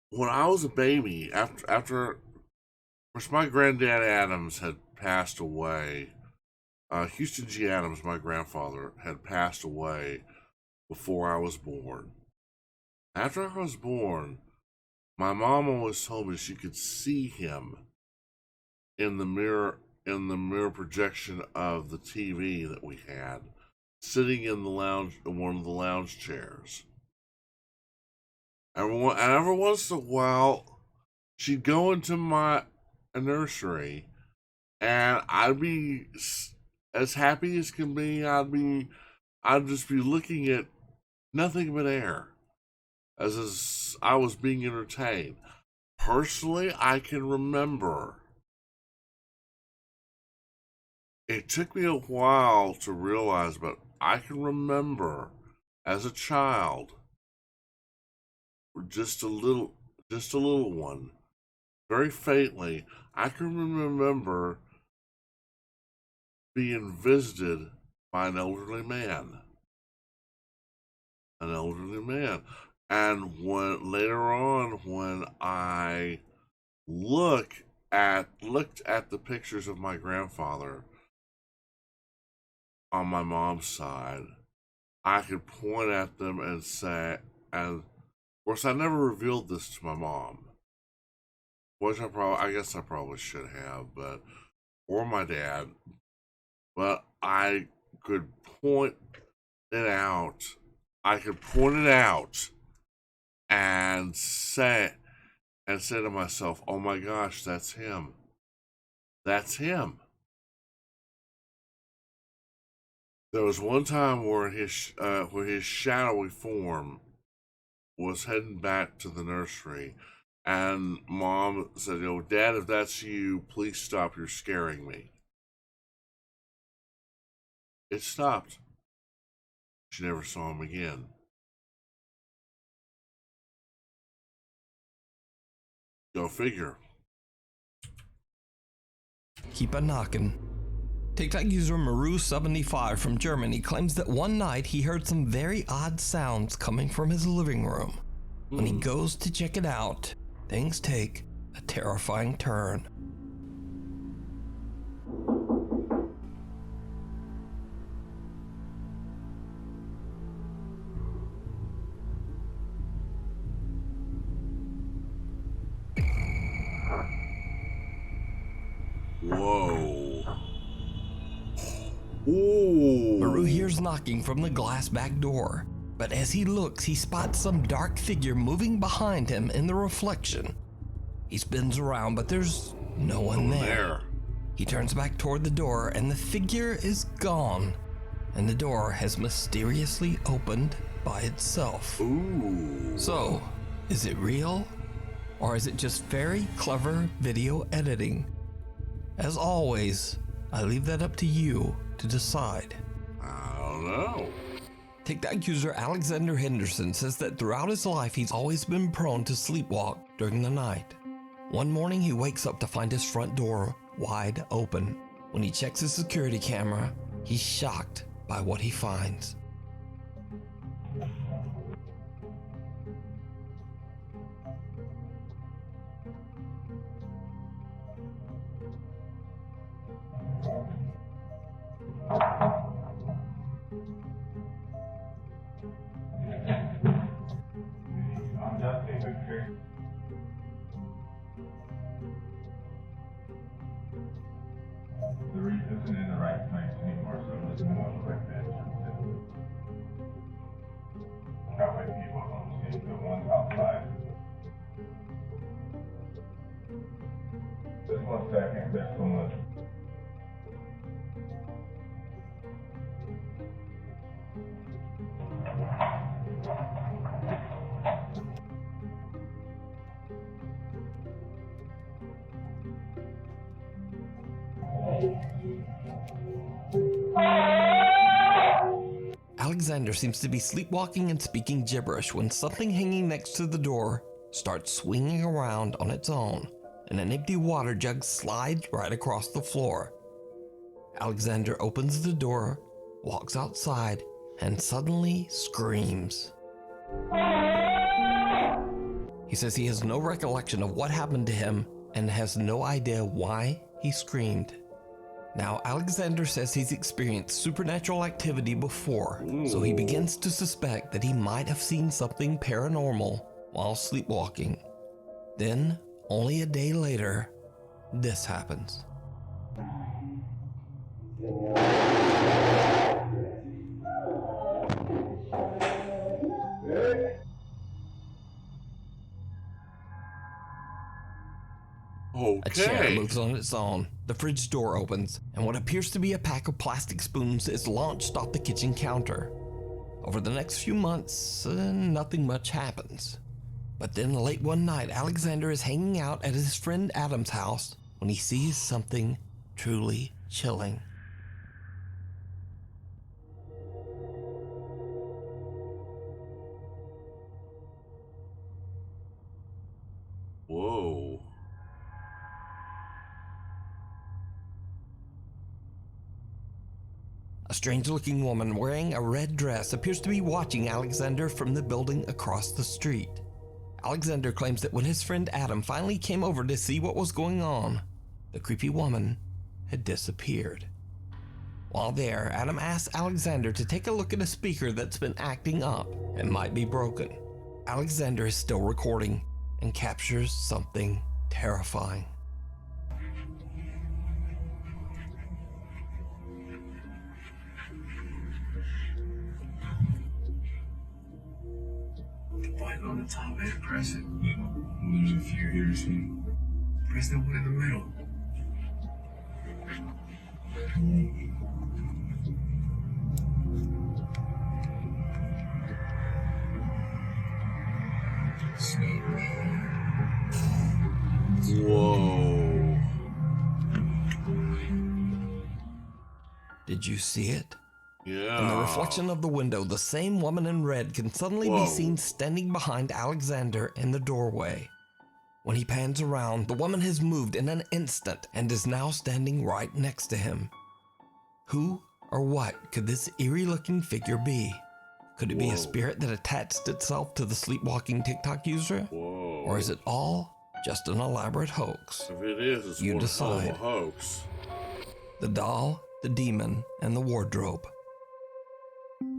When I was a baby, after which my granddad Adams had passed away, Houston G. Adams, my grandfather, had passed away before I was born. After I was born, my mom always told me she could see him in the mirror projection of the TV that we had, sitting in the lounge, in one of the lounge chairs. And every once in a while, she'd go into my nursery, and I'd be as happy as can be. I'd just be looking at nothing but air, as I was being entertained. Personally, I can remember It took me a while to realize, but I can remember as a child, just a little one, very faintly, I can remember being visited by an elderly man. And when later on, when I looked at the pictures of my grandfather on my mom's side, I could point at them and say, and of course I never revealed this to my mom, which I guess I probably should have, or my dad, but I could point it out. And say to myself, "Oh my gosh, that's him. That's him." There was one time where his shadowy form was heading back to the nursery, and Mom said, "Dad, if that's you, please stop. You're scaring me." It stopped. She never saw him again. Go figure. Keep a knocking. TikTok user Maru75 from Germany claims that one night he heard some very odd sounds coming from his living room. When he goes to check it out, things take a terrifying turn. Whoa. Ooh. Maru hears knocking from the glass back door, but as he looks, he spots some dark figure moving behind him in the reflection. He spins around, but there's no one there. He turns back toward the door, and the figure is gone, and the door has mysteriously opened by itself. Ooh. So, is it real? Or is it just very clever video editing? As always, I leave that up to you to decide. I don't know. TikTok user Alexander Henderson says that throughout his life, he's always been prone to sleepwalk during the night. One morning, he wakes up to find his front door wide open. When he checks his security camera, he's shocked by what he finds. The reef isn't in the right place anymore, so it doesn't look like that. Cowboy people don't see the ones outside. Just 1 second, there's so much. Alexander seems to be sleepwalking and speaking gibberish when something hanging next to the door starts swinging around on its own, and an empty water jug slides right across the floor. Alexander opens the door, walks outside, and suddenly screams. He says he has no recollection of what happened to him and has no idea why he screamed. Now, Alexander says he's experienced supernatural activity before, so he begins to suspect that he might have seen something paranormal while sleepwalking. Then, only a day later, this happens. Okay. A chair moves on its own, the fridge door opens, and what appears to be a pack of plastic spoons is launched off the kitchen counter. Over the next few months, nothing much happens. But then late one night, Alexander is hanging out at his friend Adam's house when he sees something truly chilling. strange-looking woman wearing a red dress appears to be watching Alexander from the building across the street. Alexander claims that when his friend Adam finally came over to see what was going on, the creepy woman had disappeared. While there, Adam asks Alexander to take a look at a speaker that's been acting up and might be broken. Alexander is still recording and captures something terrifying. Button on the top and press it. There's a few here, see? Press the one in the middle. Whoa. Did you see it? Yeah. In the reflection of the window, the same woman in red can suddenly be seen standing behind Alexander in the doorway. When he pans around, the woman has moved in an instant and is now standing right next to him. Who or what could this eerie-looking figure be? Could it be a spirit that attached itself to the sleepwalking TikTok user? Or is it all just an elaborate hoax? If it is, it's You one hell of decide. a hoax. The doll, the demon, and the wardrobe.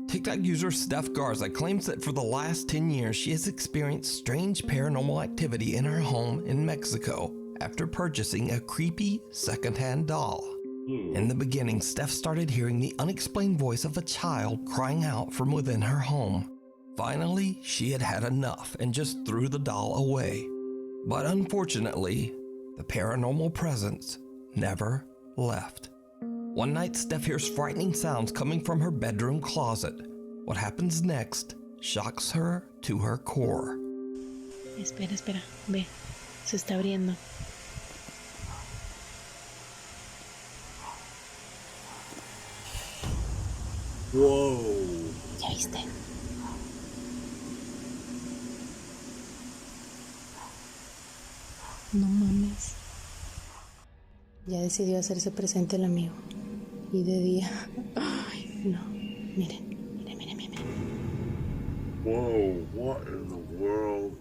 TikTok user Steph Garza claims that for the last 10 years she has experienced strange paranormal activity in her home in Mexico after purchasing a creepy secondhand doll. In the beginning, Steph started hearing the unexplained voice of a child crying out from within her home. Finally, she had had enough and just threw the doll away. But unfortunately, the paranormal presence never left. One night, Steph hears frightening sounds coming from her bedroom closet. What happens next shocks her to her core. Espera, espera, ve, se está abriendo. Whoa. ¿Ya viste? No mames. Ya decidió hacerse presente el amigo. Y de día. Ay, no. Miren, miren, miren, miren. Whoa, what in the world?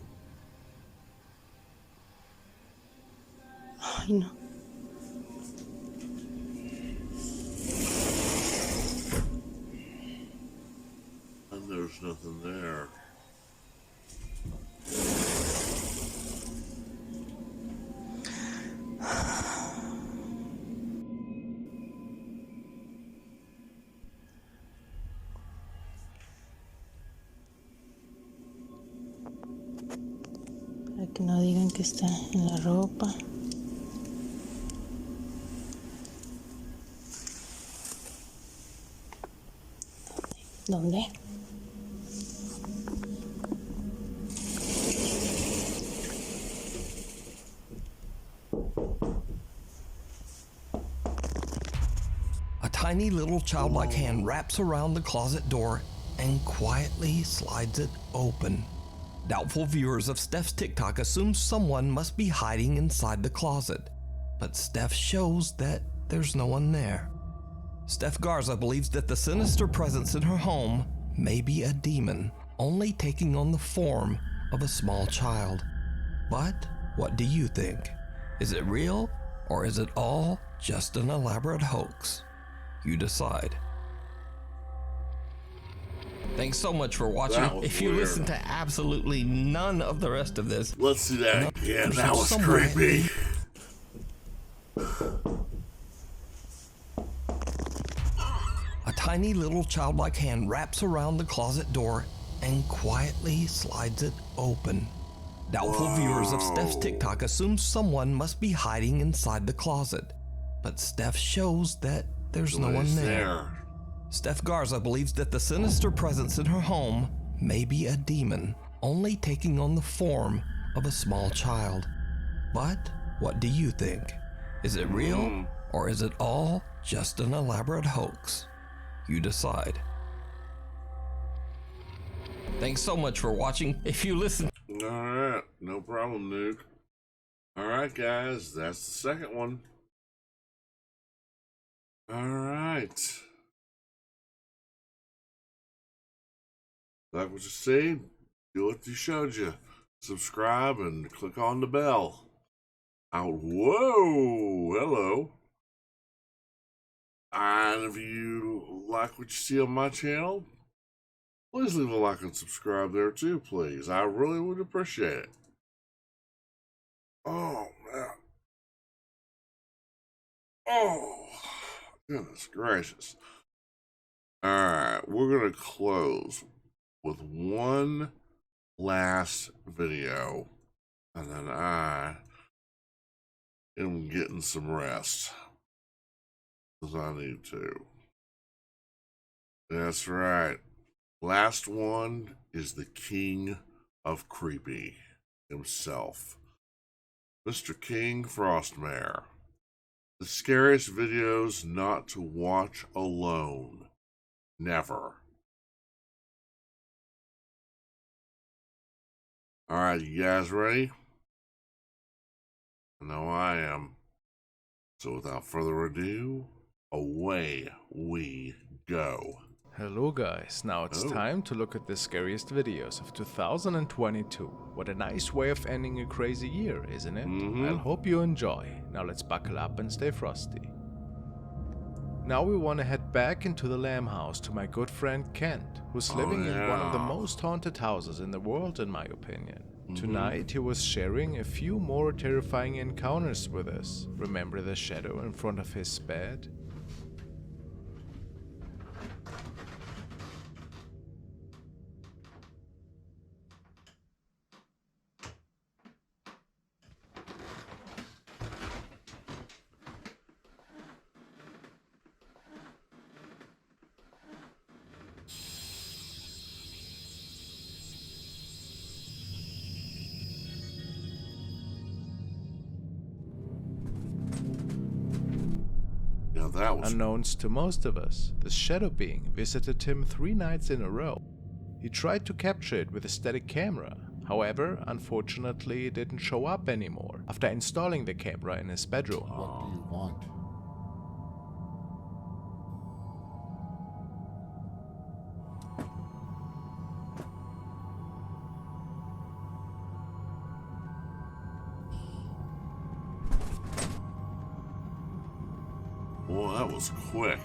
Ay, no. And there's nothing there. Para que no digan que está en la ropa. ¿Dónde? A tiny little childlike hand wraps around the closet door and quietly slides it open. Doubtful viewers of Steph's TikTok assume someone must be hiding inside the closet, but Steph shows that there's no one there. Steph Garza believes that the sinister presence in her home may be a demon, only taking on the form of a small child. But what do you think? Is it real, or is it all just an elaborate hoax? You decide. Thanks so much for watching. If you listen to absolutely none of the rest of this, let's see that again. That was somewhere creepy. A tiny little childlike hand wraps around the closet door and quietly slides it open. Doubtful viewers of Steph's TikTok assume someone must be hiding inside the closet, but Steph shows that there's no one there. Steph Garza believes that the sinister presence in her home may be a demon, only taking on the form of a small child. But what do you think? Is it real, or is it all just an elaborate hoax? You decide. Thanks so much for watching. If you listen... Alright, no problem, Nuke. Alright, guys, that's the second one. Alright. Like what you see, do what you showed you. Subscribe and click on the bell. Whoa, hello. And if you like what you see on my channel, please leave a like and subscribe there too, please. I really would appreciate it. Oh, man. Oh, goodness gracious. Alright, we're going to close with one last video, and then I am getting some rest, because I need to. That's right. Last one is the king of creepy himself, Mr. King Frostmare. The scariest videos not to watch alone. Never. Alright, you guys ready? I know I am. So without further ado, away we go. Hello guys, now it's time to look at the scariest videos of 2022. What a nice way of ending a crazy year, isn't it? I hope you enjoy. Now let's buckle up and stay frosty. Now we want to head back into the Lamb House to my good friend Kent, who's living in one of the most haunted houses in the world in my opinion. Tonight he was sharing a few more terrifying encounters with us. Remember the shadow in front of his bed? Unbeknownst to most of us, the shadow being visited him 3 nights in a row. He tried to capture it with a static camera, however, unfortunately it didn't show up anymore after installing the camera in his bedroom. What do you want? Well, that was quick.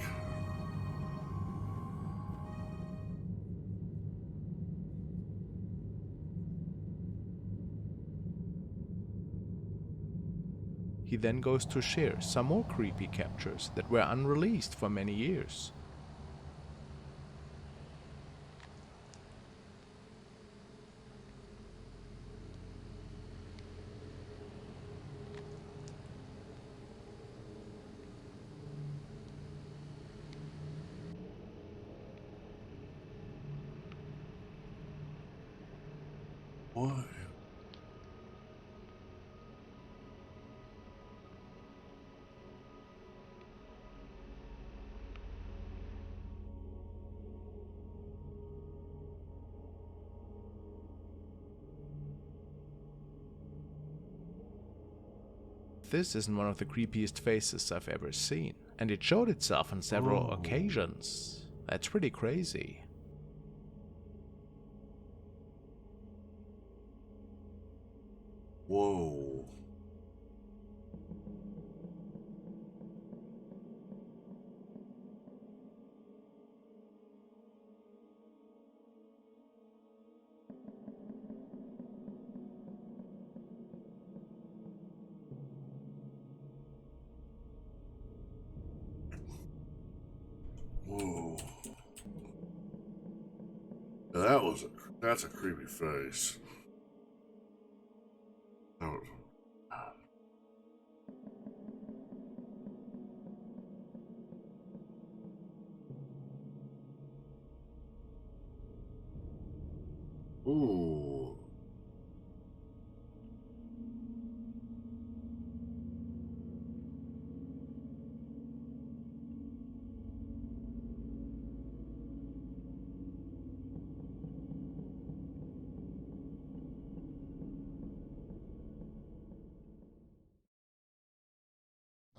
He then goes to share some more creepy captures that were unreleased for many years. What? This isn't one of the creepiest faces I've ever seen, and it showed itself on several occasions. That's pretty crazy. Whoa. Whoa. Now that's a creepy face. Oh. Ooh.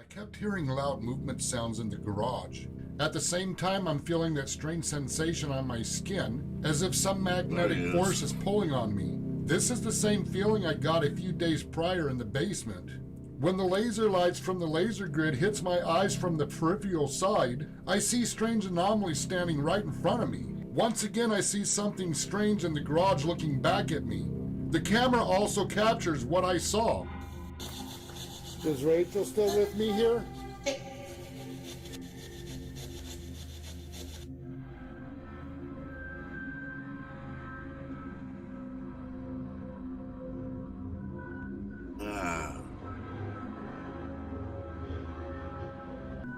kept hearing loud movement sounds in the garage. At the same time, I'm feeling that strange sensation on my skin, as if some magnetic force is pulling on me. This is the same feeling I got a few days prior in the basement. When the laser lights from the laser grid hits my eyes from the peripheral side, I see strange anomalies standing right in front of me. Once again, I see something strange in the garage looking back at me. The camera also captures what I saw. Is Rachel still with me here?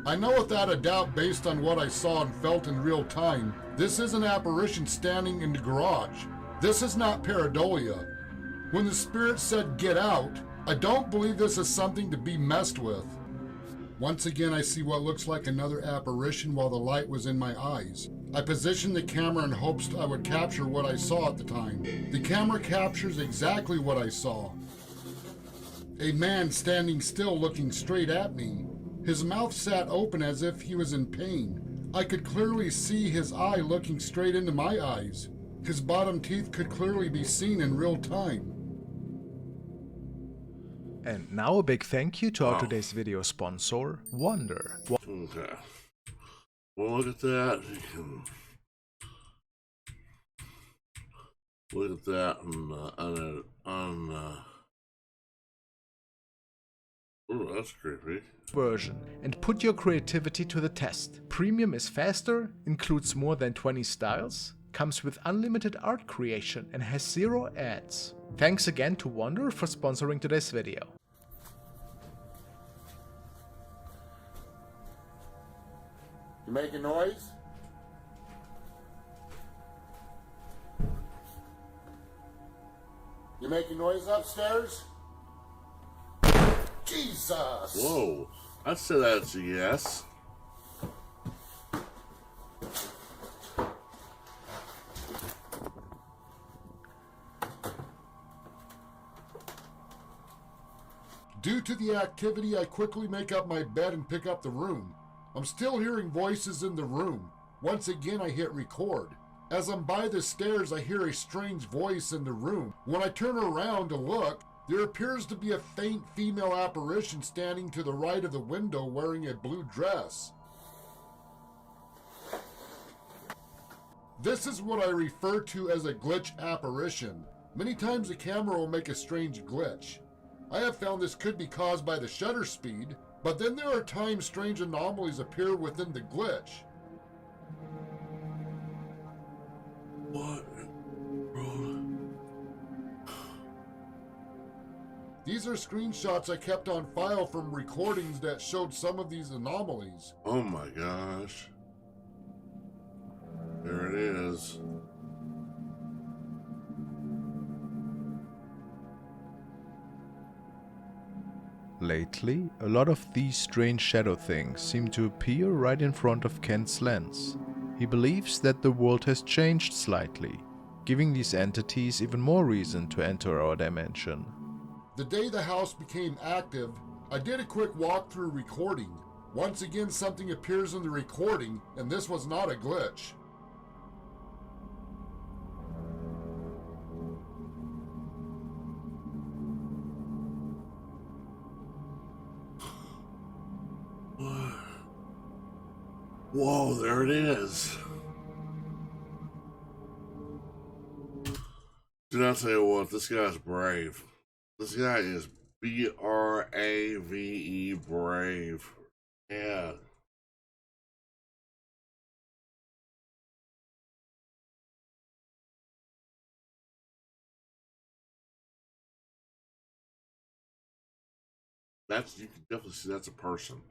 I know without a doubt, based on what I saw and felt in real time, this is an apparition standing in the garage. This is not pareidolia. When the spirit said get out, I don't believe this is something to be messed with. Once again, I see what looks like another apparition while the light was in my eyes. I positioned the camera in hopes I would capture what I saw at the time. The camera captures exactly what I saw. A man standing still looking straight at me. His mouth sat open as if he was in pain. I could clearly see his eye looking straight into my eyes. His bottom teeth could clearly be seen in real time. And now a big thank you to our today's video sponsor, Wonder. Okay. Well, look at that. You can look at that oh, that's creepy. Version and put your creativity to the test. Premium is faster, includes more than 20 styles, comes with unlimited art creation and has 0 ads. Thanks again to Wonder for sponsoring today's video. You making noise? You making noise upstairs? Jesus! Whoa, I'd say that's a yes. Due to the activity, I quickly make up my bed and pick up the room. I'm still hearing voices in the room. Once again, I hit record. As I'm by the stairs, I hear a strange voice in the room. When I turn around to look, there appears to be a faint female apparition standing to the right of the window wearing a blue dress. This is what I refer to as a glitch apparition. Many times the camera will make a strange glitch. I have found this could be caused by the shutter speed, but then there are times strange anomalies appear within the glitch. What? These are screenshots I kept on file from recordings that showed some of these anomalies. Oh my gosh. There it is. Lately, a lot of these strange shadow things seem to appear right in front of Kent's lens. He believes that the world has changed slightly, giving these entities even more reason to enter our dimension. The day the house became active, I did a quick walkthrough recording. Once again, something appears in the recording, and this was not a glitch. Whoa, there it is. Dude, I'll tell you what, this guy's brave. This guy is B-R-A-V-E, brave. Yeah. That's, you can definitely see that's a person.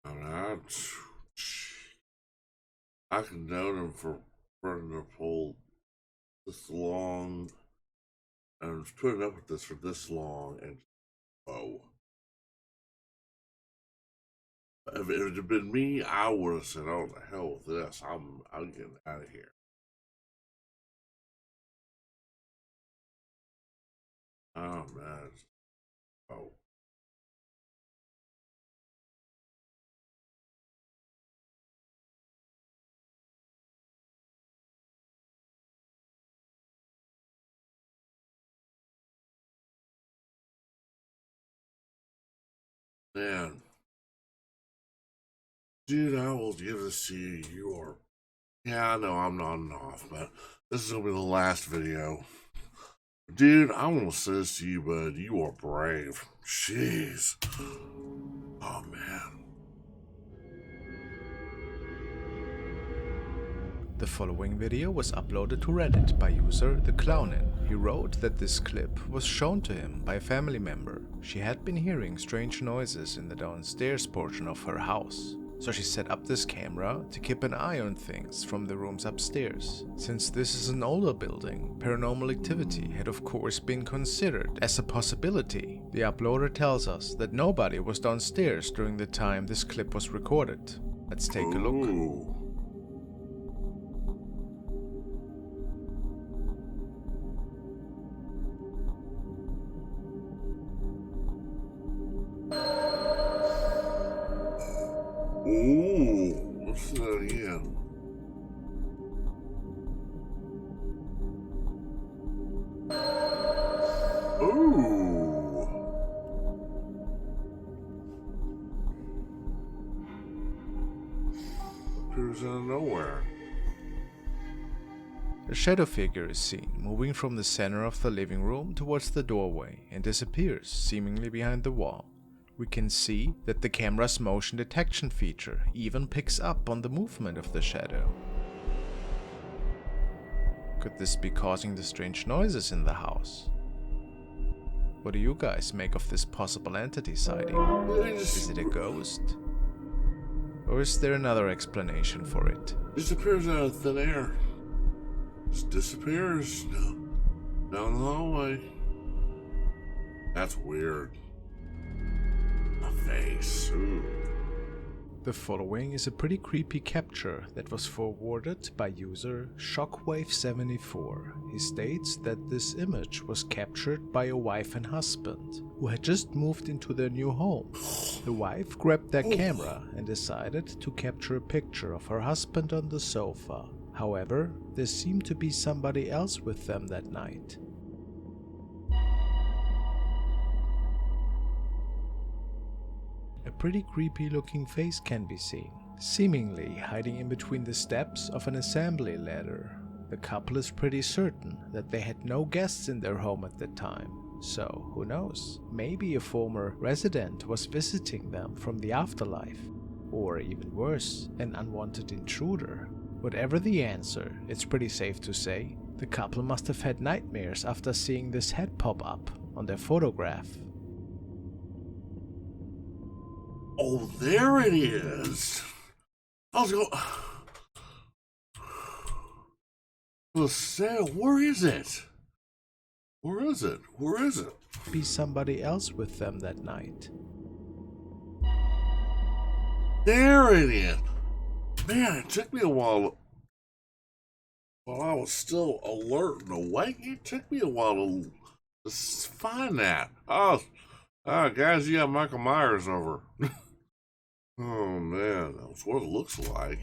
I mean, I condone him for running a poll this long and putting up with this for this long, and oh. If it had been me, I would have said, oh, the hell with this. I'm getting out of here. Oh, man. Oh. Man. Dude, I will give this to you. You are... Yeah, I know I'm nodding off, but this is going to be the last video. Dude, I want to say this to you, bud. You are brave. Jeez. Oh, man. The following video was uploaded to Reddit by user The Clownin. He wrote that this clip was shown to him by a family member. She had been hearing strange noises in the downstairs portion of her house, so she set up this camera to keep an eye on things from the rooms upstairs. Since this is an older building, paranormal activity had of course been considered as a possibility. The uploader tells us that nobody was downstairs during the time this clip was recorded. Let's take a look. Ooh. Ooh, what's that again? Ooh. Appears out of nowhere. A shadow figure is seen moving from the center of the living room towards the doorway and disappears seemingly behind the wall. We can see that the camera's motion detection feature even picks up on the movement of the shadow. Could this be causing the strange noises in the house? What do you guys make of this possible entity sighting? Is it a ghost? Or is there another explanation for it? Disappears out of thin air. Just disappears down the hallway. That's weird. Face. Ooh. The following is a pretty creepy capture that was forwarded by user Shockwave74. He states that this image was captured by a wife and husband who had just moved into their new home. The wife grabbed their camera and decided to capture a picture of her husband on the sofa. However, there seemed to be somebody else with them that night. A pretty creepy looking face can be seen, seemingly hiding in between the steps of an assembly ladder. The couple is pretty certain that they had no guests in their home at the time, so who knows, maybe a former resident was visiting them from the afterlife, or even worse, an unwanted intruder. Whatever the answer, it's pretty safe to say the couple must have had nightmares after seeing this head pop up on their photograph. Oh, there it is. I was going. Where is it? Where is it? Where is it? Be somebody else with them that night. There it is. Man, it took me a while. While I was still alert and awake, it took me a while to find that. Oh, guys, you got Michael Myers over. Oh man, that's what it looks like.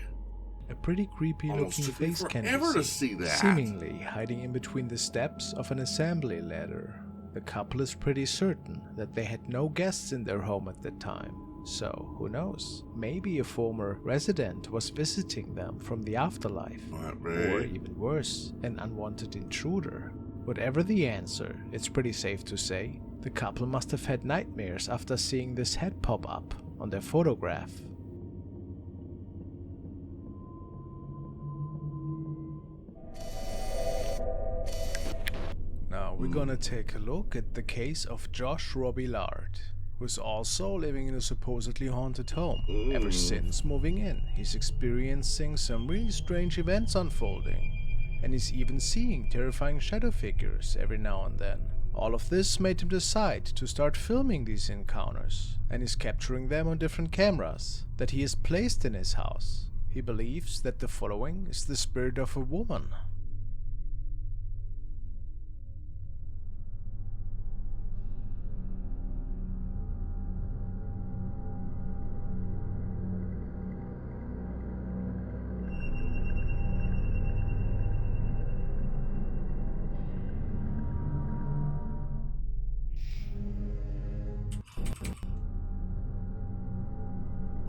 A pretty creepy looking face can be seen, seemingly hiding in between the steps of an assembly ladder. The couple is pretty certain that they had no guests in their home at the time, so who knows, maybe a former resident was visiting them from the afterlife, or even worse, an unwanted intruder. Whatever the answer, it's pretty safe to say the couple must have had nightmares after seeing this head pop up on their photograph. Now we're gonna take a look at the case of Josh Robillard, who's also living in a supposedly haunted home. Ever since moving in, he's experiencing some really strange events unfolding, and he's even seeing terrifying shadow figures every now and then. All of this made him decide to start filming these encounters, and is capturing them on different cameras that he has placed in his house. He believes that the following is the spirit of a woman.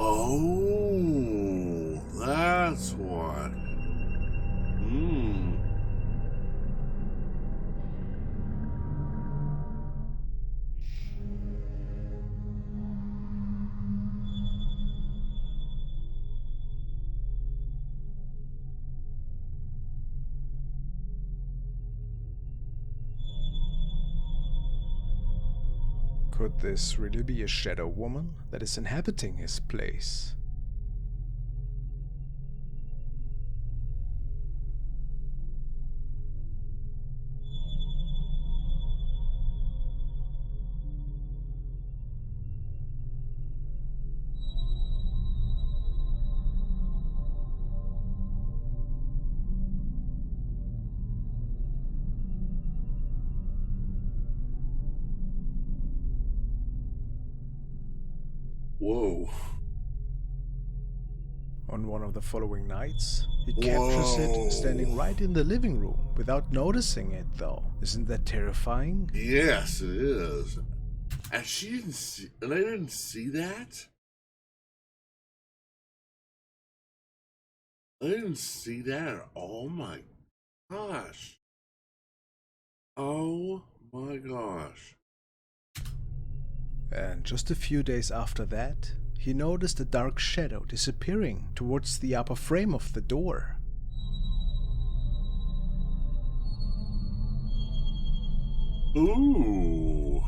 Oh, that's what. Hmm. Could this really be a shadow woman that is inhabiting his place? Whoa. On one of the following nights, he captures it standing right in the living room without noticing it though. Isn't that terrifying? Yes, it is. And she didn't see, and I didn't see that? I didn't see that. Oh my gosh. Oh my gosh. And just a few days after that, he noticed a dark shadow disappearing towards the upper frame of the door. Ooh.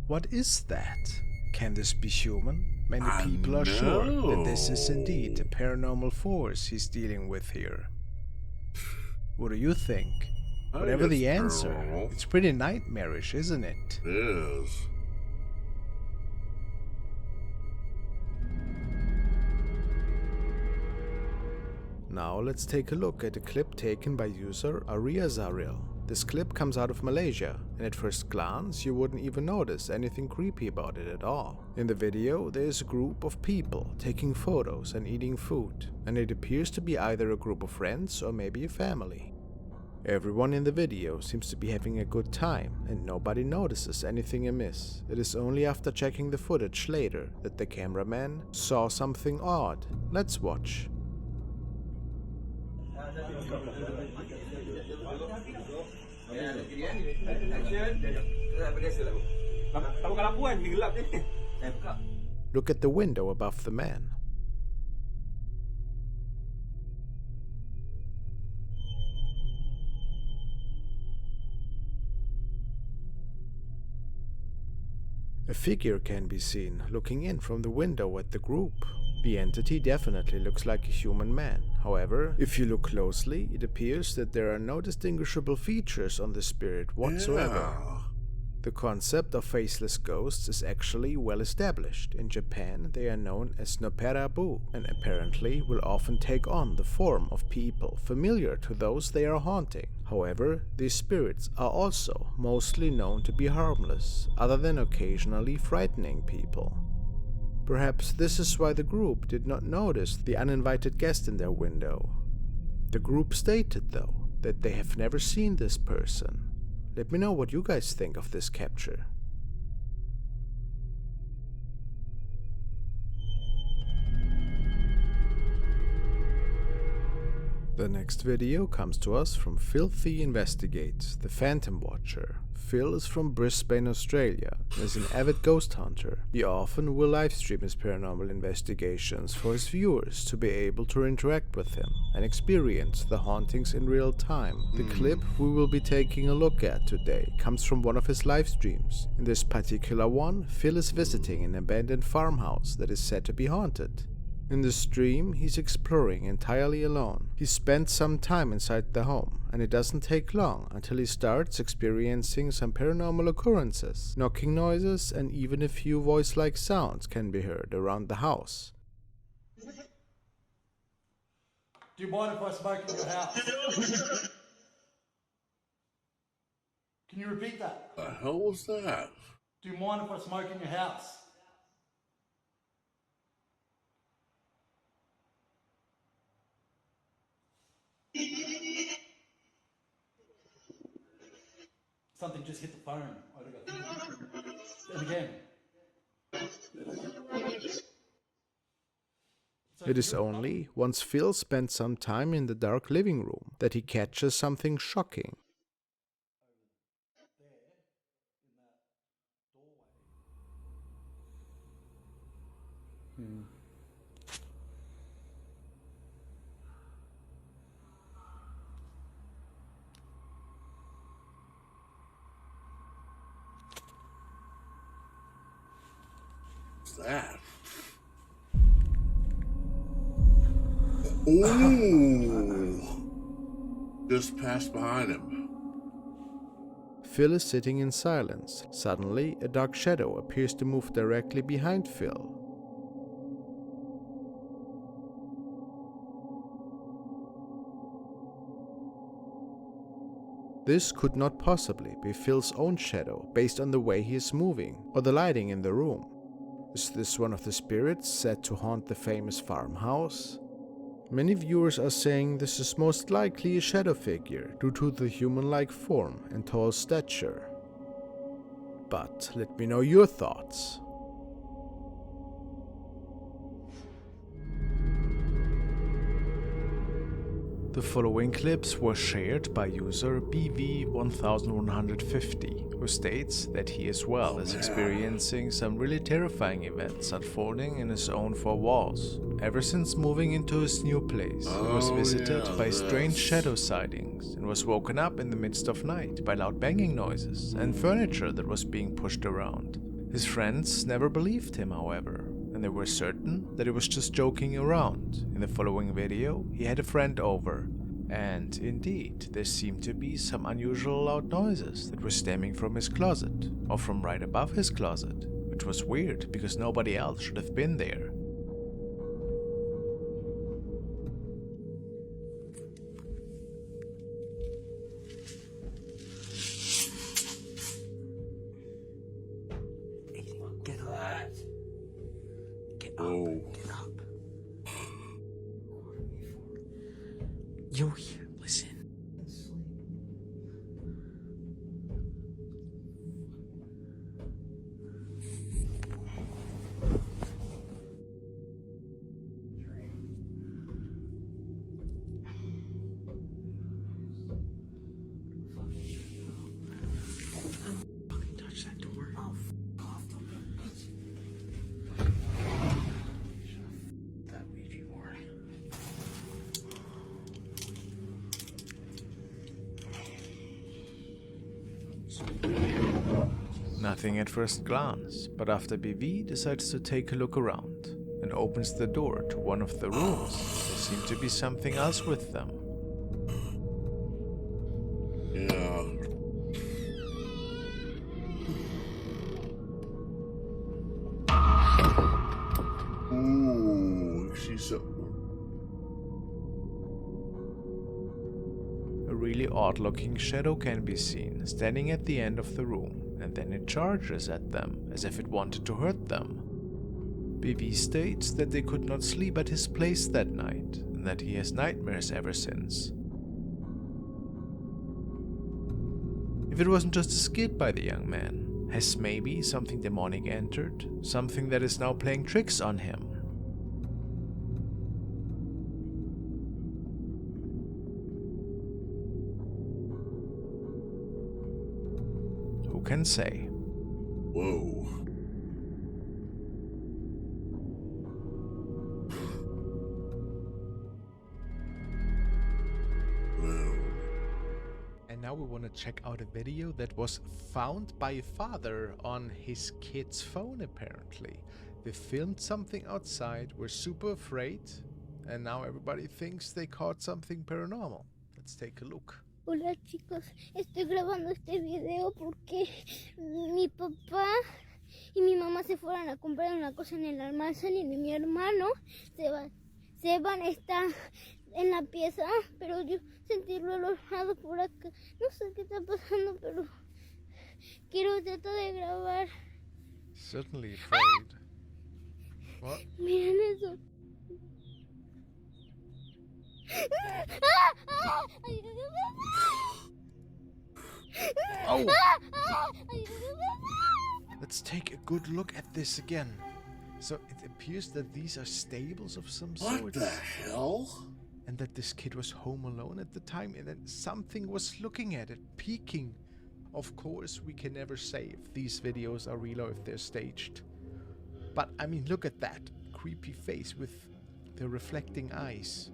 What is that? Can this be human? Many people are sure that this is indeed a paranormal force he's dealing with here. What do you think? Whatever the answer, it's pretty nightmarish, isn't it? It is. Now let's take a look at a clip taken by user Aria Zariel. This clip comes out of Malaysia, and at first glance you wouldn't even notice anything creepy about it at all. In the video there is a group of people taking photos and eating food, and it appears to be either a group of friends or maybe a family. Everyone in the video seems to be having a good time and nobody notices anything amiss. It is only after checking the footage later that the cameraman saw something odd. Let's watch. Look at the window above the man. A figure can be seen looking in from the window at the group. The entity definitely looks like a human man. However, if you look closely, it appears that there are no distinguishable features on the spirit whatsoever. Yeah. The concept of faceless ghosts is actually well established. In Japan, they are known as noperabu, and apparently will often take on the form of people familiar to those they are haunting. However, these spirits are also mostly known to be harmless, other than occasionally frightening people. Perhaps this is why the group did not notice the uninvited guest in their window. The group stated, though, that they have never seen this person. Let me know what you guys think of this capture. The next video comes to us from Filthy Investigates, the Phantom Watcher. Phil is from Brisbane, Australia, and is an avid ghost hunter. He often will livestream his paranormal investigations for his viewers to be able to interact with him and experience the hauntings in real time. The clip we will be taking a look at today comes from one of his live streams. In this particular one, Phil is visiting an abandoned farmhouse that is said to be haunted. In the stream, he's exploring entirely alone. He spent some time inside the home, and it doesn't take long until he starts experiencing some paranormal occurrences. Knocking noises and even a few voice-like sounds can be heard around the house. Do you mind if I smoke in your house? Can you repeat that? The hell was that? Do you mind if I smoke in your house? Something just hit the phone. And again. It is only once Phil spends some time in the dark living room that he catches something shocking. What's that? Ooh! Just passed behind him. Phil is sitting in silence. Suddenly, a dark shadow appears to move directly behind Phil. This could not possibly be Phil's own shadow based on the way he is moving or the lighting in the room. Is this one of the spirits said to haunt the famous farmhouse? Many viewers are saying this is most likely a shadow figure due to the human-like form and tall stature. But let me know your thoughts. The following clips were shared by user BV1150, who states that he as well is experiencing some really terrifying events unfolding in his own four walls. Ever since moving into his new place, he was visited by strange shadow sightings and was woken up in the midst of night by loud banging noises and furniture that was being pushed around. His friends never believed him, however, and they were certain that he was just joking around. In the following video, he had a friend over, and indeed, there seemed to be some unusual loud noises that were stemming from his closet, or from right above his closet, which was weird because nobody else should have been there. Get up. Get up. Oh. Get up. You're here. Listen. Fucking touch that door. Oh, f off the bitch. That Ouija board. Nothing at first glance, but after BV decides to take a look around and opens the door to one of the rooms, there seemed to be something else with them. Yeah. Ooh, she's so... A really odd-looking shadow can be seen standing at the end of the room, and then it charges at them as if it wanted to hurt them. BV states that they could not sleep at his place that night, and that he has nightmares ever since. If it wasn't just a skit by the young man, has maybe something demonic entered? Something that is now playing tricks on him? Who can say? Whoa. And now we want to check out a video that was found by a father on his kid's phone apparently. They filmed something outside, were super afraid, and now everybody thinks they caught something paranormal. Let's take a look. Hola chicos, estoy grabando este video porque mi papá y mi mamá se fueron a comprar una cosa en el almacén y mi hermano Seban está en la pieza, pero yo sentí lo alojado por acá. No sé qué está pasando, pero quiero tratar de grabar. Certainly afraid. What? Miren eso. Ow! Let's take a good look at this again. So it appears that these are stables of some sort. What the hell? And that this kid was home alone at the time, and then something was looking at it, peeking. Of course, we can never say if these videos are real or if they're staged. But I mean, look at that creepy face with the reflecting eyes.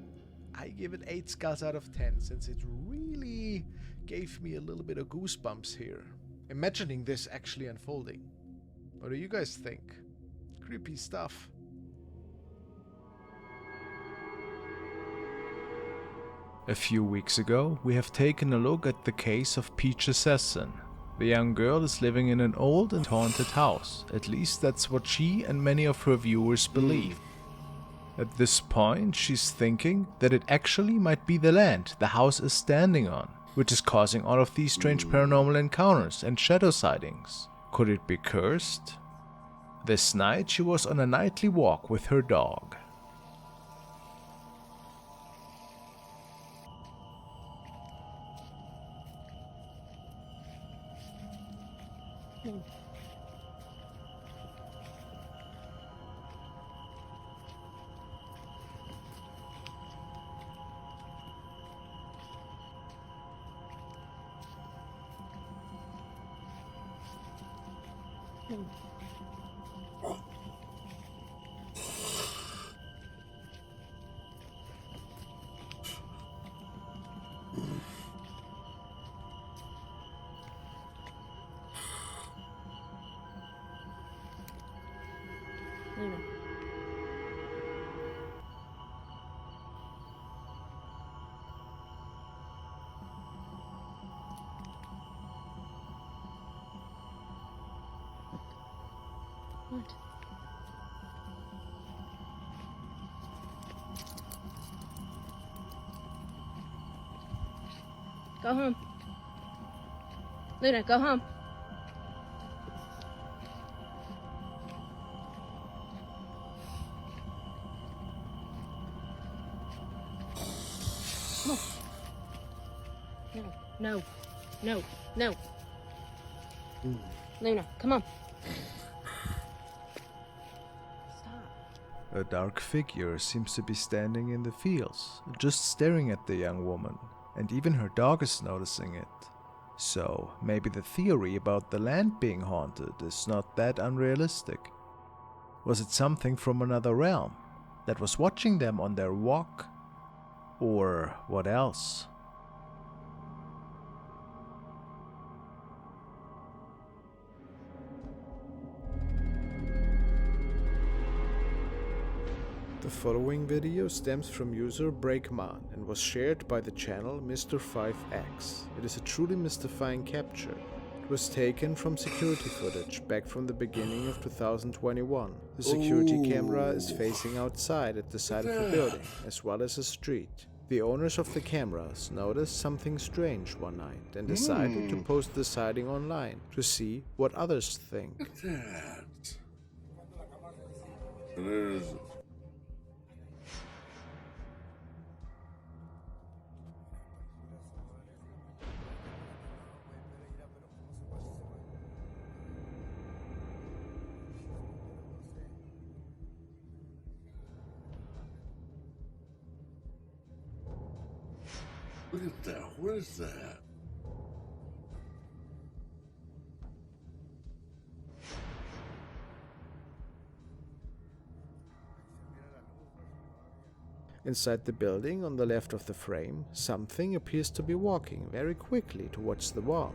I give it 8 skulls out of 10, since it really gave me a little bit of goosebumps here, imagining this actually unfolding. What do you guys think? Creepy stuff. A few weeks ago, we have taken a look at the case of Peach Assassin. The young girl is living in an old and haunted house. At least that's what she and many of her viewers believe. At this point, she's thinking that it actually might be the land the house is standing on, which is causing all of these strange paranormal encounters and shadow sightings. Could it be cursed? This night, she was on a nightly walk with her dog. What? Go home. Luna, go home. No. No. No. No. Luna, come on. A dark figure seems to be standing in the fields, just staring at the young woman, and even her dog is noticing it. So, maybe the theory about the land being haunted is not that unrealistic. Was it something from another realm that was watching them on their walk? Or what else? The following video stems from user Breakman and was shared by the channel Mr. 5X. It is a truly mystifying capture. It was taken from security footage back from the beginning of 2021. The security camera is facing outside at the side of the building, as well as a street. The owners of the cameras noticed something strange one night and decided to post the sighting online to see what others think. Look at that. And there's... Look at that. What is that? Inside the building, on the left of the frame, something appears to be walking very quickly towards the wall.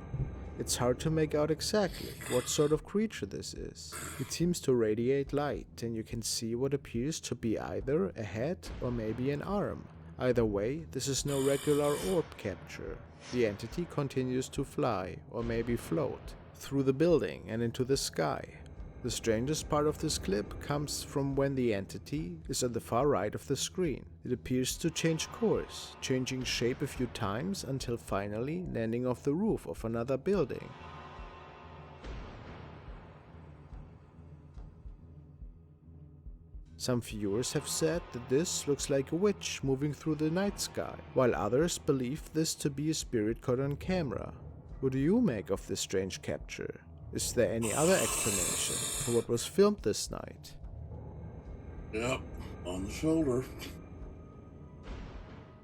It's hard to make out exactly what sort of creature this is. It seems to radiate light, and you can see what appears to be either a head or maybe an arm. Either way, this is no regular orb capture. The entity continues to fly, or maybe float, through the building and into the sky. The strangest part of this clip comes from when the entity is at the far right of the screen. It appears to change course, changing shape a few times until finally landing off the roof of another building. Some viewers have said that this looks like a witch moving through the night sky, while others believe this to be a spirit caught on camera. What do you make of this strange capture? Is there any other explanation for what was filmed this night? Yep, on the shoulder.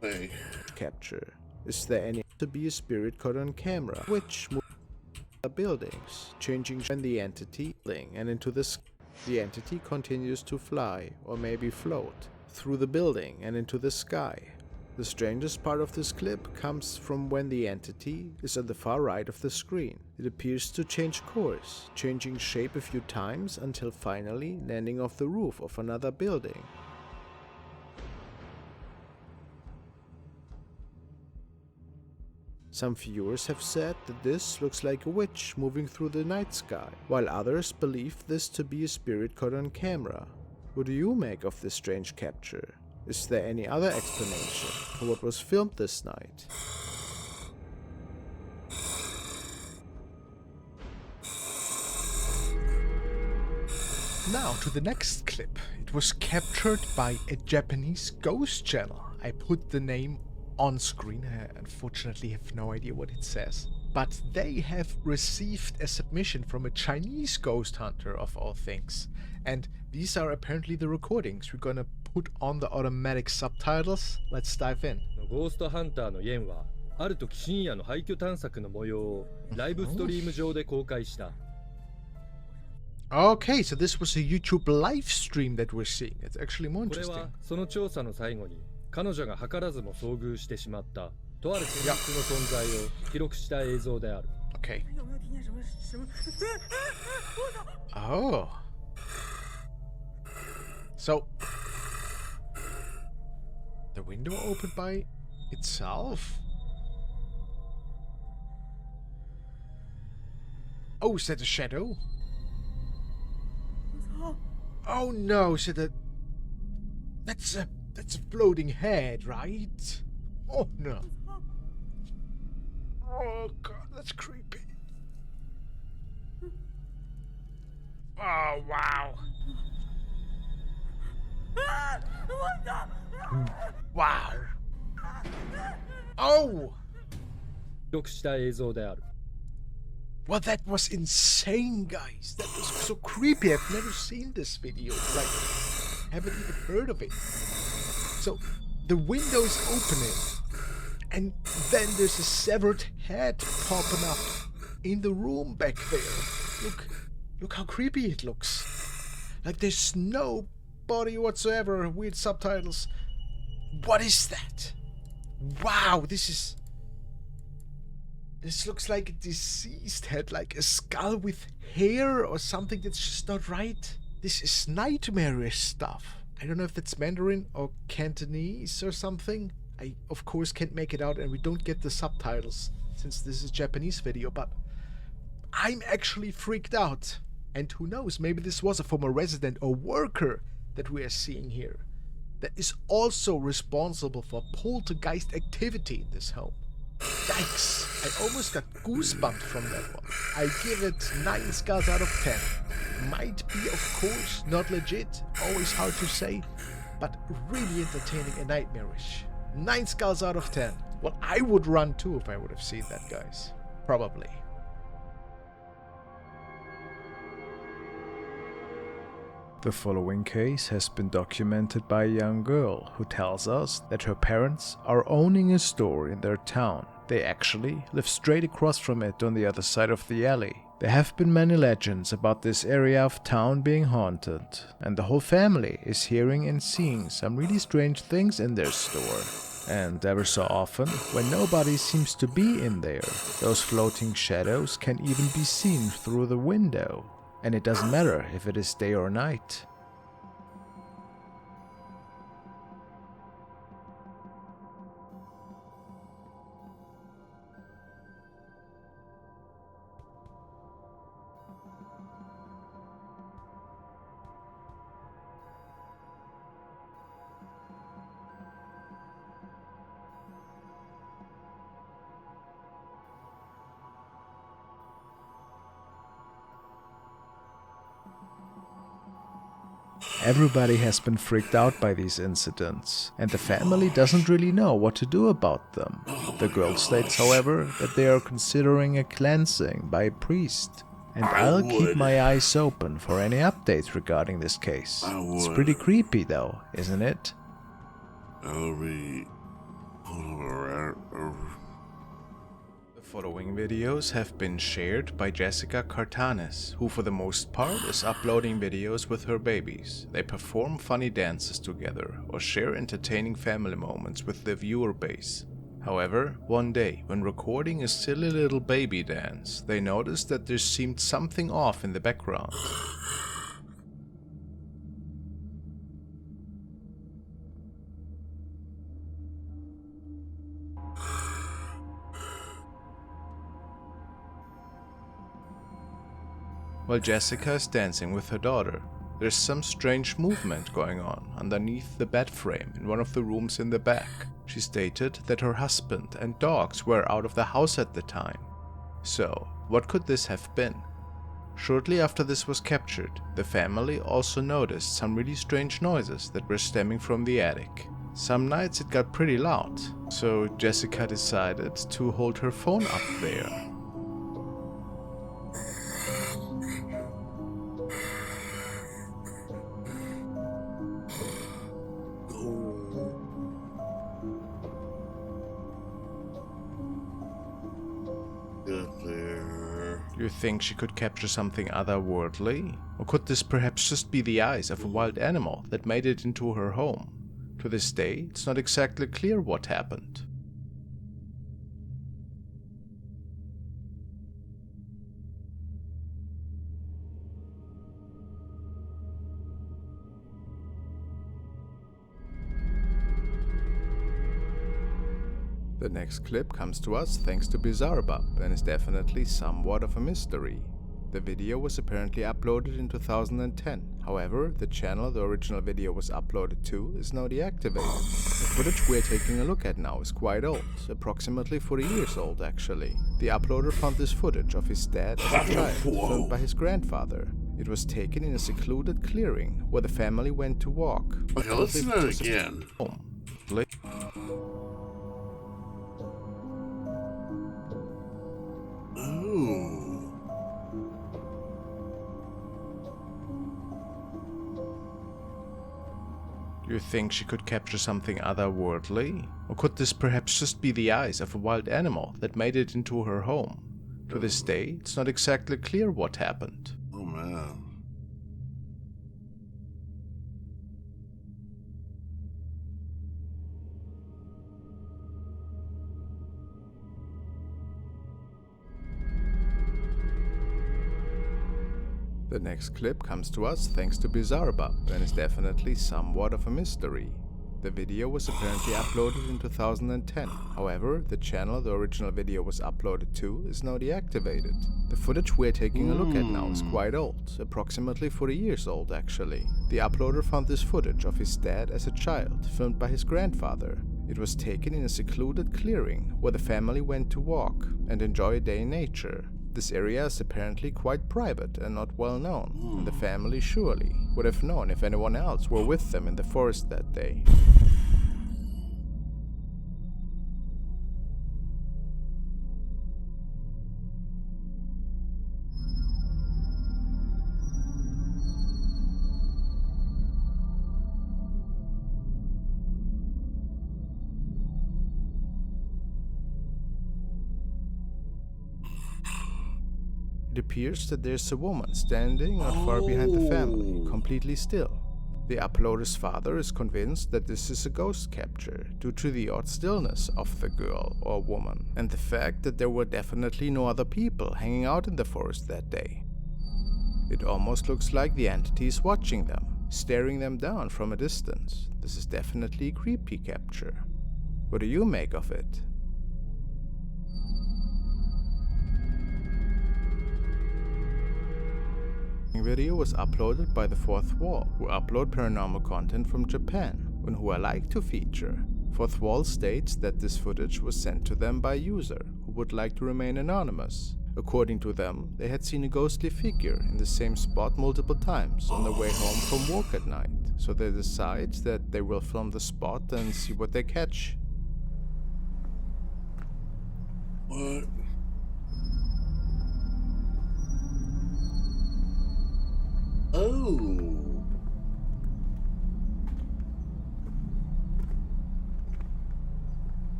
Hey. Capture. Is there any to be a spirit caught on camera? Which buildings, changing when the entity and into the entity continues to fly or maybe float through the building and into the sky. The strangest part of this clip comes from when the entity is on the far right of the screen. It appears to change course, changing shape a few times until finally landing off the roof of another building. Some viewers have said that this looks like a witch moving through the night sky, while others believe this to be a spirit caught on camera. What do you make of this strange capture? Is there any other explanation for what was filmed this night? Now to the next clip. It was captured by a Japanese ghost channel. I put the name on screen. I unfortunately have no idea what it says. But they have received a submission from a Chinese ghost hunter of all things. And these are apparently the recordings. We're gonna put on the automatic subtitles. Let's dive in. ゴーストハンターのイエンはある時深夜の廃墟探索の模様をライブストリーム上で公開した。 Okay, so this was a YouTube live stream that we're seeing. It's actually more これ interesting. はその調査の最後に彼女が図らずも遭遇してしまったとある戦術の存在を記録した映像である。Okay. Oh. So the window opened by itself? Oh, is that a shadow? Oh no, so that's a floating head, right? Oh no. Oh god, that's creepy. Oh wow. Wow. Oh! 記録した映像である。 Well, that was insane, guys. That was so creepy. I've never seen this video. Like, haven't even heard of it. So, the window's opening, and then there's a severed head popping up in the room back there. Look how creepy it looks. Like there's no body whatsoever. Weird subtitles. What is that? Wow, this looks like a deceased head, like a skull with hair or something that's just not right. This is nightmarish stuff. I don't know if that's Mandarin or Cantonese or something. I, of course, can't make it out, and we don't get the subtitles since this is a Japanese video, but I'm actually freaked out. And who knows, maybe this was a former resident or worker that we are seeing here that is also responsible for poltergeist activity in this home. Yikes! I almost got goosebumps from that one. I give it 9 skulls out of 10. Might be, of course, not legit, always hard to say, but really entertaining and nightmarish. 9 skulls out of 10. Well, I would run too if I would have seen that, guys. Probably. The following case has been documented by a young girl who tells us that her parents are owning a store in their town. They actually live straight across from it on the other side of the alley. There have been many legends about this area of town being haunted, and the whole family is hearing and seeing some really strange things in their store. And ever so often, when nobody seems to be in there, those floating shadows can even be seen through the window. And it doesn't matter if it is day or night. Everybody has been freaked out by these incidents, and the family doesn't really know what to do about them. The girl states, however, that they are considering a cleansing by a priest, and I'll keep my eyes open for any updates regarding this case. It's pretty creepy though, isn't it? The following videos have been shared by Jessica Cartanes, who for the most part is uploading videos with her babies. They perform funny dances together or share entertaining family moments with their viewer base. However, one day, when recording a silly little baby dance, they noticed that there seemed something off in the background. While Jessica is dancing with her daughter, there's some strange movement going on underneath the bed frame in one of the rooms in the back. She stated that her husband and dogs were out of the house at the time. So, what could this have been? Shortly after this was captured, the family also noticed some really strange noises that were stemming from the attic. Some nights it got pretty loud, so Jessica decided to hold her phone up there. You think she could capture something otherworldly? Or could this perhaps just be the eyes of a wild animal that made it into her home? To this day, it's not exactly clear what happened. The next clip comes to us thanks to Bizarrebub and is definitely somewhat of a mystery. The video was apparently uploaded in 2010, however, the channel the original video was uploaded to is now deactivated. The footage we're taking a look at now is quite old, approximately 40 years old actually. The uploader found this footage of his dad as a child, filmed by his grandfather. It was taken in a secluded clearing where the family went to walk. Okay, let's do that again. Ooh. You think she could capture something otherworldly? Or could this perhaps just be the eyes of a wild animal that made it into her home? To this day, it's not exactly clear what happened. Oh man. The next clip comes to us thanks to Bizarrebub and is definitely somewhat of a mystery. The video was apparently uploaded in 2010, however, the channel the original video was uploaded to is now deactivated. The footage we're taking a look at now is quite old, approximately 40 years old actually. The uploader found this footage of his dad as a child, filmed by his grandfather. It was taken in a secluded clearing where the family went to walk and enjoy a day in nature. This area is apparently quite private and not well known, and the family surely would have known if anyone else were with them in the forest that day. It appears that there's a woman standing not far behind the family, completely still. The uploader's father is convinced that this is a ghost capture due to the odd stillness of the girl or woman, and the fact that there were definitely no other people hanging out in the forest that day. It almost looks like the entity is watching them, staring them down from a distance. This is definitely a creepy capture. What do you make of it? Video was uploaded by The Fourth Wall, who upload paranormal content from Japan, and who I like to feature. Fourth Wall states that this footage was sent to them by a user who would like to remain anonymous. According to them, they had seen a ghostly figure in the same spot multiple times on their way home from work at night, so they decide that they will film the spot and see what they catch. What? Oh.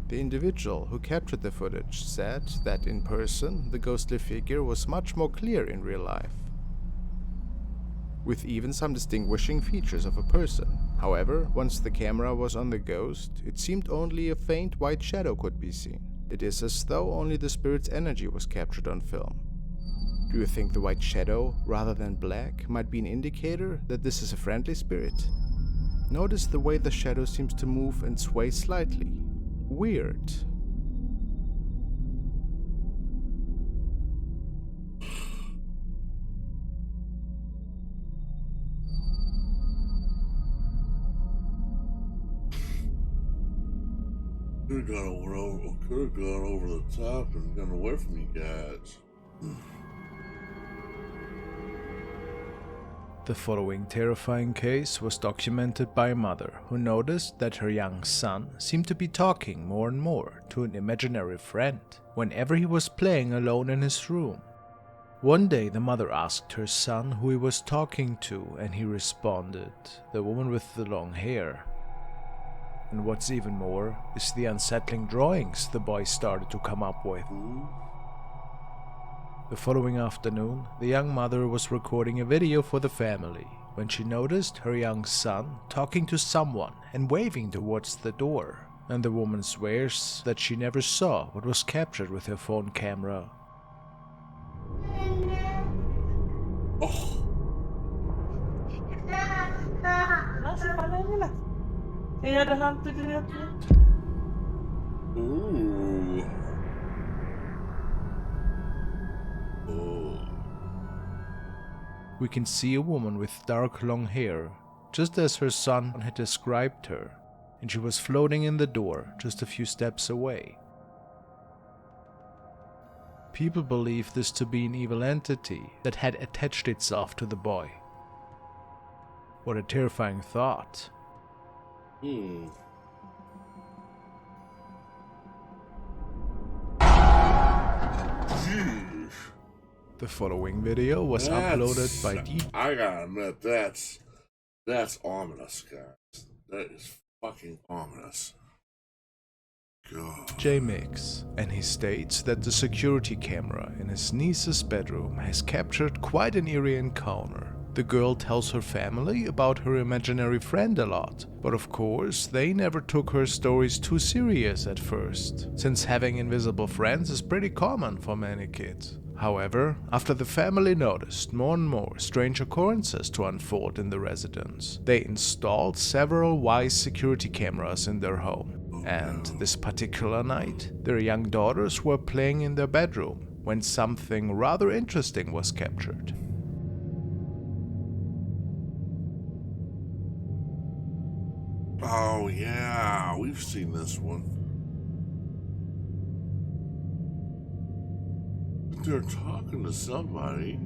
The individual who captured the footage said that in person, the ghostly figure was much more clear in real life, with even some distinguishing features of a person. However, once the camera was on the ghost, it seemed only a faint white shadow could be seen. It is as though only the spirit's energy was captured on film. Do you think the white shadow, rather than black, might be an indicator that this is a friendly spirit? Notice the way the shadow seems to move and sway slightly. Weird. Could have gone over the top and gone away from you guys. The following terrifying case was documented by a mother who noticed that her young son seemed to be talking more and more to an imaginary friend whenever he was playing alone in his room. One day the mother asked her son who he was talking to, and he responded, "The woman with the long hair." And what's even more is the unsettling drawings the boy started to come up with. The following afternoon, the young mother was recording a video for the family when she noticed her young son talking to someone and waving towards the door. And the woman swears that she never saw what was captured with her phone camera. Oh. Ooh. We can see a woman with dark long hair, just as her son had described her, and she was floating in the door just a few steps away. People believe this to be an evil entity that had attached itself to the boy. What a terrifying thought. The following video was uploaded by I gotta admit, that's ominous, guys. That is fucking ominous. God. DJ Mix, and he states that the security camera in his niece's bedroom has captured quite an eerie encounter. The girl tells her family about her imaginary friend a lot, but of course they never took her stories too serious at first, since having invisible friends is pretty common for many kids. However, after the family noticed more and more strange occurrences to unfold in the residence, they installed several wise security cameras in their home. And this particular night, their young daughters were playing in their bedroom when something rather interesting was captured. Oh yeah, we've seen this one. They're talking to somebody.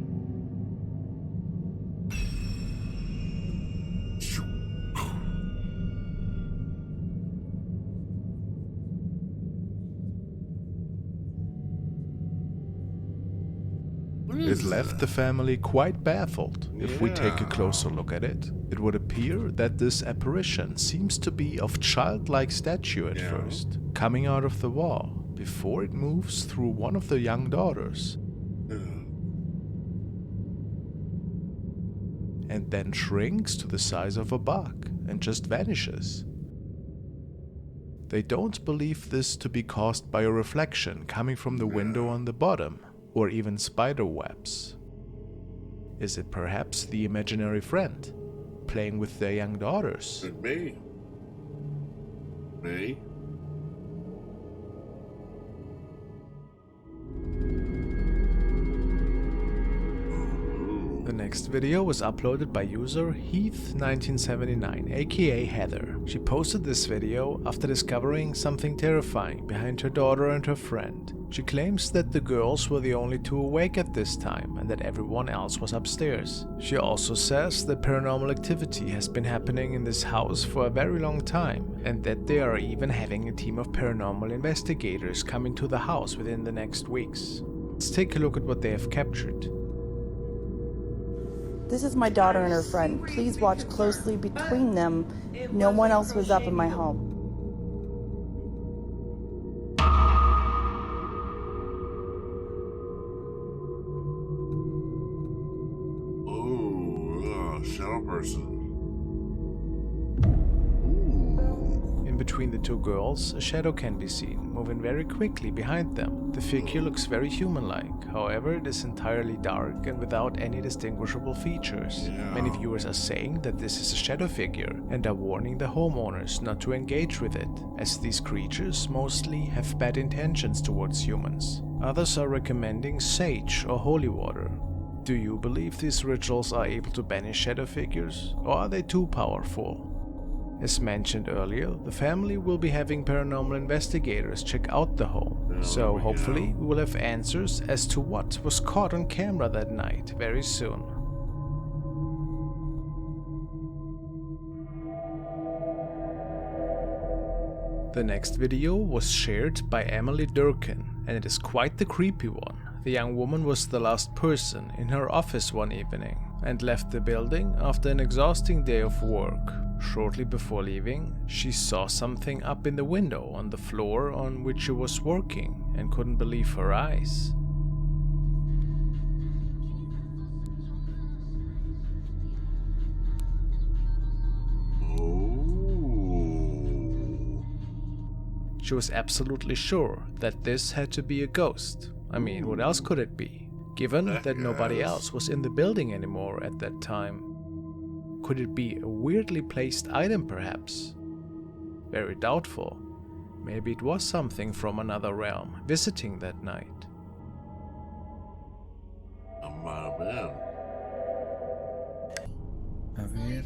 It left the family quite baffled. If we take a closer look at it, it would appear that this apparition seems to be of childlike stature at first, coming out of the wall, before it moves through one of the young daughters. And then shrinks to the size of a bug and just vanishes. They don't believe this to be caused by a reflection coming from the window on the bottom, or even spider webs. Is it perhaps the imaginary friend playing with their young daughters? Could be. Me? The next video was uploaded by user Heath1979, aka Heather. She posted this video after discovering something terrifying behind her daughter and her friend. She claims that the girls were the only two awake at this time and that everyone else was upstairs. She also says that paranormal activity has been happening in this house for a very long time and that they are even having a team of paranormal investigators coming to the house within the next weeks. Let's take a look at what they have captured. This is my daughter and her friend. Please watch closely between them. No one else was up in my home. Shadow person. In between the two girls, a shadow can be seen, moving very quickly behind them. The figure looks very human-like, however it is entirely dark and without any distinguishable features. Many viewers are saying that this is a shadow figure and are warning the homeowners not to engage with it, as these creatures mostly have bad intentions towards humans. Others are recommending sage or holy water. Do you believe these rituals are able to banish shadow figures, or are they too powerful? As mentioned earlier, the family will be having paranormal investigators check out the home, so hopefully we will have answers as to what was caught on camera that night very soon. The next video was shared by Emily Durkin, and it is quite the creepy one. The young woman was the last person in her office one evening and left the building after an exhausting day of work. Shortly before leaving, she saw something up in the window on the floor on which she was working and couldn't believe her eyes. She was absolutely sure that this had to be a ghost. I mean, what else could it be? Given that nobody else was in the building anymore at that time. Could it be a weirdly placed item perhaps? Very doubtful. Maybe it was something from another realm visiting that night. Might have been. A ver.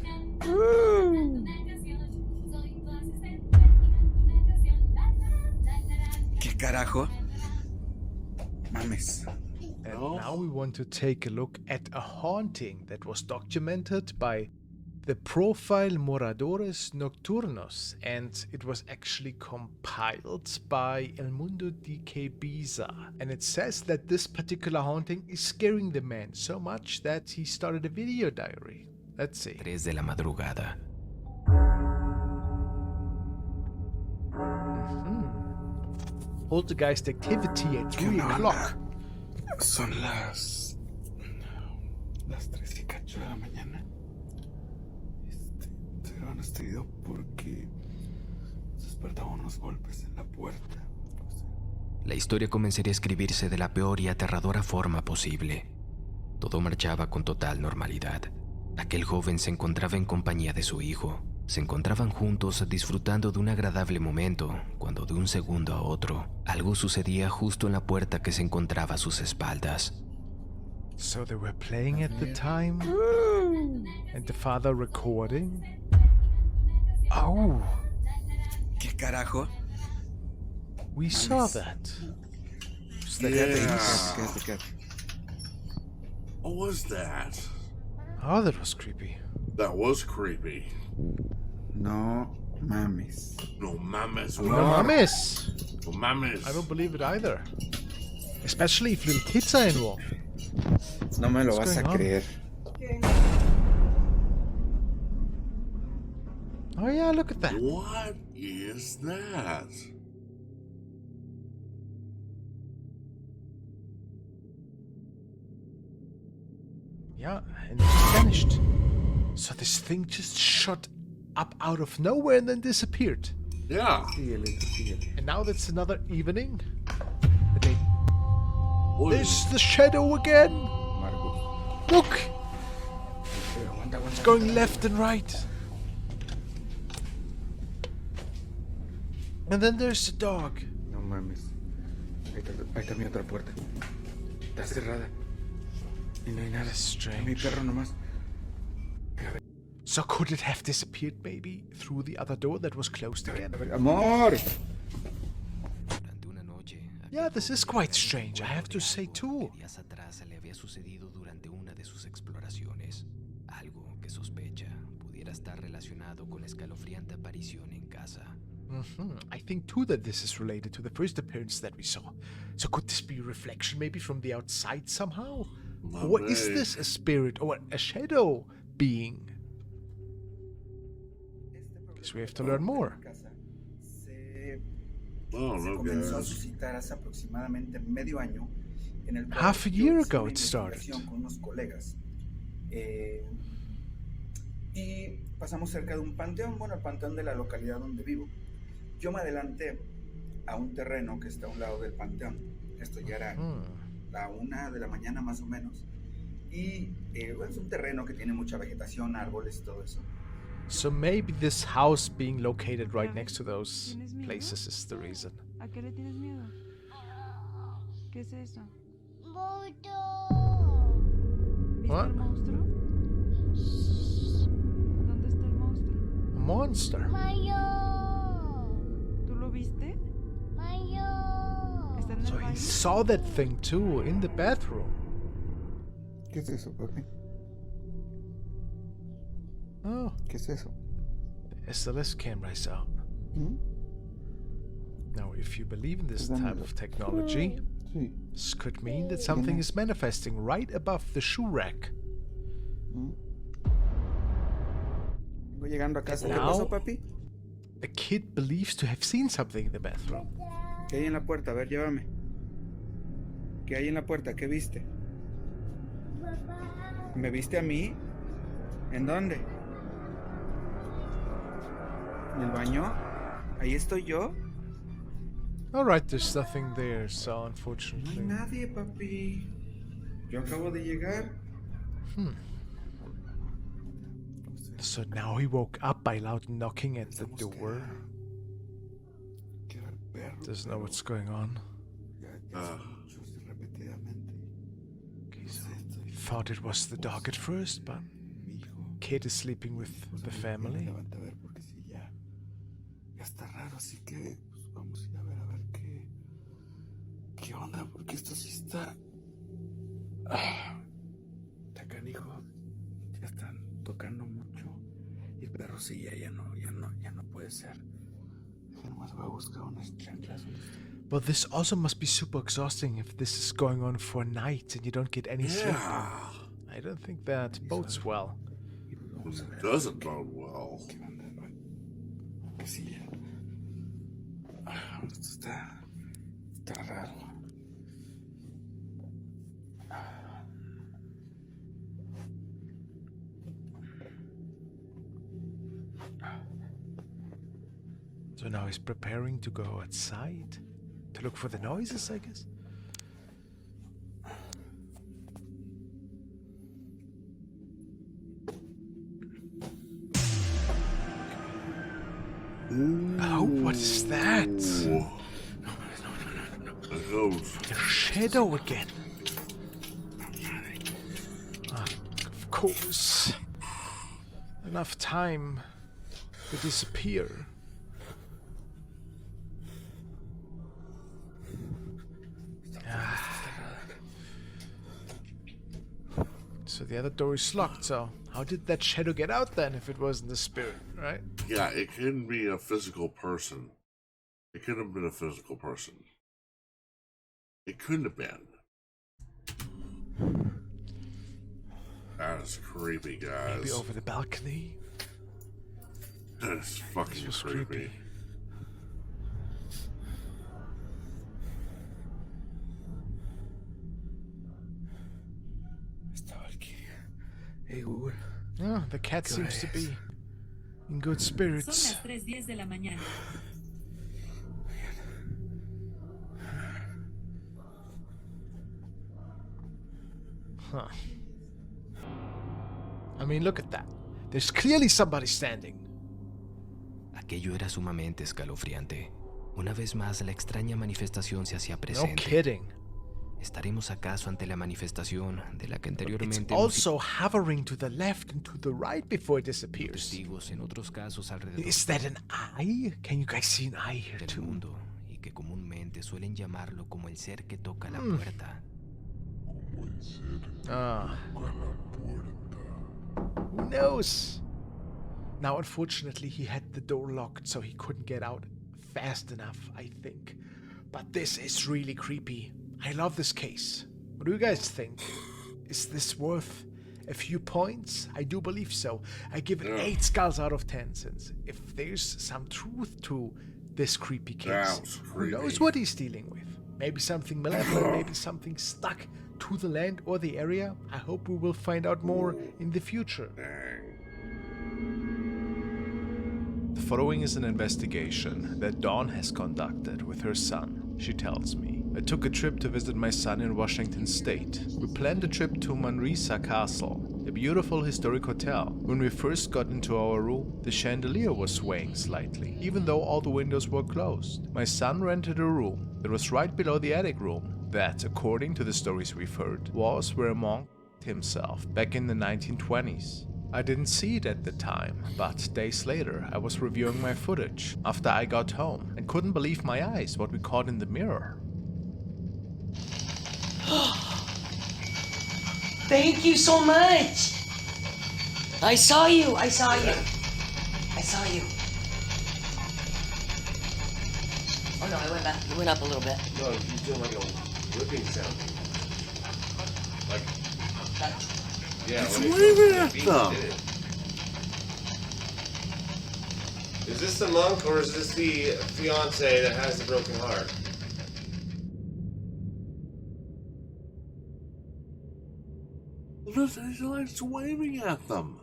¿Qué carajo? Mames. And now we want to take a look at a haunting that was documented by the profile Moradores Nocturnos, and it was actually compiled by El Mundo de Ibiza. And it says that this particular haunting is scaring the man so much that he started a video diary. Let's see. 3 de la madrugada. Poltergeist activity at 3 o'clock. Son las 3 y cacho de la mañana. Se han estudiado porque se despertaban unos golpes en la puerta. La historia comenzaría a escribirse de la peor y aterradora forma posible. Todo marchaba con total normalidad. Aquel joven se encontraba en compañía de su hijo. Se encontraban juntos disfrutando de un agradable momento, cuando de un segundo a otro, algo sucedía justo en la puerta que se encontraba a sus espaldas. So they were playing at the time, and the father recording. Oh! ¿Qué carajo? We saw that. What was that? Oh, that was creepy. That was creepy. No mames. No mames. No mames. No mames. I don't believe it either. Especially if little kids are involved. No me lo vas a creer. Oh yeah, look at that. What is that? Yeah, and it vanished. So this thing just shot up out of nowhere and then disappeared. Yeah. And now that's another evening. There's the shadow again. Look! It's going left and right. And then there's the dog. No mames. Ahí está mi otra puerta. Está cerrada. Y no hay nada. Strange. Mi perro nomás. So could it have disappeared maybe through the other door that was closed again? Amor. Durante una noche, Yeah, this is quite strange, I have to say too. Días atrás le había sucedido durante una de sus exploraciones. Algo que sospecha pudiera estar relacionado con la escalofriante aparición en casa. I think too that this is related to the first appearance that we saw. So could this be a reflection maybe from the outside somehow? Or is this a spirit or a shadow being? Guess we have to learn more. Comenzó a suscitar hace aproximadamente medio año, en el cual Half a yo year hice ago una it started. investigación con unos colegas. Y pasamos cerca de un panteón, bueno, el panteón de la localidad donde vivo. Yo me adelanté a un terreno que está a un lado del panteón. Esto ya era la 1 de la mañana más o menos. Y es un terreno que tiene mucha vegetación, árboles y todo eso. So maybe this house being located right next to those places is the reason. ¿A qué le tienes miedo? ¿Qué es eso? ¿Viste What? el monstruo? ¿Dónde está el monstruo? A monster. ¿Tú lo viste? ¿Está en el So he baño? saw that thing too in the bathroom. ¿Qué es eso, papi? Oh. ¿Qué es eso? The SLS camera is out. Now, if you believe in this type of technology, this could mean that something is manifesting right above the shoe rack. Voy llegando a casa. ¿Qué Now, pasó, papi? the kid believes to have seen something in the bathroom. ¿Qué hay en la puerta? A ver, llévame. ¿Qué hay en la puerta? ¿Qué viste? ¿Me viste a mí? ¿En dónde? ¿En el baño? ¿Ahí estoy yo? Alright, there's nothing there, so No hay unfortunately. nadie, papi. Yo acabo de llegar. So now he woke up by loud knocking at the door. Doesn't know what's going on. Okay, so he thought it was the dog at first, but kid is sleeping with the family. Ya está raro, así que pues, vamos a ir a ver qué onda, porque esto sí está. Está canijo. Ya están tocando mucho. Y el perro sí, ya no puede ser. Yo nomás voy a buscar unas chanclas. But this also must be super exhausting if this is going on for a night and you don't get any sleep. I don't think that bodes well. It doesn't bode well. Que sí, ya. Esto está raro. So now he's preparing to go outside to look for the noises, I guess. Oh, what is that? The shadow again. Ah, of course. Enough time to disappear. So the other door is locked, so how did that shadow get out then if it wasn't the spirit, right? Yeah, it couldn't be a physical person. It couldn't have been a physical person. It couldn't have been. That is creepy, guys. Maybe over the balcony. That is fucking creepy. Hey, Google. Oh, the cat seems to be in good spirits. Son las 3:10 de la mañana. Huh. I mean, look at that. There's clearly somebody standing. Aquello era sumamente escalofriante. Una vez más, la extraña manifestación se hacía No presente. kidding. ¿Estaremos acaso ante la manifestación de la que It's anteriormente also hovering to the left and to the right before it disappears. testigos en otros casos alrededor Is that an eye? Can you guys see an eye here del too? mundo y que comúnmente gente suelen llamarlo como el ser que toca la puerta. Who knows? Now, unfortunately, he had the door locked, so he couldn't get out fast enough, I think. But this is really creepy. I love this case. What do you guys think? Is this worth a few points? I do believe so. I give it 8 skulls out of 10, since if there's some truth to this creepy case, who knows what he's dealing with? Maybe something malevolent, maybe something stuck to the land or the area. I hope we will find out more in the future. The following is an investigation that Dawn has conducted with her son, she tells me. I took a trip to visit my son in Washington State. We planned a trip to Manresa Castle, a beautiful historic hotel. When we first got into our room, the chandelier was swaying slightly, even though all the windows were closed. My son rented a room that was right below the attic room. That, according to the stories we've heard, was where a monk himself back in the 1920s. I didn't see it at the time, but days later I was reviewing my footage after I got home and couldn't believe my eyes what we caught in the mirror. Thank you so much. I saw you. I saw you. I saw you. Oh no, I went back. It went up a little bit. No, he's doing like a whipping sound. Like, yeah, It's when it waving goes at to the them. beat, Is this the monk or is this the fiance that has the broken heart? He's like waving at them.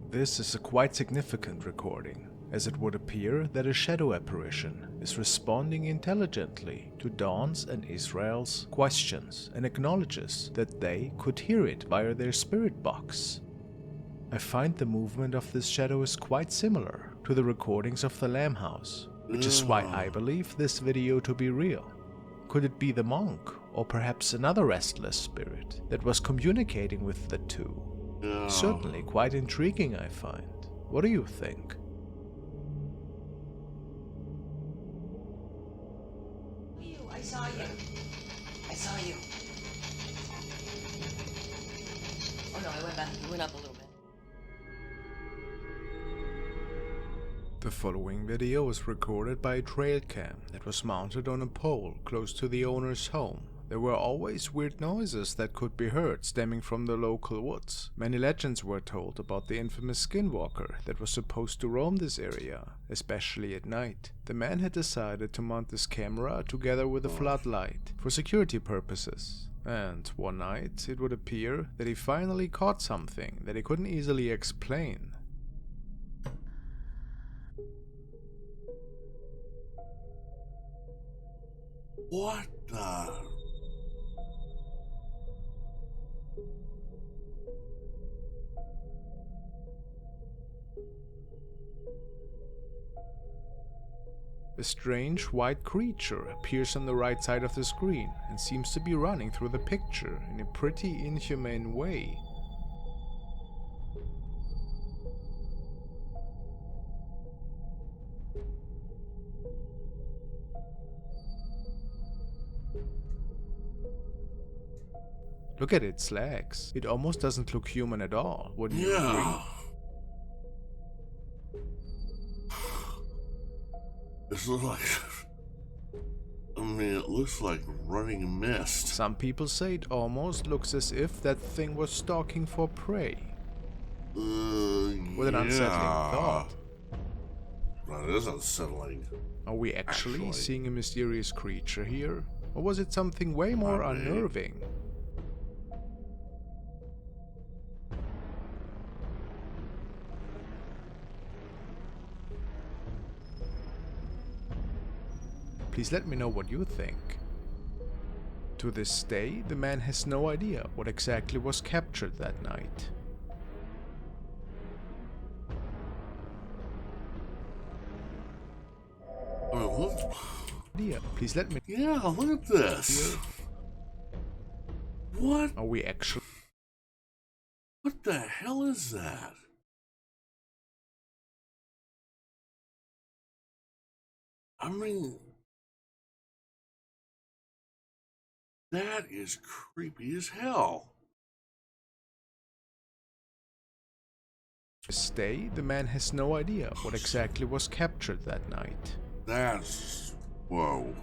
This is a quite significant recording, as it would appear that a shadow apparition is responding intelligently to Dawn's and Israel's questions and acknowledges that they could hear it via their spirit box. I find the movement of this shadow is quite similar to the recordings of the Lamb House, which is why I believe this video to be real. Could it be the monk, or perhaps another restless spirit that was communicating with the two? Certainly quite intriguing, I find. What do you think? I saw you. I saw you. Oh no, I went back. It went up a little bit. The following video was recorded by a trail cam that was mounted on a pole close to the owner's home. There were always weird noises that could be heard stemming from the local woods. Many legends were told about the infamous skinwalker that was supposed to roam this area, especially at night. The man had decided to mount this camera together with a floodlight for security purposes. And one night, it would appear that he finally caught something that he couldn't easily explain. What the? A strange white creature appears on the right side of the screen and seems to be running through the picture in a pretty inhumane way. Look at its legs. It almost doesn't look human at all, wouldn't you agree? This looks like... I mean, it looks like running mist. Some people say it almost looks as if that thing was stalking for prey. With an unsettling thought. That is unsettling. Are we actually seeing a mysterious creature here? Or was it something way more unnerving? Please let me know what you think. To this day, the man has no idea what exactly was captured that night. Please let me... Yeah, look at this. What? Are we actually... What the hell is that? I mean, that is creepy as hell. To this day, the man has no idea what exactly was captured that night. That's... whoa.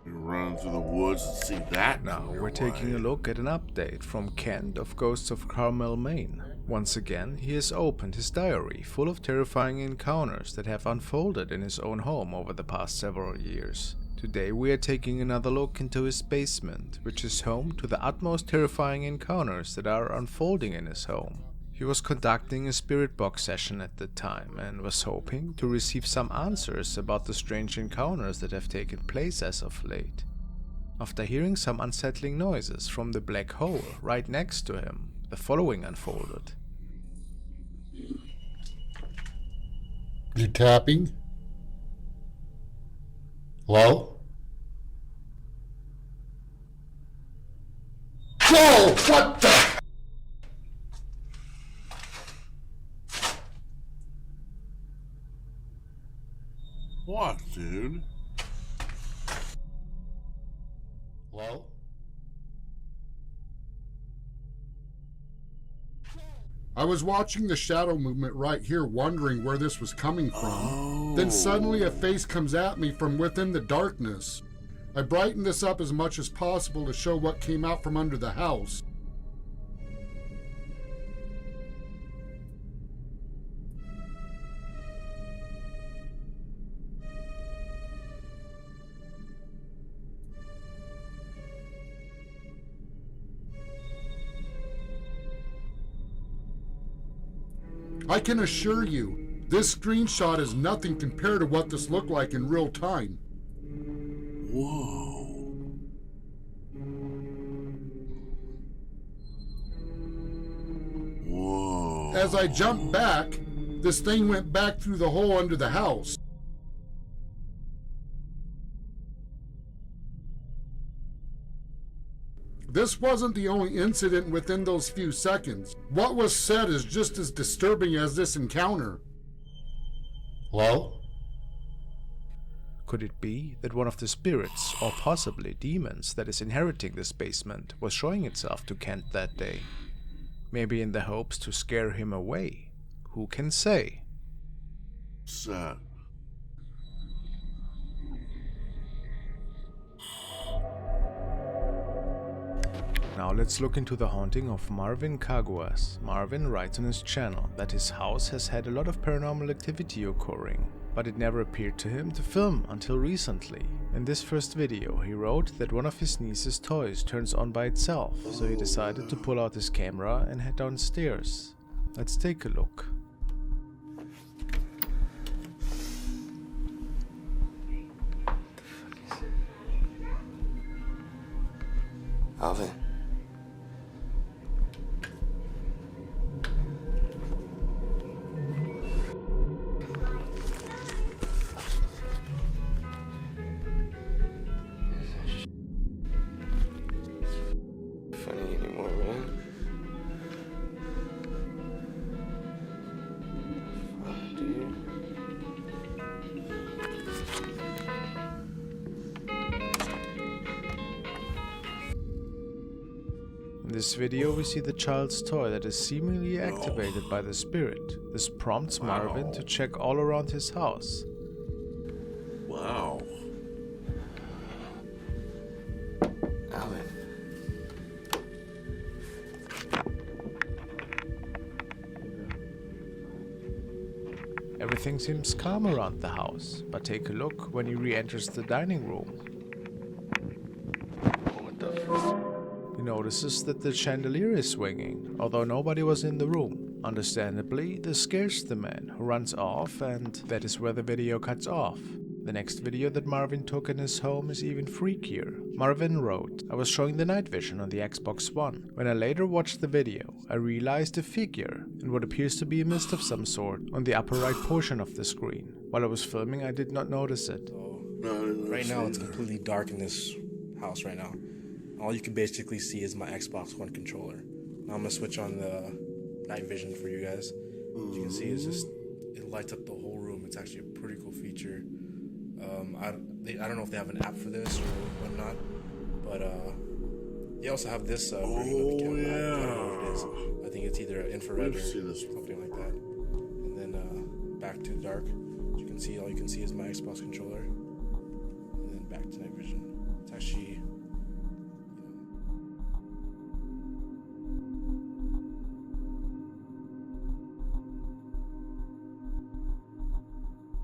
We run through the woods and see that. Now we're taking a look at an update from Kent of Ghosts of Carmel, Maine. Once again, he has opened his diary full of terrifying encounters that have unfolded in his own home over the past several years. Today we are taking another look into his basement, which is home to the utmost terrifying encounters that are unfolding in his home. He was conducting a spirit box session at the time and was hoping to receive some answers about the strange encounters that have taken place as of late. After hearing some unsettling noises from the black hole right next to him, the following unfolded. You tapping? Hello? Whoa! What the? What, dude? Hello? I was watching the shadow movement right here, wondering where this was coming from. Then suddenly a face comes at me from within the darkness. I brightened this up as much as possible to show what came out from under the house. I can assure you, this screenshot is nothing compared to what this looked like in real time. Whoa. Whoa. As I jumped back, this thing went back through the hole under the house. This wasn't the only incident within those few seconds. What was said is just as disturbing as this encounter. Hello? Could it be that one of the spirits, or possibly demons, that is inheriting this basement was showing itself to Kent that day? Maybe in the hopes to scare him away? Who can say? Sad. Now let's look into the haunting of Marvin Caguas. Marvin writes on his channel that his house has had a lot of paranormal activity occurring, but it never appeared to him to film until recently. In this first video he wrote that one of his niece's toys turns on by itself, so he decided to pull out his camera and head downstairs. Let's take a look. Alvin. Funny anymore, man. Fuck, dude. In this video we see the child's toy that is seemingly activated by the spirit. This prompts Marvin to check all around his house. Wow. Alvin. Everything seems calm around the house, but take a look when he re-enters the dining room. What the fuck? He notices that the chandelier is swinging, although nobody was in the room. Understandably, this scares the man, who runs off, and that is where the video cuts off. The next video that Marvin took in his home is even freakier. Marvin wrote, "I was showing the night vision on the Xbox One. When I later watched the video, I realized a figure and what appears to be a mist of some sort on the upper right portion of the screen. While I was filming, I did not notice it." Right now, it's completely dark in this house right now. All you can basically see is my Xbox One controller. Now I'm gonna switch on the night vision for you guys. As you can see, it lights up the whole room. It's actually a pretty cool feature. I don't know if they have an app for this or whatnot, but they also have this version of the camera. I don't know what it is. I think it's either infrared or something like that. And then back to dark. As you can see, all you can see is my Xbox controller. And then back to night vision. It's actually...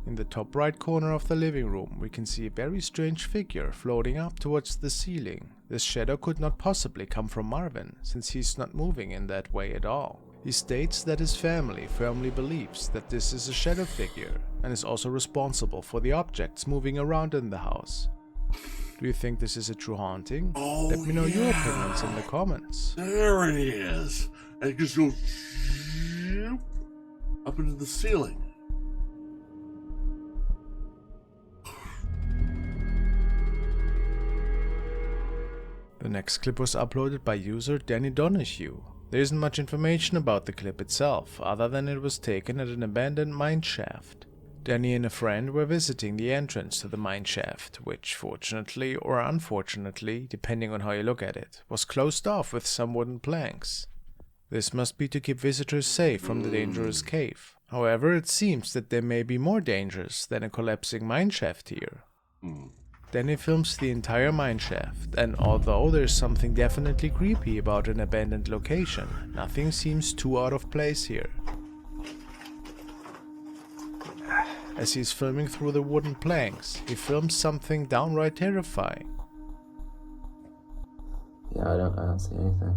In the top right corner of the living room, we can see a very strange figure floating up towards the ceiling. This shadow could not possibly come from Marvin, since he's not moving in that way at all. He states that his family firmly believes that this is a shadow figure, and is also responsible for the objects moving around in the house. Do you think this is a true haunting? Let me know your opinions in the comments. There it is. And it just goes up into the ceiling. The next clip was uploaded by user Danny Donahue. There isn't much information about the clip itself, other than it was taken at an abandoned mine shaft. Danny and a friend were visiting the entrance to the mine shaft, which fortunately or unfortunately, depending on how you look at it, was closed off with some wooden planks. This must be to keep visitors safe from the dangerous cave. However, it seems that there may be more dangers than a collapsing mine shaft here. Danny films the entire mine shaft, and although there's something definitely creepy about an abandoned location, nothing seems too out of place here. As he's filming through the wooden planks, he films something downright terrifying. Yeah, I don't see anything.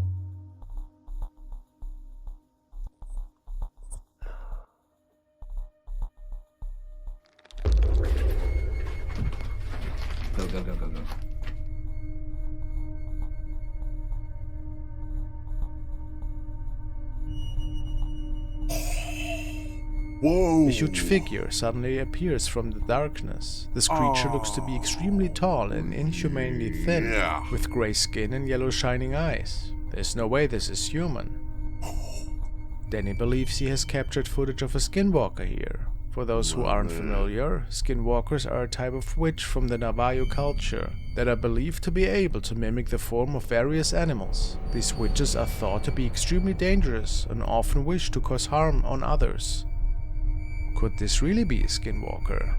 Go. Whoa! A huge figure suddenly appears from the darkness. This creature looks to be extremely tall and inhumanely thin, with grey skin and yellow shining eyes. There's no way this is human. Danny believes he has captured footage of a skinwalker here. For those who aren't familiar, skinwalkers are a type of witch from the Navajo culture that are believed to be able to mimic the form of various animals. These witches are thought to be extremely dangerous and often wish to cause harm on others. Could this really be a skinwalker?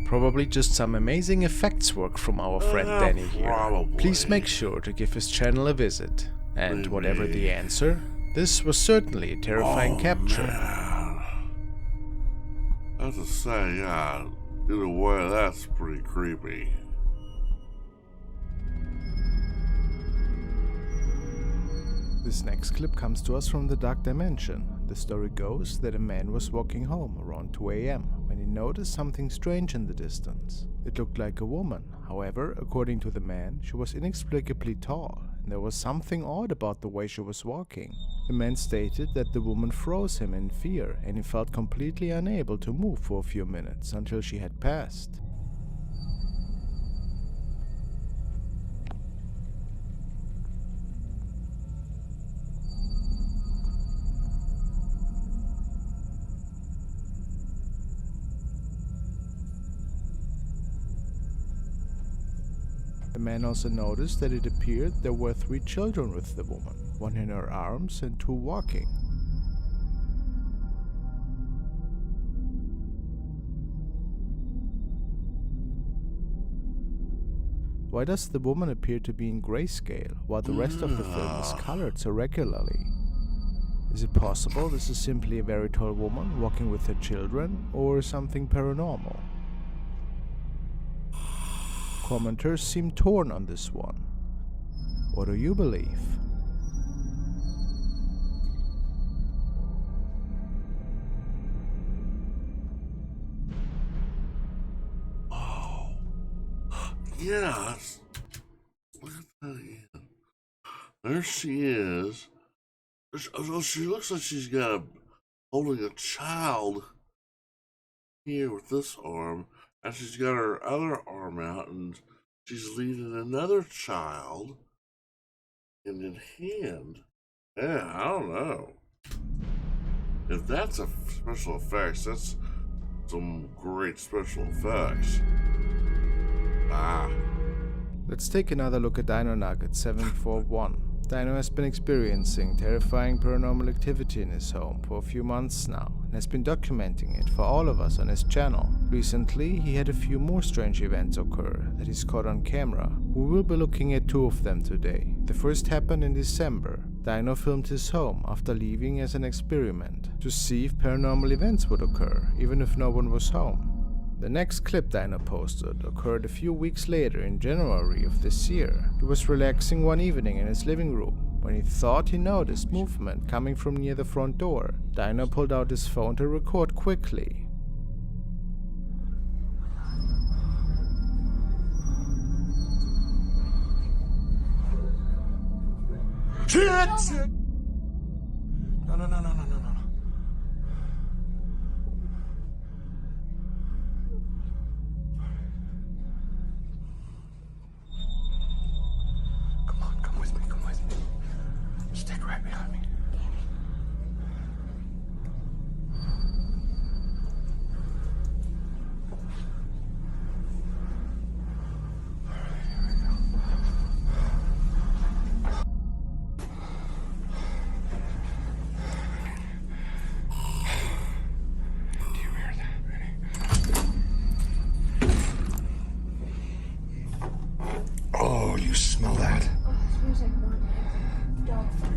Probably just some amazing effects work from our friend Danny here. Probably. Please make sure to give his channel a visit. And whatever the answer, this was certainly a terrifying capture. Man. I have to say, yeah, either way, that's pretty creepy. This next clip comes to us from the Dark Dimension. The story goes that a man was walking home around 2 AM when he noticed something strange in the distance. It looked like a woman. However, according to the man, she was inexplicably tall, and there was something odd about the way she was walking. The man stated that the woman froze him in fear, and he felt completely unable to move for a few minutes until she had passed. The man also noticed that it appeared there were 3 children with the woman, 1 in her arms and 2 walking. Why does the woman appear to be in grayscale, while the rest of the film is colored so regularly? Is it possible this is simply a very tall woman walking with her children, or something paranormal? Commenters seem torn on this one. What do you believe? Oh. Yes. Look at that again. There she is. She looks like she's holding a child here with this arm. And she's got her other arm out, and she's leading another child in hand. Yeah, I don't know. If that's a special effects, that's some great special effects. Let's take another look at Dino Nugget 741. Dino has been experiencing terrifying paranormal activity in his home for a few months now, and has been documenting it for all of us on his channel. Recently, he had a few more strange events occur that he's caught on camera. We will be looking at 2 of them today. The first happened in December. Dino filmed his home after leaving as an experiment to see if paranormal events would occur, even if no one was home. The next clip Dino posted occurred a few weeks later in January of this year. He was relaxing one evening in his living room when he thought he noticed movement coming from near the front door. Dino pulled out his phone to record quickly. Shit! No. Come with me. Stick right behind me. Oh, you smell that?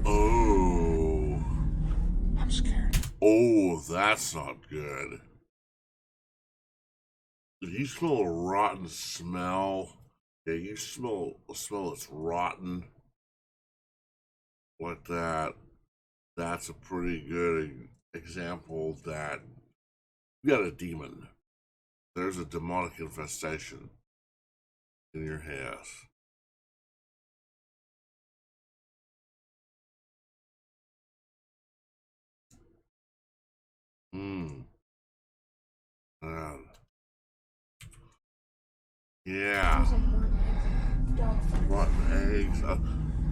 Oh. I'm scared. Oh, that's not good. If you smell a rotten smell, yeah, you smell a smell that's rotten like that, that's a pretty good example that you got a demon. There's a demonic infestation in your house. Yeah. Rotten eggs.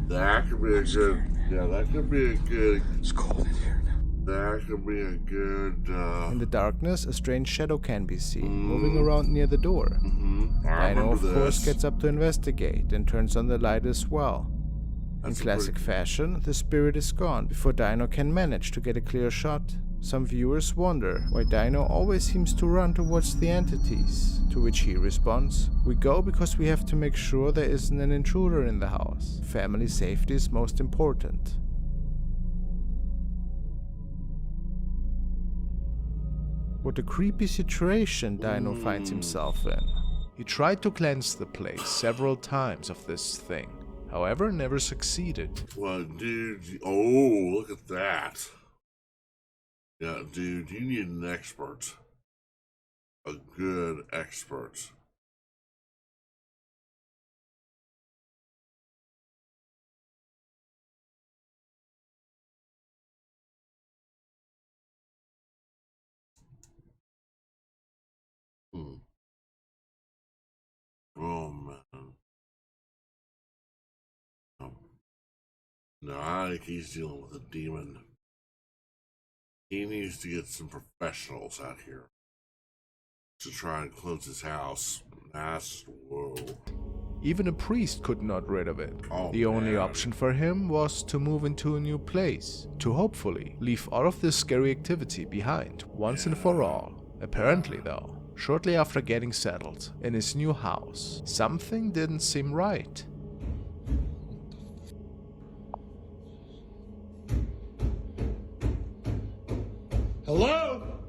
That could be a good. Yeah, that could be a good. It's cold in here. That could be a good. In the darkness, a strange shadow can be seen, moving around near the door. Dino, of course, gets up to investigate and turns on the light as well. In classic fashion, the spirit is gone before Dino can manage to get a clear shot. Some viewers wonder why Dino always seems to run towards the entities, to which he responds, "We go because we have to make sure there isn't an intruder in the house. Family safety is most important." What a creepy situation Dino finds himself in. He tried to cleanse the place several times of this thing, however never succeeded. Well, dude, oh, look at that. Yeah, dude, you need an expert. A good expert. Oh, man. No, I think he's dealing with a demon. He needs to get some professionals out here to try and cleanse his house. That's whoa. Even a priest couldn't get rid of it. Oh, the only man. option for him was to move into a new place, to hopefully leave all of this scary activity behind once and for all. Apparently though, shortly after getting settled in his new house, something didn't seem right. Hello?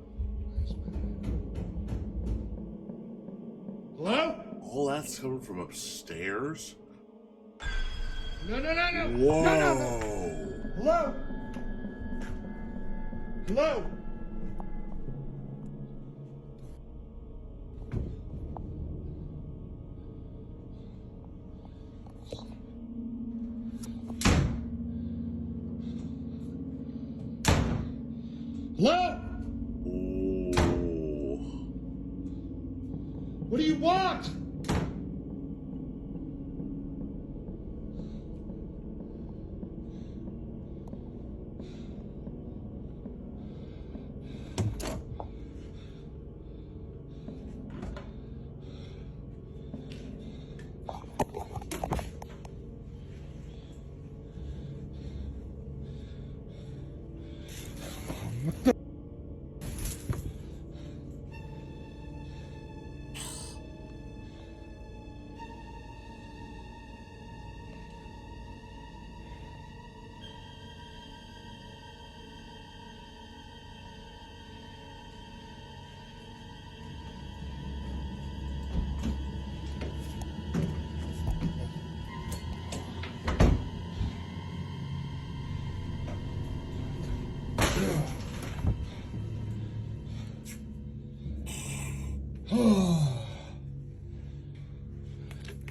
Hello? Oh, that's coming from upstairs? No. Whoa. No. Hello? Hello? Hello? Oh. What do you want?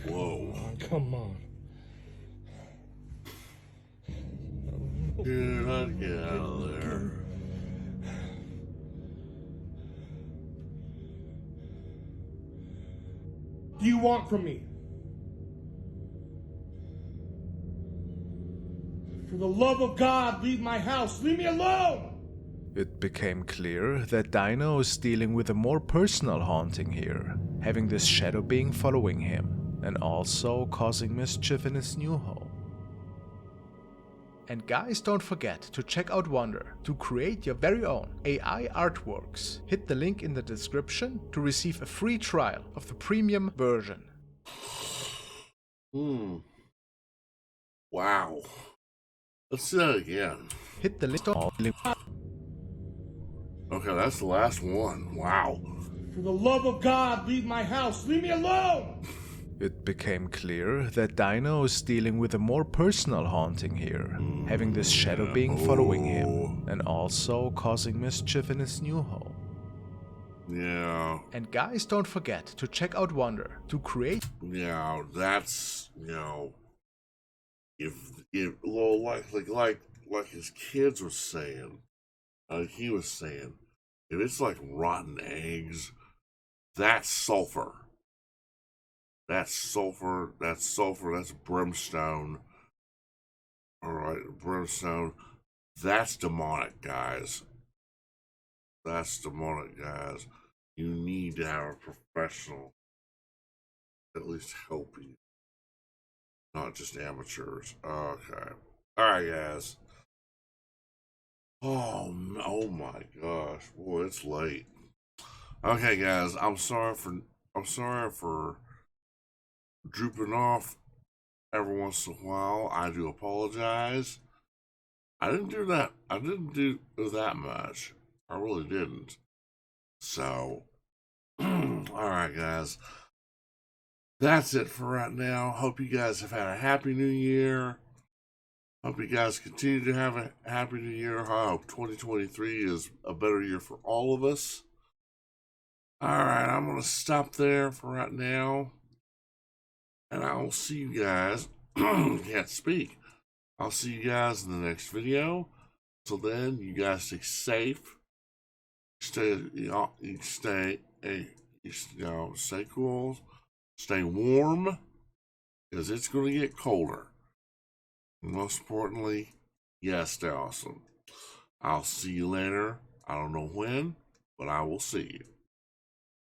Whoa. Come on. Dude, I'd get out of there. What do you want from me? For the love of God, leave my house. Leave me alone! It became clear that Dino is dealing with a more personal haunting here, having this shadow being following him, and also causing mischief in his new home. And guys, don't forget to check out Wonder to create your very own AI artworks. Hit the link in the description to receive a free trial of the premium version. Wow. Let's do that again. Hit the link. Okay, that's the last one. Wow. For the love of God, leave my house. Leave me alone! It became clear that Dino is dealing with a more personal haunting here, having this shadow being following him, and also causing mischief in his new home. Yeah. And guys, don't forget to check out Wonder to create. Yeah, that's, if well, like his kids were saying, he was saying, if it's like rotten eggs, that's sulfur. That's sulfur, that's brimstone. Alright, brimstone. That's demonic, guys. That's demonic, guys. You need to have a professional at least help you. Not just amateurs. Okay. Alright, guys. Oh my gosh. Boy, it's late. Okay, guys, I'm sorry for drooping off every once in a while. I do apologize. I didn't do that much. I really didn't. So, alright, guys. That's it for right now. Hope you guys have had a happy new year. Hope you guys continue to have a happy new year. I hope 2023 is a better year for all of us. Alright, I'm going to stop there for right now. And I will see you guys. Can't speak. I'll see you guys in the next video. Till then, you guys stay safe. Stay cool. Stay warm. Because it's going to get colder. And most importantly, yes, stay awesome. I'll see you later. I don't know when, but I will see you.